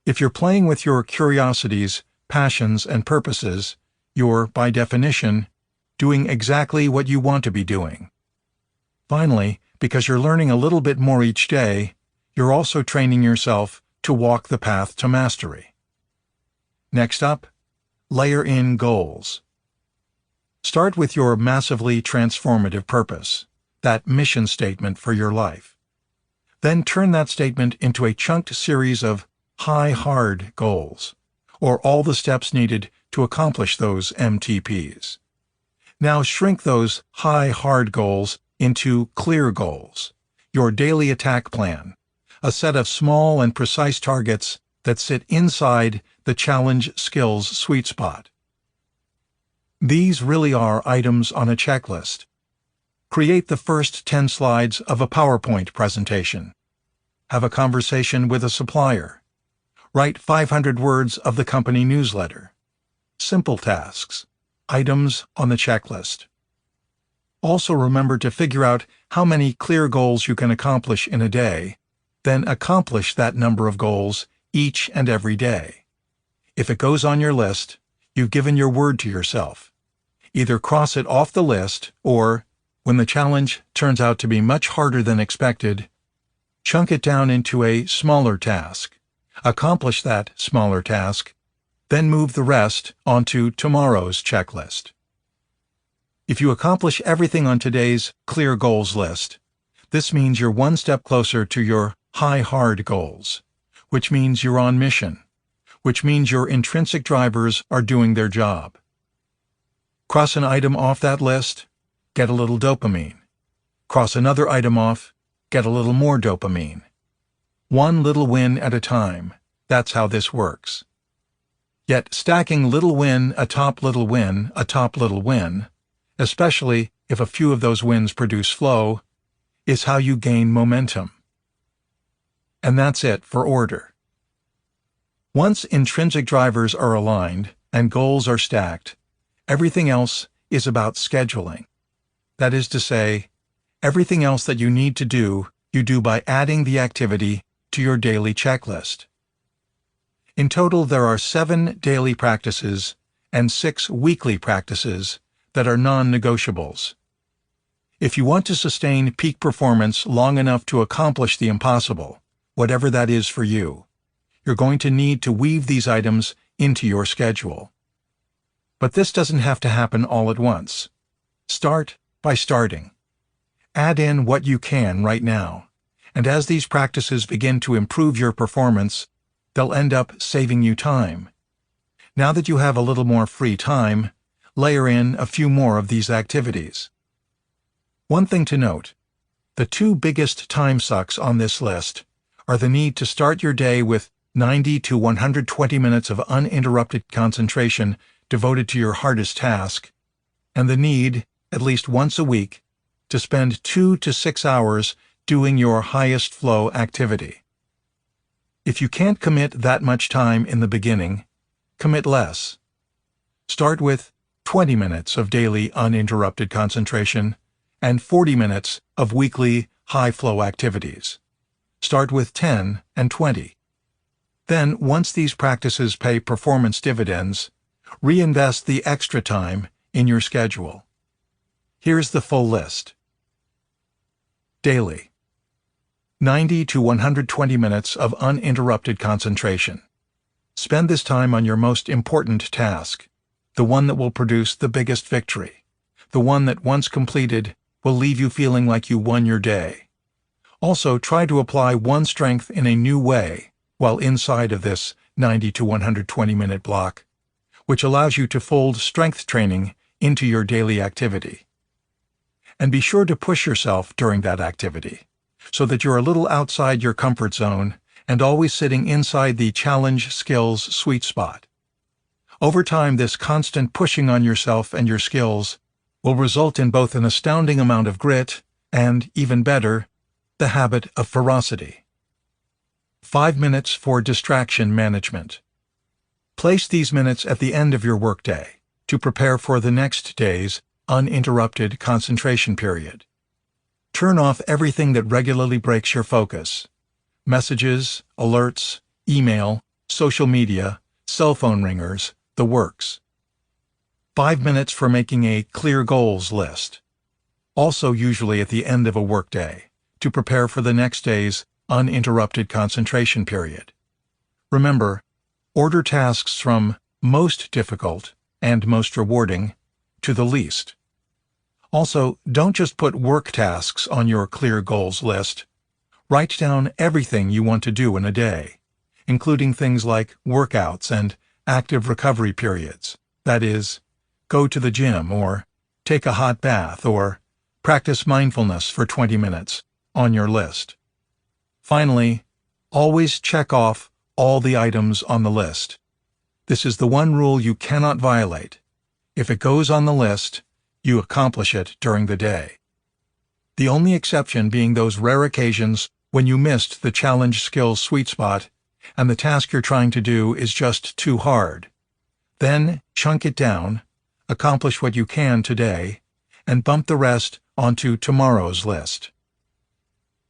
If you're playing with your curiosities, passions, and purposes, you're, by definition, doing exactly what you want to be doing. Finally, because you're learning a little bit more each day, you're also training yourself to walk the path to mastery. Next up, layer in goals. Start with your massively transformative purpose, that mission statement for your life. Then turn that statement into a chunked series of high-hard goals, or all the steps needed to accomplish those MTPs. Now shrink those high-hard goals into clear goals, your daily attack plan, a set of small and precise targets that sit inside the challenge skills sweet spot. These really are items on a checklist. Create the first 10 slides of a PowerPoint presentation. Have a conversation with a supplier. Write 500 words of the company newsletter. Simple tasks. Items on the checklist. Also remember to figure out how many clear goals you can accomplish in a day, then accomplish that number of goals each and every day. If it goes on your list, you've given your word to yourself. Either cross it off the list or, when the challenge turns out to be much harder than expected, chunk it down into a smaller task. Accomplish that smaller task, then move the rest onto tomorrow's checklist. If you accomplish everything on today's clear goals list, this means you're one step closer to your high-hard goals, which means you're on mission, which means your intrinsic drivers are doing their job. Cross an item off that list, get a little dopamine. Cross another item off, get a little more dopamine. One little win at a time. That's how this works. Yet stacking little win atop little win atop little win, especially if a few of those wins produce flow, is how you gain momentum. And that's it for order. Once intrinsic drivers are aligned and goals are stacked, everything else is about scheduling. That is to say, everything else that you need to do, you do by adding the activity to your daily checklist. In total, there are 7 daily practices and 6 weekly practices that are non-negotiables. If you want to sustain peak performance long enough to accomplish the impossible, whatever that is for you, you're going to need to weave these items into your schedule. But this doesn't have to happen all at once. Start by starting. Add in what you can right now, and as these practices begin to improve your performance, they'll end up saving you time. Now that you have a little more free time, layer in a few more of these activities. One thing to note, the 2 biggest time sucks on this list are the need to start your day with 90 to 120 minutes of uninterrupted concentration devoted to your hardest task, and the need, at least once a week, to spend 2 to 6 hours doing your highest flow activity. If you can't commit that much time in the beginning, commit less. Start with 20 minutes of daily uninterrupted concentration and 40 minutes of weekly high-flow activities. Start with 10 and 20. Then, once these practices pay performance dividends, reinvest the extra time in your schedule. Here's the full list. Daily. 90 to 120 minutes of uninterrupted concentration. Spend this time on your most important task, the one that will produce the biggest victory, the one that, once completed, will leave you feeling like you won your day. Also, try to apply one strength in a new way while inside of this 90 to 120 minute block, which allows you to fold strength training into your daily activity. And be sure to push yourself during that activity, so that you're a little outside your comfort zone and always sitting inside the challenge skills sweet spot. Over time, this constant pushing on yourself and your skills will result in both an astounding amount of grit and, even better, the habit of ferocity. 5 minutes for distraction management. Place these minutes at the end of your workday to prepare for the next day's uninterrupted concentration period. Turn off everything that regularly breaks your focus. Messages, alerts, email, social media, cell phone ringers, the works. 5 minutes for making a clear goals list, also usually at the end of a workday, to prepare for the next day's uninterrupted concentration period. Remember, order tasks from most difficult and most rewarding to the least. Also, don't just put work tasks on your clear goals list. Write down everything you want to do in a day, including things like workouts and active recovery periods. That is, go to the gym or take a hot bath or practice mindfulness for 20 minutes on your list. Finally, always check off all the items on the list. This is the one rule you cannot violate. If it goes on the list, you accomplish it during the day. The only exception being those rare occasions when you missed the challenge skills sweet spot and the task you're trying to do is just too hard. Then chunk it down, accomplish what you can today, and bump the rest onto tomorrow's list.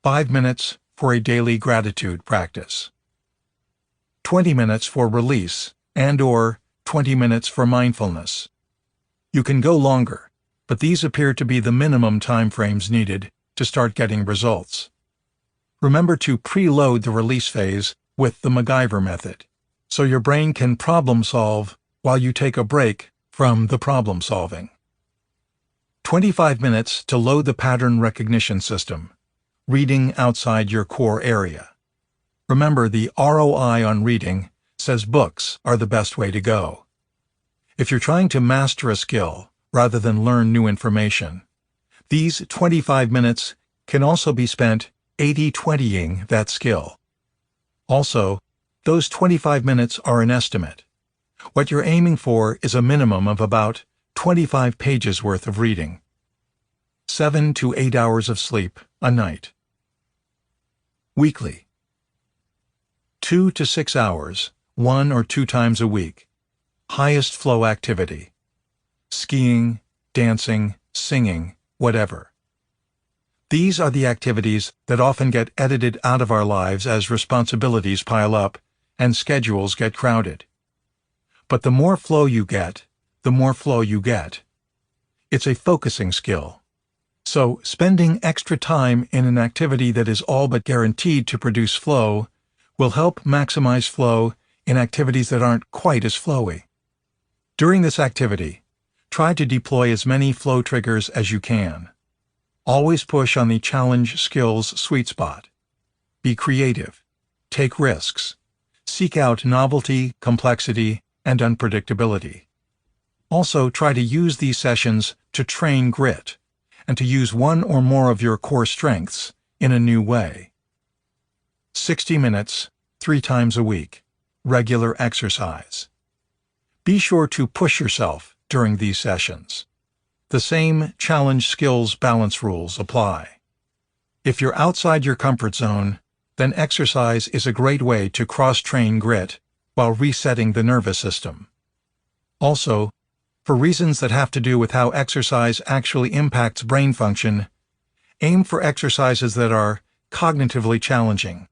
5 minutes for a daily gratitude practice. 20 minutes for release and/or 20 minutes for mindfulness. You can go longer, but these appear to be the minimum time frames needed to start getting results. Remember to preload the release phase with the MacGyver method, so your brain can problem solve while you take a break from the problem solving. 25 minutes to load the pattern recognition system, reading outside your core area. Remember, the ROI on reading says books are the best way to go. If you're trying to master a skill rather than learn new information, these 25 minutes can also be spent 80-20ing that skill. Also, those 25 minutes are an estimate. What you're aiming for is a minimum of about 25 pages worth of reading. 7 to 8 hours of sleep a night. Weekly. 2 to 6 hours 1 or 2 times a week. Highest flow activity. Skiing, dancing, singing, whatever. These are the activities that often get edited out of our lives as responsibilities pile up and schedules get crowded. But the more flow you get, the more flow you get. It's a focusing skill. So, spending extra time in an activity that is all but guaranteed to produce flow will help maximize flow in activities that aren't quite as flowy. During this activity, try to deploy as many flow triggers as you can. Always push on the challenge skills sweet spot. Be creative. Take risks. Seek out novelty, complexity, and unpredictability. Also, try to use these sessions to train grit and to use one or more of your core strengths in a new way. 60 minutes, 3 times a week. Regular exercise. Be sure to push yourself during these sessions. The same challenge skills balance rules apply. If you're outside your comfort zone, then exercise is a great way to cross-train grit while resetting the nervous system. Also, for reasons that have to do with how exercise actually impacts brain function, aim for exercises that are cognitively challenging,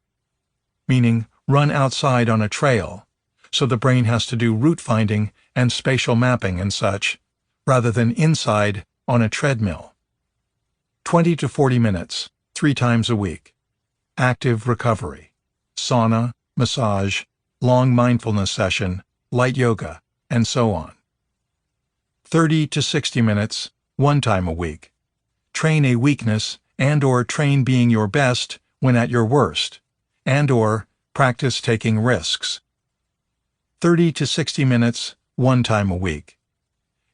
meaning run outside on a trail, so the brain has to do route finding and spatial mapping and such, rather than inside on a treadmill. 20 to 40 minutes, 3 times a week. Active recovery. Sauna, massage, long mindfulness session, light yoga, and so on. 30 to 60 minutes, 1 time a week. Train a weakness and/or train being your best when at your worst, and/or practice taking risks. 30 to 60 minutes, 1 time a week.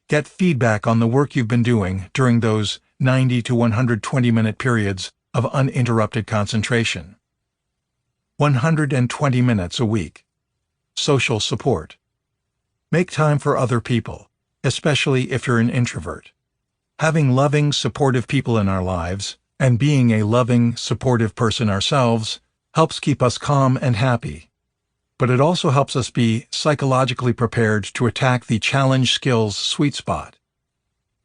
Get feedback on the work you've been doing during those 90 to 120-minute periods of uninterrupted concentration. 120 minutes a week. Social support. Make time for other people, especially if you're an introvert. Having loving, supportive people in our lives, and being a loving, supportive person ourselves, helps keep us calm and happy. But it also helps us be psychologically prepared to attack the challenge skills sweet spot.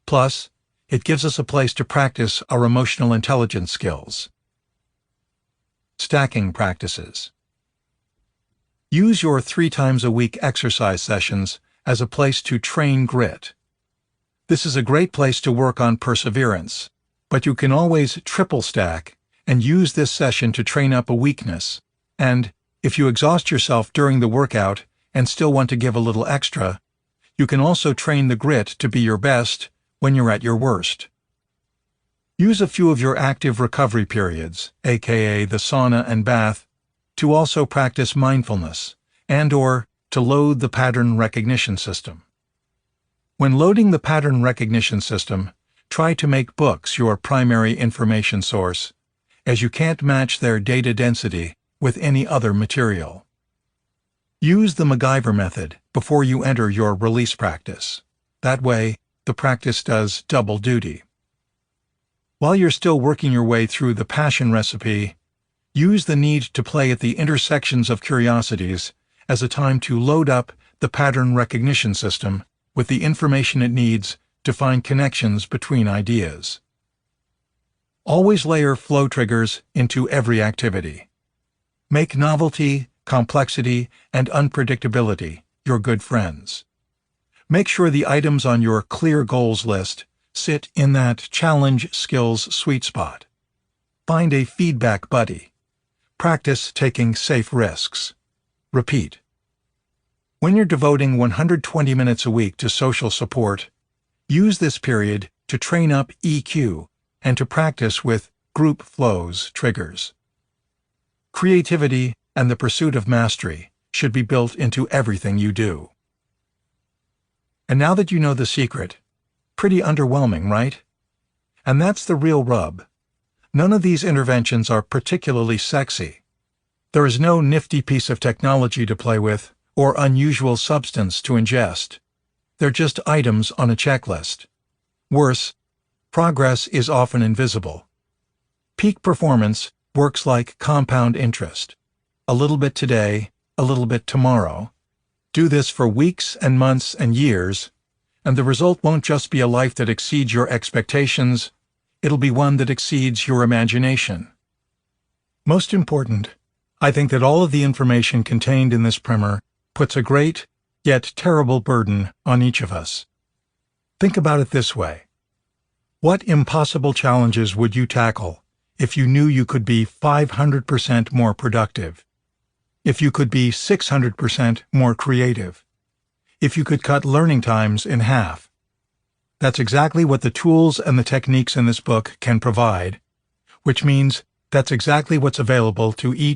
Plus, it gives us a place to practice our emotional intelligence skills. Stacking practices. Use your 3 times a week exercise sessions as a place to train grit. This is a great place to work on perseverance, but you can always triple stack and use this session to train up a weakness, and if you exhaust yourself during the workout and still want to give a little extra, you can also train the grit to be your best when you're at your worst. Use a few of your active recovery periods, aka the sauna and bath, to also practice mindfulness and/or to load the pattern recognition system. When loading the pattern recognition system, try to make books your primary information source, as you can't match their data density with any other material. Use the MacGyver method before you enter your release practice. That way, the practice does double duty. While you're still working your way through the passion recipe, use the need to play at the intersections of curiosities as a time to load up the pattern recognition system with the information it needs to find connections between ideas. Always layer flow triggers into every activity. Make novelty, complexity, and unpredictability your good friends. Make sure the items on your clear goals list sit in that challenge skills sweet spot. Find a feedback buddy. Practice taking safe risks. Repeat. When you're devoting 120 minutes a week to social support, use this period to train up EQ and to practice with group flows triggers. Creativity and the pursuit of mastery should be built into everything you do. And now that you know the secret, pretty underwhelming, right? And that's the real rub. None of these interventions are particularly sexy. There is no nifty piece of technology to play with or unusual substance to ingest. They're just items on a checklist. Worse, progress is often invisible. Peak performance works like compound interest. A little bit today, a little bit tomorrow, Do this for weeks and months and years, and the result won't just be a life that exceeds your expectations, it'll be one that exceeds your imagination. Most important, I think that all of the information contained in this primer puts a great, yet terrible burden on each of us. Think about it this way. What impossible challenges would you tackle if you knew you could be 500% more productive? If you could be 600% more creative? If you could cut learning times in half? That's exactly what the tools and the techniques in this book can provide, which means that's exactly what's available to each